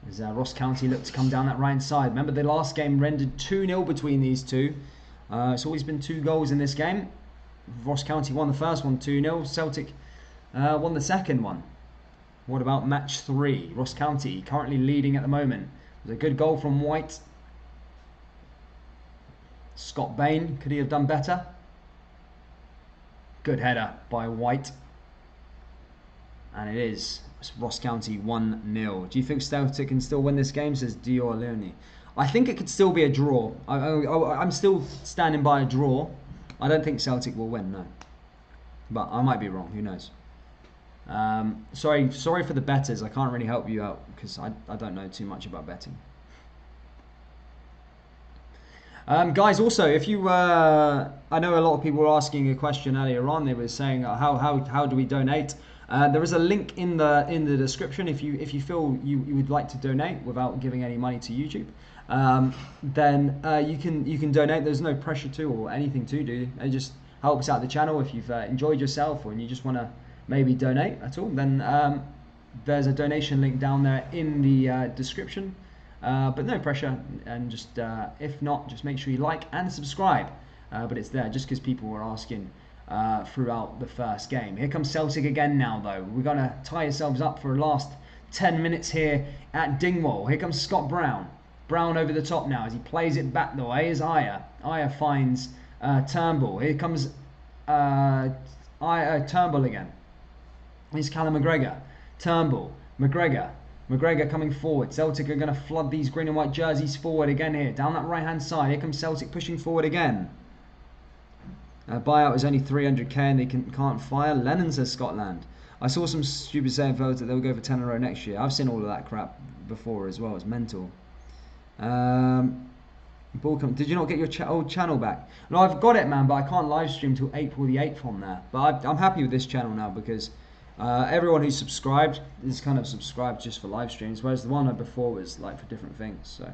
As Ross County look to come down that right side. Remember the last game rendered 2-0 between these two. It's always been 2 goals in this game. Ross County won the first one 2-0. Celtic won the second one. What about match 3? Ross County currently leading at the moment. There's a good goal from White. Scott Bain, could he have done better? Good header by White. And it is Ross County 1-0. Do you think Celtic can still win this game? Says Dior Leone. I think it could still be a draw. I'm still standing by a draw. I don't think Celtic will win, no. But I might be wrong, who knows. Sorry for the betters. I can't really help you out because I don't know too much about betting. Guys, also, if you, I know a lot of people were asking a question earlier on. They were saying, how do we donate? There is a link in the description if you feel you would like to donate without giving any money to YouTube. Then you can donate. There's no pressure to or anything to do. It just helps out the channel. If you've enjoyed yourself or you just want to maybe donate at all, then there's a donation link down there in the description. But no pressure, and just if not, just make sure you like and subscribe. But it's there just because people were asking throughout the first game. Here comes Celtic again now, though. We're going to tie ourselves up for the last 10 minutes here at Dingwall. Here comes Scott Brown. Brown over the top now as he plays it back the way is Ayer. Ayer finds Turnbull. Here comes Turnbull again. Here's Callum McGregor. Turnbull. McGregor. McGregor coming forward. Celtic are going to flood these green and white jerseys forward again here. Down that right-hand side. Here comes Celtic pushing forward again. Buyout is only 300k and they can't fire. Lennon says Scotland. I saw some stupid saying that they'll go for 10 in a row next year. I've seen all of that crap before as well. It's mental. Did you not get your old channel back? No, I've got it, man, but I can't live stream till April the 8th on there. But I'm happy with this channel now because everyone who's subscribed is kind of subscribed just for live streams, whereas the one before was like for different things. So.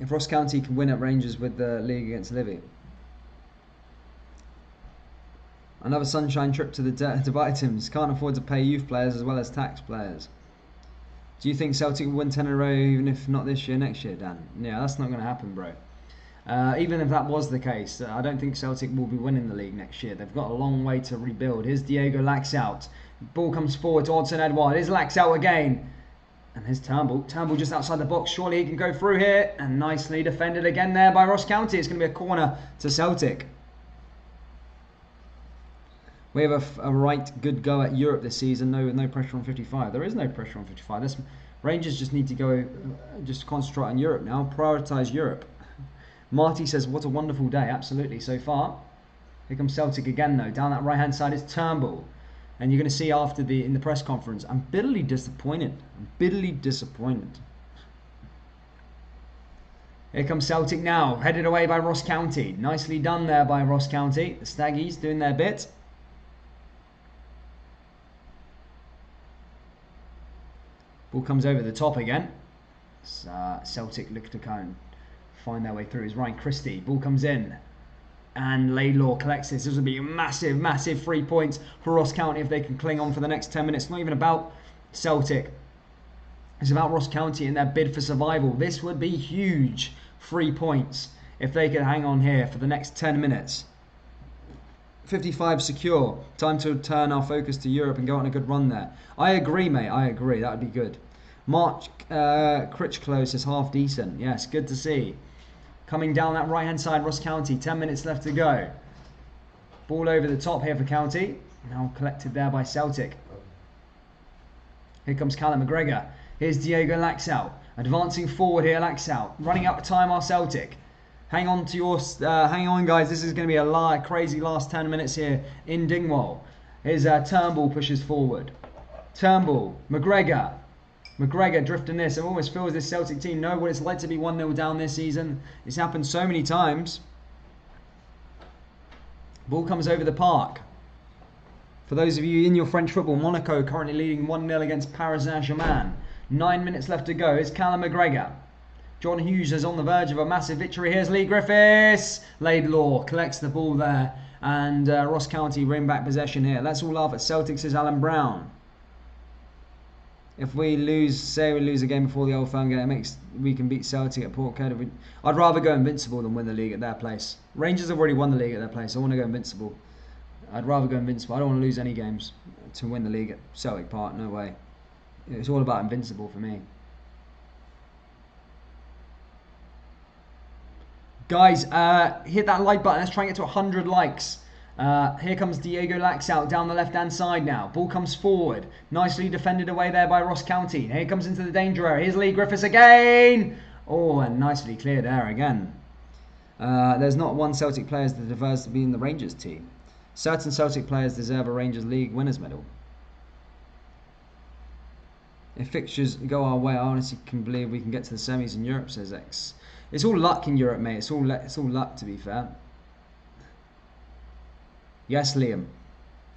If Ross County can win at Rangers with the league against Livy. Another sunshine trip to the Dubai Tims. Can't afford to pay youth players as well as tax players. Do you think Celtic will win 10 in a row even if not this year, next year, Dan? Yeah, that's not going to happen, bro. Even if that was the case, I don't think Celtic will be winning the league next year. They've got a long way to rebuild. Here's Diego Laxalt. Ball comes forward to Odson Edouard. Here's Laxalt again. And here's Turnbull. Turnbull just outside the box. Surely he can go through here. And nicely defended again there by Ross County. It's going to be a corner to Celtic. We have a right good go at Europe this season. No pressure on 55. There is no pressure on 55. Rangers just need to go, just concentrate on Europe now. Prioritise Europe. Marty says, what a wonderful day. Absolutely, so far. Here comes Celtic again, though. Down that right-hand side is Turnbull. And you're going to see after in the press conference, I'm bitterly disappointed. I'm bitterly disappointed. Here comes Celtic now. Headed away by Ross County. Nicely done there by Ross County. The Staggies doing their bit. Ball comes over the top again. Celtic look to kind of find their way through. It's Ryan Christie. Ball comes in. And Laidlaw collects this. This will be a massive, massive 3 points for Ross County if they can cling on for the next 10 minutes. It's not even about Celtic. It's about Ross County and their bid for survival. This would be huge 3 points if they could hang on here for the next 10 minutes. 55 secure. Time to turn our focus to Europe and go on a good run there. I agree, mate. I agree. That would be good. Mark Critchlow says half decent. Yes, good to see. Coming down that right-hand side, Ross County. 10 minutes left to go. Ball over the top here for County. Now collected there by Celtic. Here comes Callum McGregor. Here's Diego Laxalt. Advancing forward here, Laxalt. Running out of time, our Celtic. Hang on to your, hang on, guys. This is going to be a crazy last 10 minutes here in Dingwall. Here's Turnbull pushes forward. Turnbull, McGregor. McGregor drifting this. It almost feels this Celtic team know what it's like to be 1-0 down this season. It's happened so many times. Ball comes over the park. For those of you in your French football, Monaco currently leading 1-0 against Paris Saint-Germain. 9 minutes left to go. Here's Callum McGregor. John Hughes is on the verge of a massive victory. Here's Lee Griffiths. Laidlaw collects the ball there. And Ross County win back possession here. Let's all laugh at Celtic, says Alan Brown. If we lose, say we lose a game before the Old Firm game, we can beat Celtic at Portcoda. I'd rather go invincible than win the league at their place. Rangers have already won the league at their place. I want to go invincible. I'd rather go invincible. I don't want to lose any games to win the league at Celtic Park. No way. It's all about invincible for me. Guys, hit that like button. Let's try and get to 100 likes. Here comes Diego Laxalt down the left-hand side now. Ball comes forward. Nicely defended away there by Ross County. Here comes into the danger area. Here's Lee Griffiths again. Oh, and nicely cleared there again. There's not one Celtic player that deserves to be in the Rangers team. Certain Celtic players deserve a Rangers League winners medal. If fixtures go our way, I honestly can believe we can get to the semis in Europe, says X. It's all luck in Europe, mate. It's all luck, to be fair. Yes, Liam.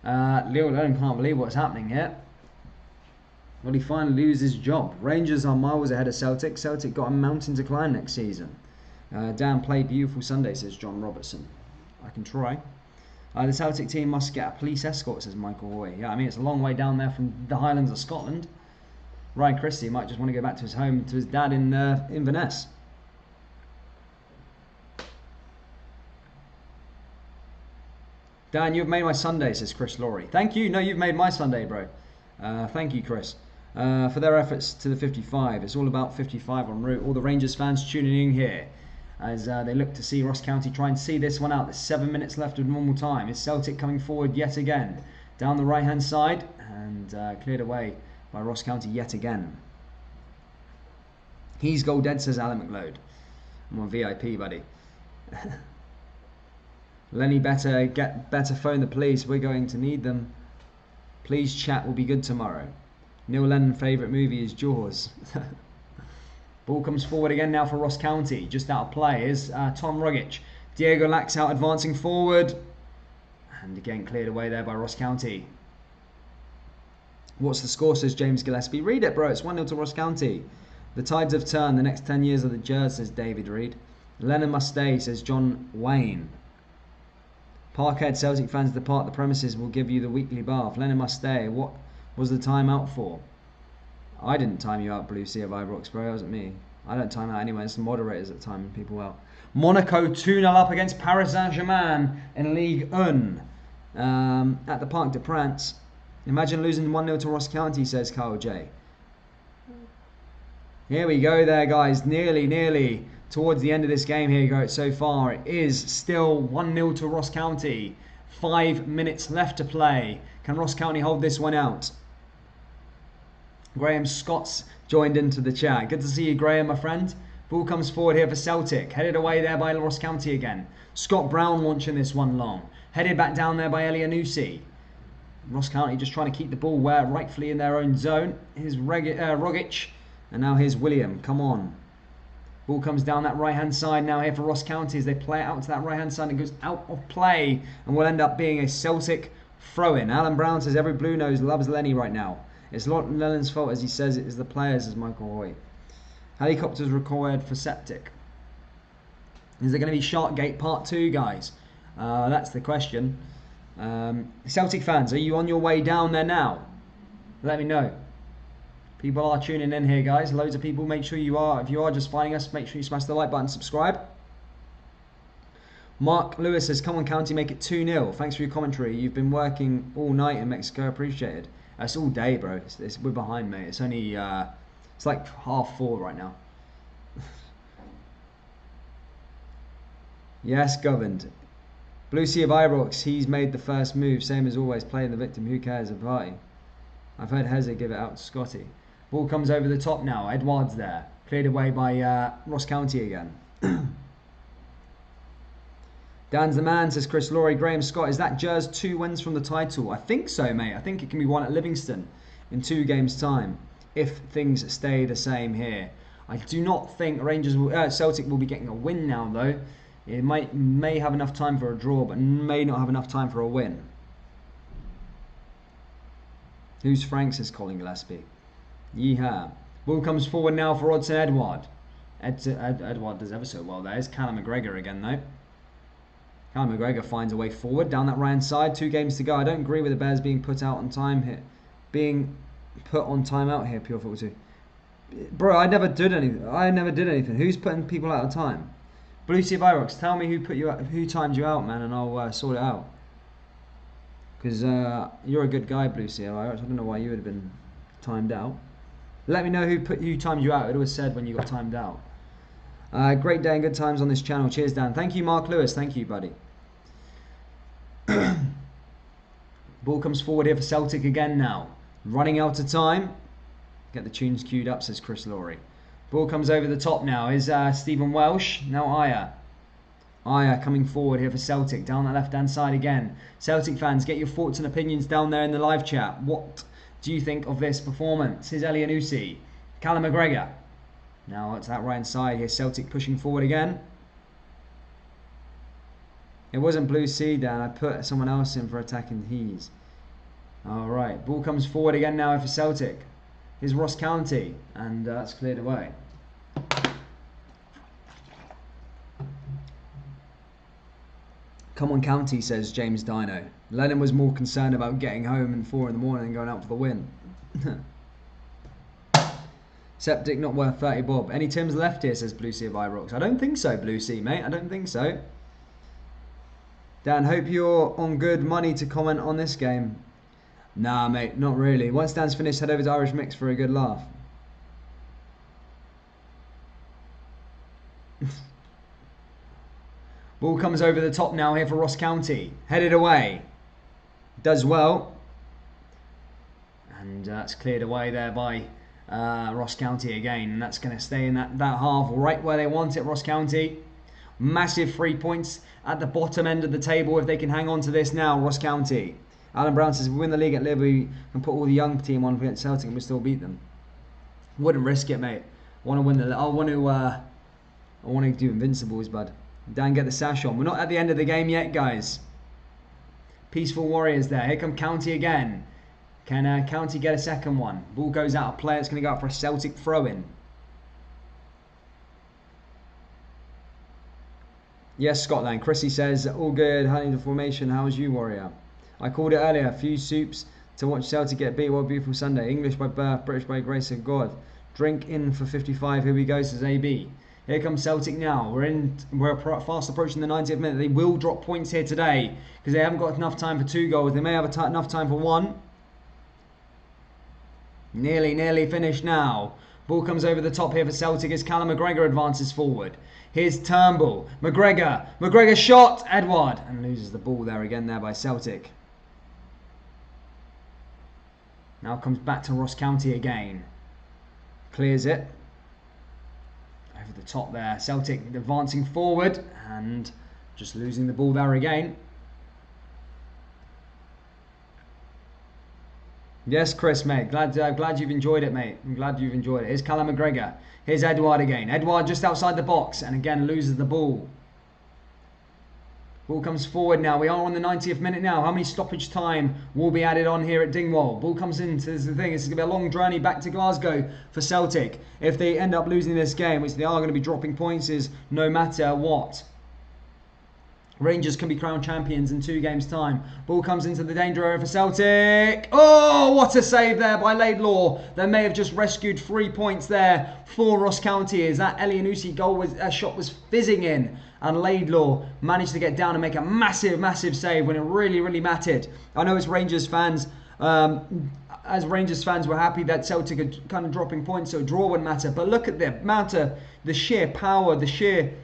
Liam can't believe what's happening here. Well, he finally loses his job. Rangers are miles ahead of Celtic. Celtic got a mountain to climb next season. Dan, play beautiful Sunday, says John Robertson. I can try. The Celtic team must get a police escort, says Michael Hoy. Yeah, I mean, it's a long way down there from the Highlands of Scotland. Ryan Christie might just want to go back to his home, to his dad in Inverness. Dan, you've made my Sunday, says Chris Laurie. Thank you. No, you've made my Sunday, bro. Thank you, Chris. For their efforts to the 55. It's all about 55 en route. All the Rangers fans tuning in here as they look to see Ross County try and see this one out. There's 7 minutes left of normal time. Is Celtic coming forward yet again? Down the right-hand side and cleared away by Ross County yet again. He's goal dead, says Alan McLeod. I'm on VIP, buddy. Lenny, better phone the police. We're going to need them. Please chat will be good tomorrow. Neil Lennon favourite movie is Jaws. Ball comes forward again now for Ross County. Just out of play is Tom Rogic. Diego Laxalt advancing forward. And again cleared away there by Ross County. What's the score, says James Gillespie. Read it, bro. It's 1-0 to Ross County. The tides have turned. The next 10 years are the Jers, says David Reed. Lennon must stay, says John Wayne. Parkhead, Celtic fans depart the premises will give you the weekly bath. Lennon must stay. What was the time out for? I didn't time you out, Blue Sea of Ibrox, bro. It wasn't me. I don't time out anyway. It's the moderators that time people out. Monaco 2-0 up against Paris Saint-Germain in Ligue 1 at the Parc des Princes. Imagine losing 1-0 to Ross County, says Kyle J. Here we go there, guys. Nearly towards the end of this game here. Go so far. It is still 1-0 to Ross County. 5 minutes left to play. Can Ross County hold this one out? Graham Scott's joined into the chat. Good to see you, Graham, my friend. Ball comes forward here for Celtic. Headed away there by Ross County again. Scott Brown launching this one long. Headed back down there by Elianusi. Ross County just trying to keep the ball where rightfully in their own zone. Here's Rogic. And now here's William. Come on. Ball comes down that right-hand side now here for Ross County as they play it out to that right-hand side and goes out of play and will end up being a Celtic throw-in. Alan Brown says every Blue Nose loves Lenny right now. It's not Lennon's fault, as he says it is the players, as Michael Hoy. Helicopters required for septic. Is there going to be Sharkgate Part 2, guys? That's the question. Celtic fans, are you on your way down there now? Let me know. People are tuning in here, guys. Loads of people. Make sure you are. If you are just finding us, make sure you smash the like button, subscribe. Mark Lewis says, come on, County, make it 2-0. Thanks for your commentary. You've been working all night in Mexico. Appreciated. It's all day, bro. We're behind, mate. It's only, it's like 4:30 right now. Yes, governed. Blue Sea of Ibrox, he's made the first move. Same as always, playing the victim. Who cares? A party. I've heard Heze give it out to Scotty. Ball comes over the top now. Edward's there. Cleared away by Ross County again. Dan's the man, says Chris Laurie. Graham Scott, is that Jers 2 wins from the title? I think so, mate. I think it can be won at Livingston in 2 games' time if things stay the same here. I do not think Celtic will be getting a win now, though. It may have enough time for a draw, but may not have enough time for a win. Who's Frank, says Colin Gillespie. Yeehaw. Ball comes forward now for Odsonne Edouard. Edouard does ever so well there. It's Callum McGregor again, though. Callum McGregor finds a way forward down that right-hand side. 2 games to go. I don't agree with the Bears being put out on time here. Being put on timeout here, Pure Football 2. Bro, I never did anything. Who's putting people out of time? Blue Sea of Ibrox, tell me who timed you out, man, and I'll sort it out. Because you're a good guy, Blue Sea of Ibrox. I don't know why you would have been timed out. Let me know who timed you out. It always said when you got timed out. Great day and good times on this channel. Cheers, Dan. Thank you, Mark Lewis. Thank you, buddy. Ball comes forward here for Celtic again now. Running out of time. Get the tunes queued up, says Chris Laurie. Ball comes over the top now. Is Stephen Welsh. Now Aya. Aya coming forward here for Celtic. Down that left-hand side again. Celtic fans, get your thoughts and opinions down there in the live chat. What do you think of this performance? Here's Elianusi. Callum McGregor. Now it's that right-hand side here. Celtic pushing forward again. It wasn't Blue Sea, Dan. I put someone else in for attacking Hees. Alright. Ball comes forward again now for Celtic. Here's Ross County. And that's cleared away. Come on, County, says James Dino. Lennon was more concerned about getting home at 4 in the morning and going out for the win. Septic not worth 30 bob. Any Tims left here, says Blue Sea of Ibrox. I don't think so, Blue Sea, mate. I don't think so. Dan, hope you're on good money to comment on this game. Nah, mate, not really. Once Dan's finished, head over to Irish Mix for a good laugh. Ball comes over the top now here for Ross County. Headed away. Does well. And that's cleared away there by Ross County again. And that's going to stay in that half right where they want it, Ross County. Massive 3 points at the bottom end of the table if they can hang on to this now, Ross County. Alan Brown says, if we win the league at Liverpool and put all the young team on against Celtic and we still beat them. Wouldn't risk it, mate. I want to win the... I want to do Invincibles, bud. Dan, get the sash on. We're not at the end of the game yet, guys. Peaceful Warriors there. Here come County again. Can County get a second one? Ball goes out of play. It's going to go out for a Celtic throw-in. Yes, Scotland. Chrissy says, all good. Honey, the formation. How was you, Warrior? I called it earlier. A few soups to watch Celtic get beat. What a beautiful Sunday. English by birth, British by grace of God. Drink in for 55. Here we go, says AB. Here comes Celtic now. We're fast approaching the 90th minute. They will drop points here today because they haven't got enough time for 2 goals. They may have enough time for 1. Nearly finished now. Ball comes over the top here for Celtic as Callum McGregor advances forward. Here's Turnbull. McGregor shot. Edward. And loses the ball there again there by Celtic. Now comes back to Ross County again. Clears it. Over the top there. Celtic advancing forward and just losing the ball there again. Yes, Chris, mate. Glad you've enjoyed it, mate. I'm glad you've enjoyed it. Here's Callum McGregor. Here's Edward again. Edward just outside the box and again loses the ball. Ball comes forward now. We are on the 90th minute now. How many stoppage time will be added on here at Dingwall? Ball comes in. This is the thing. This is going to be a long journey back to Glasgow for Celtic. If they end up losing this game, which they are going to be dropping points, is no matter what. Rangers can be crowned champions in 2 games' time. Ball comes into the danger area for Celtic. Oh, what a save there by Laidlaw. They may have just rescued 3 points there for Ross County as that Elianusi shot was fizzing in. And Laidlaw managed to get down and make a massive save when it really mattered. I know as Rangers fans, we're happy that Celtic are kind of dropping points, so a draw wouldn't matter. But look at the amount of the sheer power, the sheer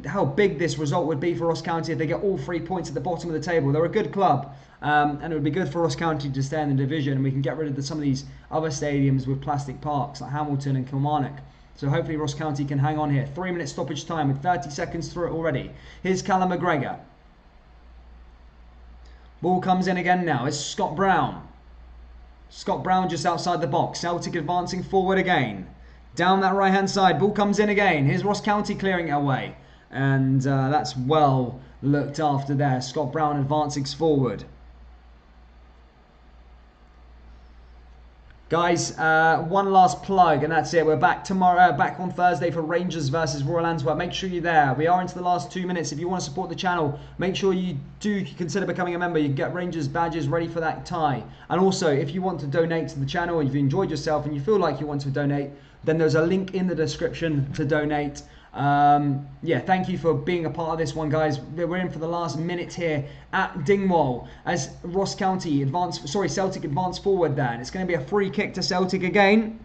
how big this result would be for Ross County if they get all 3 points at the bottom of the table. They're a good club, and it would be good for Ross County to stay in the division, and we can get rid of some of these other stadiums with plastic parks like Hamilton and Kilmarnock. So hopefully Ross County can hang on here. 3-minute stoppage time with 30 seconds through it already. Here's Callum McGregor. Ball comes in again now. It's Scott Brown. Scott Brown just outside the box. Celtic advancing forward again. Down that right-hand side. Ball comes in again. Here's Ross County clearing it away. And that's well looked after there. Scott Brown advancing forward. Guys, one last plug and that's it. We're back tomorrow, back on Thursday for Rangers versus Royal Antwerp. Make sure you're there. We are into the last 2 minutes. If you want to support the channel, make sure you do consider becoming a member. You can get Rangers badges ready for that tie. And also, if you want to donate to the channel, if you enjoyed yourself and you feel like you want to donate, then there's a link in the description to donate. Yeah, thank you for being a part of this one, guys. We're in for the last minute here at Dingwall as Celtic advance forward there. And it's going to be a free kick to Celtic again.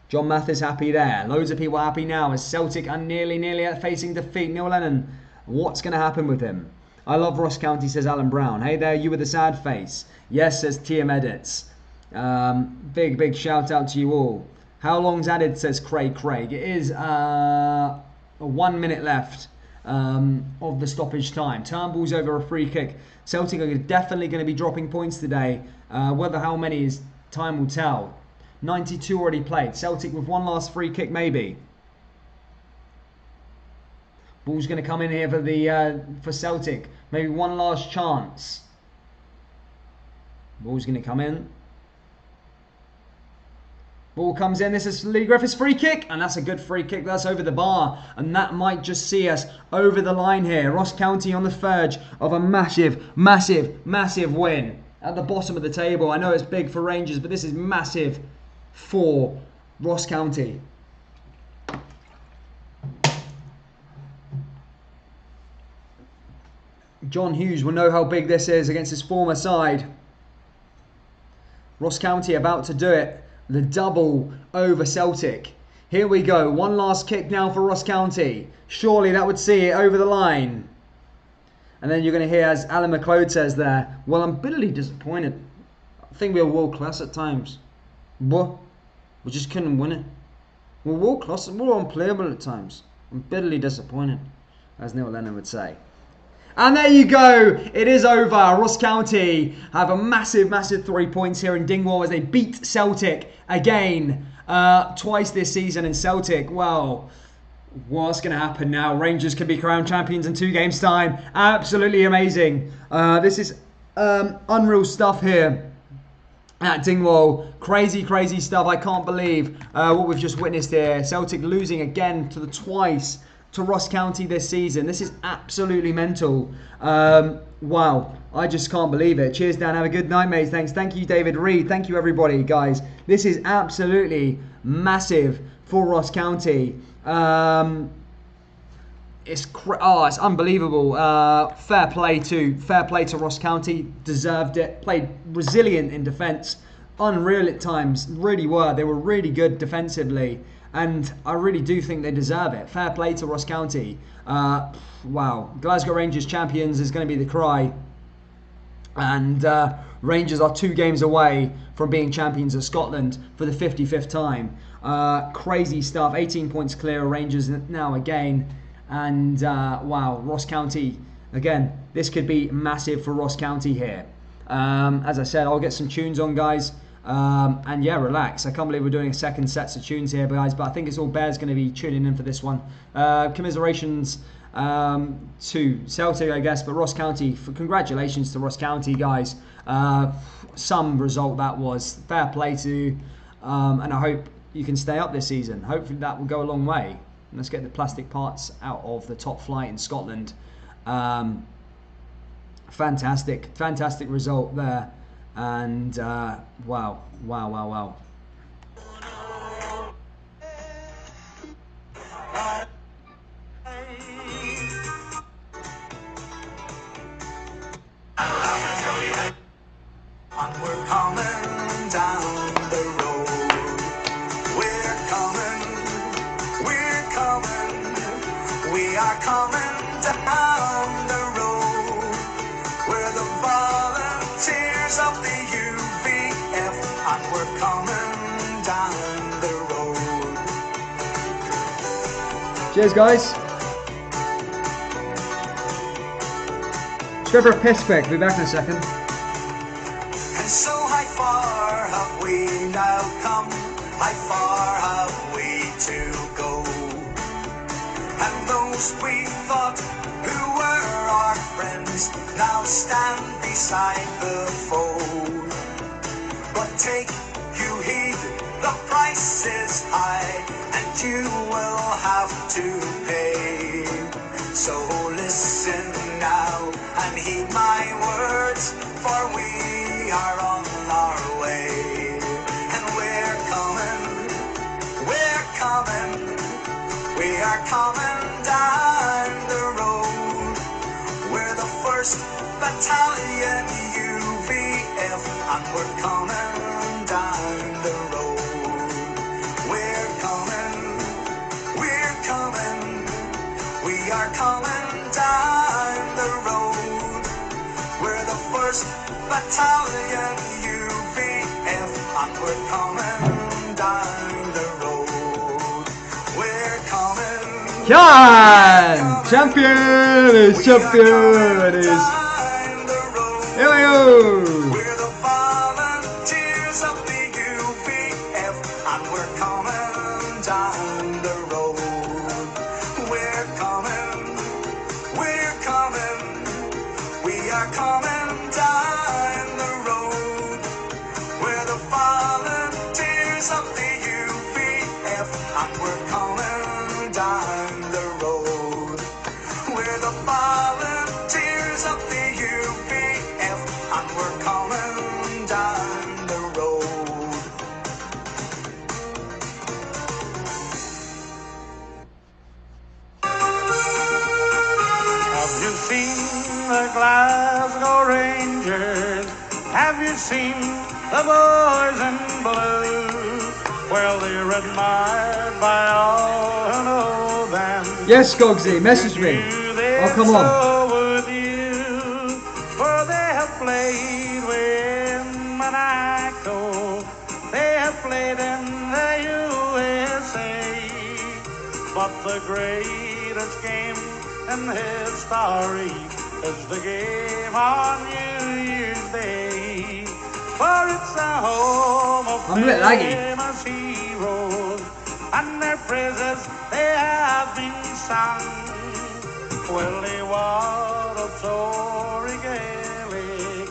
John Mathis happy there. Loads of people happy now as Celtic are nearly facing defeat. Neil Lennon, what's going to happen with him? I love Ross County, says Alan Brown. Hey there, you with the sad face. Yes, says TM Edits. Big shout out to you all. How long's added, says Craig. It is 1 minute left of the stoppage time. Turnbull's over a free kick. Celtic are definitely going to be dropping points today. Whether how many is time will tell. 92 already played. Celtic with one last free kick maybe. Ball's going to come in here for Celtic. Maybe one last chance. Ball's going to come in. Ball comes in. This is Lee Griffiths' free kick. And that's a good free kick. That's over the bar. And that might just see us over the line here. Ross County on the verge of a massive win. At the bottom of the table. I know it's big for Rangers, but this is massive for Ross County. John Hughes will know how big this is against his former side. Ross County about to do it. The double over Celtic. Here we go. One last kick now for Ross County. Surely that would see it over the line. And then you're going to hear, as Alan McLeod says there, well, I'm bitterly disappointed. I think we were world class at times. But we just couldn't win it. We're world class, we're unplayable at times. I'm bitterly disappointed, as Neil Lennon would say. And there you go. It is over. Ross County have a massive 3 points here in Dingwall as they beat Celtic again twice this season. And Celtic, well, what's going to happen now? Rangers could be crowned champions in 2 games' time. Absolutely amazing. This is unreal stuff here at Dingwall. Crazy stuff. I can't believe what we've just witnessed here. Celtic losing again twice to Ross County this season. This is absolutely mental. Wow, I just can't believe it. Cheers, Dan. Have a good night, mates. Thank you, David Reed. Thank you, everybody, guys. This is absolutely massive for Ross County. It's unbelievable. Fair play to Ross County. Deserved it. Played resilient in defence. Unreal at times. Really were. They were really good defensively. And I really do think they deserve it. Fair play to Ross County. Wow. Glasgow Rangers champions is going to be the cry. And Rangers are 2 games away from being champions of Scotland for the 55th time. Crazy stuff. 18 points clear of Rangers now again. And wow, Ross County, again, this could be massive for Ross County here. As I said, I'll get some tunes on, guys. And yeah, relax. I can't believe we're doing a second sets of tunes here, guys, but I think it's all Bears going to be tuning in for this one. Commiserations to Celtic, I guess, but Ross County, congratulations to Ross County, guys. Some result that was. Fair play to, and I hope you can stay up this season. Hopefully that will go a long way. Let's get the plastic parts out of the top flight in Scotland. Fantastic result there. And wow. And we're coming down the road. We're coming. We are coming down the road. We're the volunteers of the UVF, and we're coming down the road. Cheers, guys. Let's go for a piss quick. Be back in a second. And so how far have we now come? How far have we to go? And those we thought who were our friends now stand beside the foe. But take you heed, the price is high, and you will have to pay. So listen now and heed my words, for we are on our way. And we're coming, we are coming down the road. We're the 1st Battalion UVF, and we're coming down the road. We're down the road. We're coming. Can! Champion! It's champion! It is. Here we go! We're the volunteers of the UPF, and we're coming down the road. We're coming, we are coming down the road. We're the volunteers of the UPF, and we're coming down the road. We're the volunteers of the UPF, and we're coming down the road. Have you seen the Glasgow Rangers? Have you seen the boys in blue? Well, they're admired by all who know them. Yes, Gogsy, message me. Oh, come on. With you, for they have played in Monaco. They have played in the USA. But the greatest game in history is the game on New Year's Day. For it's the home of I'm a bit laggy. famous heroes, and their praises they have been sung. Willie Waddle, Tory Gaelic,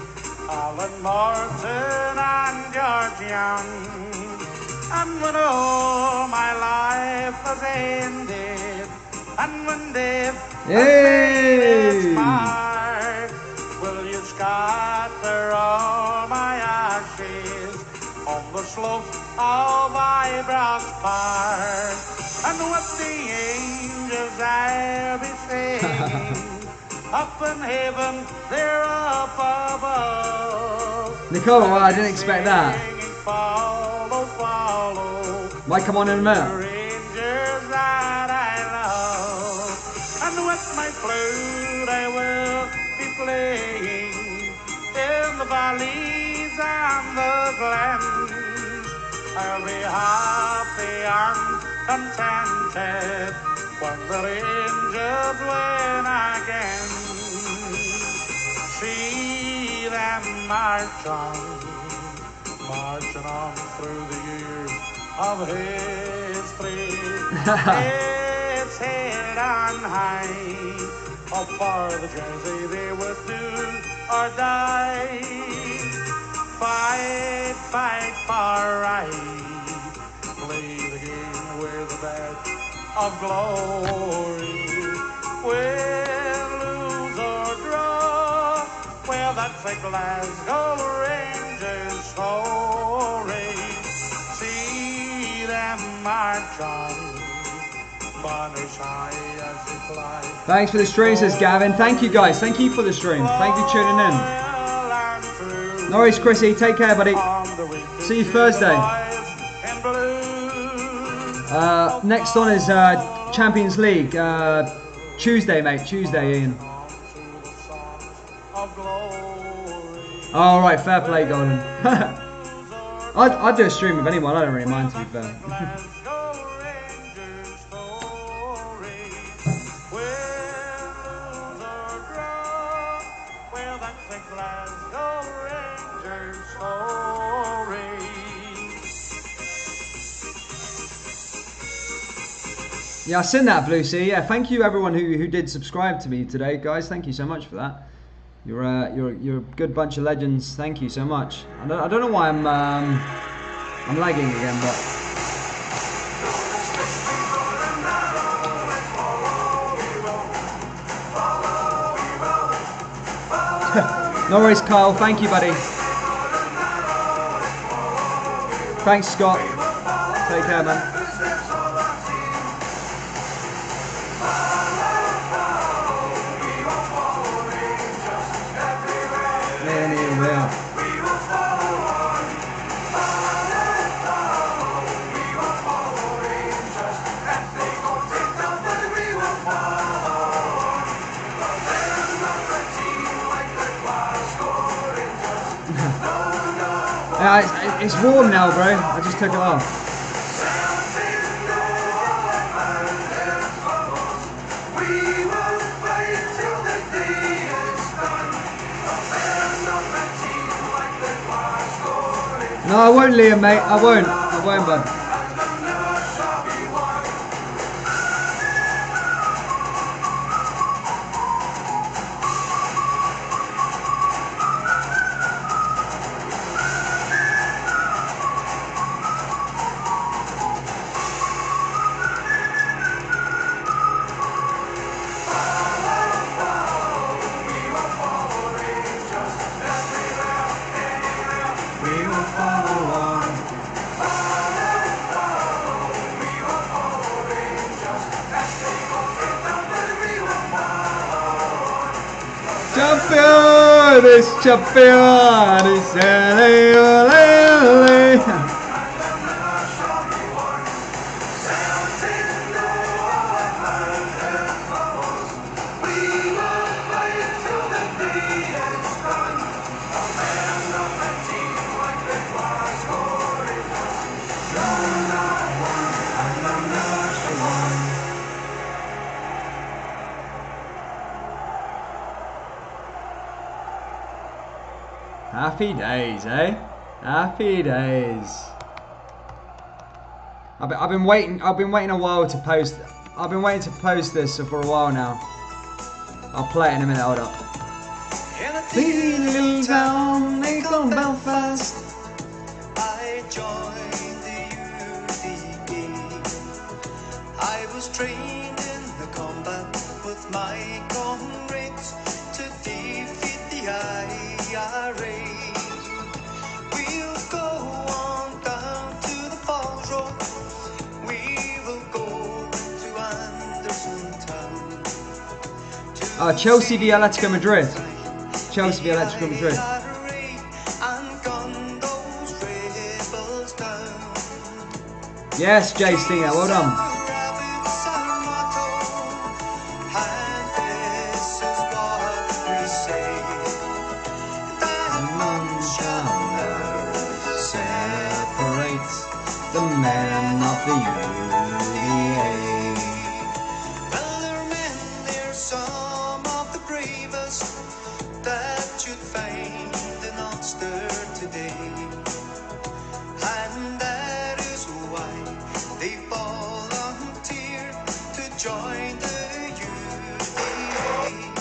Alan Morton and George Young. And when all my life has ended, and when death has made its mark, will you scatter all my ashes on the slopes of Ibrox Park? And what the angels there be saying, up in heaven, they're up above. Nicole, well, I didn't expect that. Singing, follow, follow. Might come on in a minute. Rangers that I love, and with my flute I will be playing in the valleys and the glens. I'll be happy and contented when the Rangers win again. See them march on through the years of history. It's head on high, up for the jersey they would do or die. Fight, fight for right, play the game with a badge of glory. Win, lose or draw, well that's a Glasgow Rangers story. See them march on, banners high as they fly. Thanks for the stream, says Gavin. Thank you, guys. Thank you for the stream. Thank you for tuning in. No worries, Chrissy. Take care, buddy. See you Thursday. Next on is Champions League. Tuesday, mate. Tuesday, Ian. All right, fair play, Golden. I'd do a stream with anyone. I don't really mind, to be fair. Yeah, I've seen that, Blue Sea. Yeah, thank you everyone who did subscribe to me today, guys. Thank you so much for that. You're a good bunch of legends. Thank you so much. I don't know why I'm lagging again, but no worries, Kyle. Thank you, buddy. Thanks, Scott. Take care, man. Yeah, it's warm now, bro. I just took it off. No, I won't, Liam, mate. I won't, bud. Champion, it's champion, it's Happy days, eh? Happy days. I've been waiting a while to post. I've been waiting to post this for a while now. I'll play it in a minute. Hold up. In a little town they call Belfast, I joined the UDA. I was trained in the combat with my comrades to defeat the IRA. We'll go on down to the Falls Road. We will go to Anderson Town. Chelsea v Atletico Madrid. Chelsea v Atletico Madrid. Yes, Jay Stinger, well done. The men of the UDA. Well, there are men, they're some of the bravest that you'd find in Ulster today. And that is why they volunteer to join the UDA.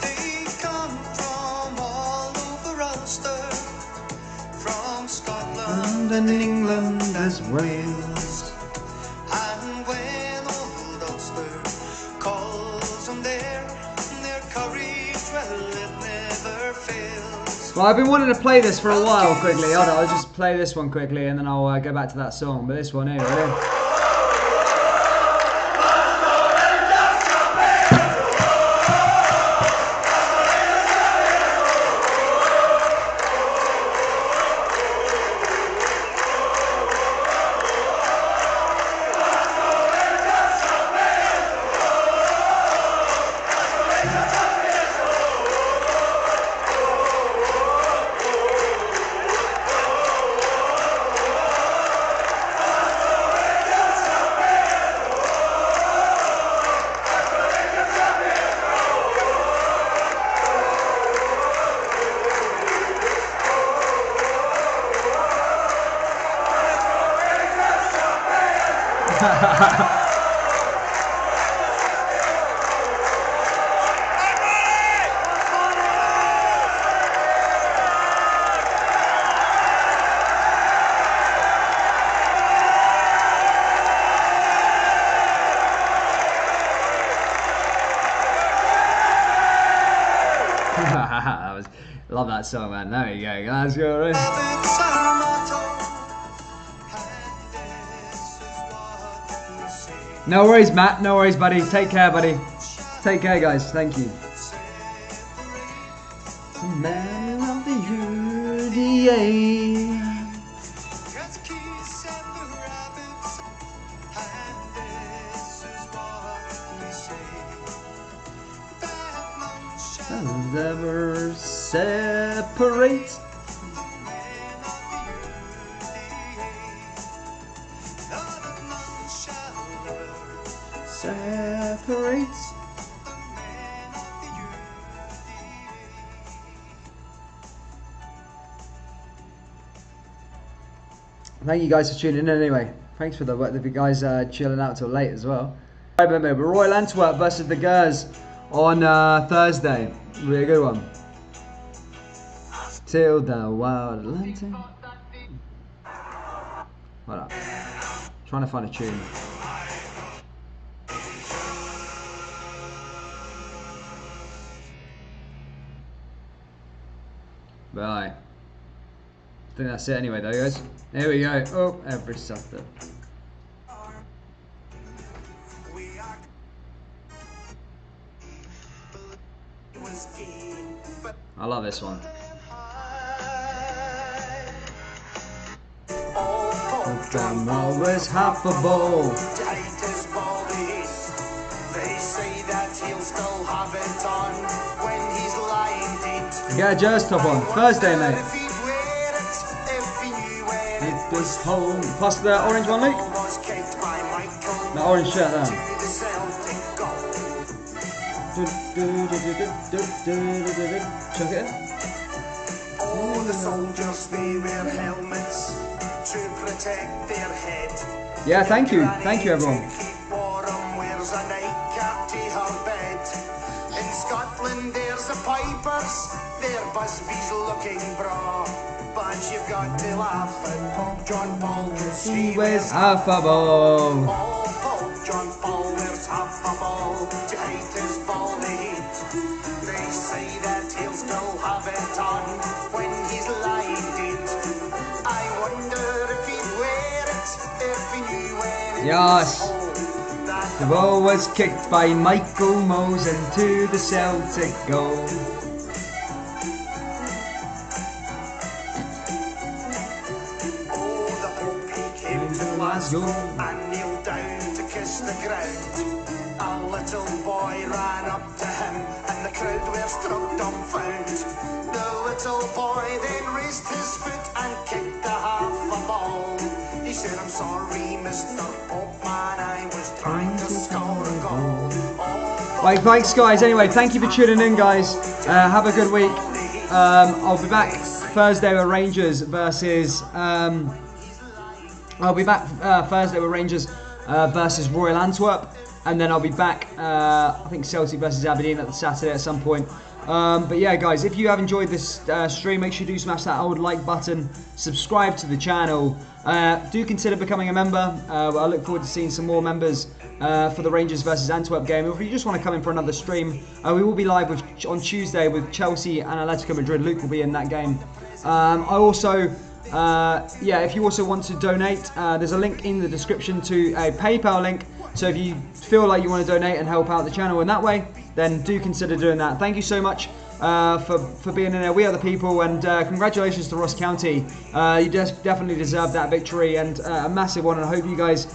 They come from all over Ulster, from Scotland And England as Wales. and when old Ulster calls them their courage, well, it never fails. Well, I've been wanting to play this for a while quickly. Hold on, I'll just play this one quickly and then I'll go back to that song. But this one here, ready? Love that song, man. There you go. Let's go. Right? No worries, Matt. No worries, buddy. Take care, buddy. Take care, guys. Thank you. The man of the UDA. I'll never separate. separates. Thank you guys for tuning in anyway. Thanks for the guys chilling out till late as well. Right, remember, Royal Antwerp versus the Gers on Thursday. Really good one. Till the Wild Atlantic. Hold up. Trying to find a tune. Right. I think that's it anyway though, guys. Here we go. Oh, every Saturday. I love this one. I'm always half a ball. They say that he'll still have it on when he's lying dead. Get a jazz top on Thursday, mate. It was home. Pass the orange one, Luke. The orange shirt there. Chuck it in. All the soldiers, they wear helmets to protect their head. Yeah, thank you everyone. Wears a nightcap to her bed. In Scotland there's the pipers, they're busbies looking bra. But you've got to laugh at Pope John Paul, cause he wears half a ball. Oh, Pope John Paul wears half a ball to hide his bald head. They say that he'll still have it on when he's lying dead. I wonder if he'd wear it if he knew when it Yes. was home. The ball was kicked by Michael Mose into the Celtic goal. Oh, the Pope, he came to Glasgow and kneeled down to kiss the ground. A little boy ran up to him and the crowd were struck dumbfound. The little boy then raised his foot and kicked a half a ball. He said, I'm sorry, Mr. Pope, man, I was trying to score a goal. Oh, Right, thanks guys. Anyway, thank you for tuning in, guys. Have a good week. I'll be back Thursday with Rangers versus. I'll be back Thursday with Rangers versus Royal Antwerp, and then I'll be back. I think Celtic versus Aberdeen at the Saturday at some point. But yeah, guys, if you have enjoyed this stream, make sure you do smash that old like button, subscribe to the channel, do consider becoming a member. I look forward to seeing some more members for the Rangers versus Antwerp game. If you just want to come in for another stream, we will be live on Tuesday with Chelsea and Atletico Madrid. Luke will be in that game. If you also want to donate, there's a link in the description to a PayPal link. So if you feel like you want to donate and help out the channel in that way, then do consider doing that. Thank you so much for being in there. We are the people, and congratulations to Ross County. You definitely deserve that victory, and a massive one. And I hope you guys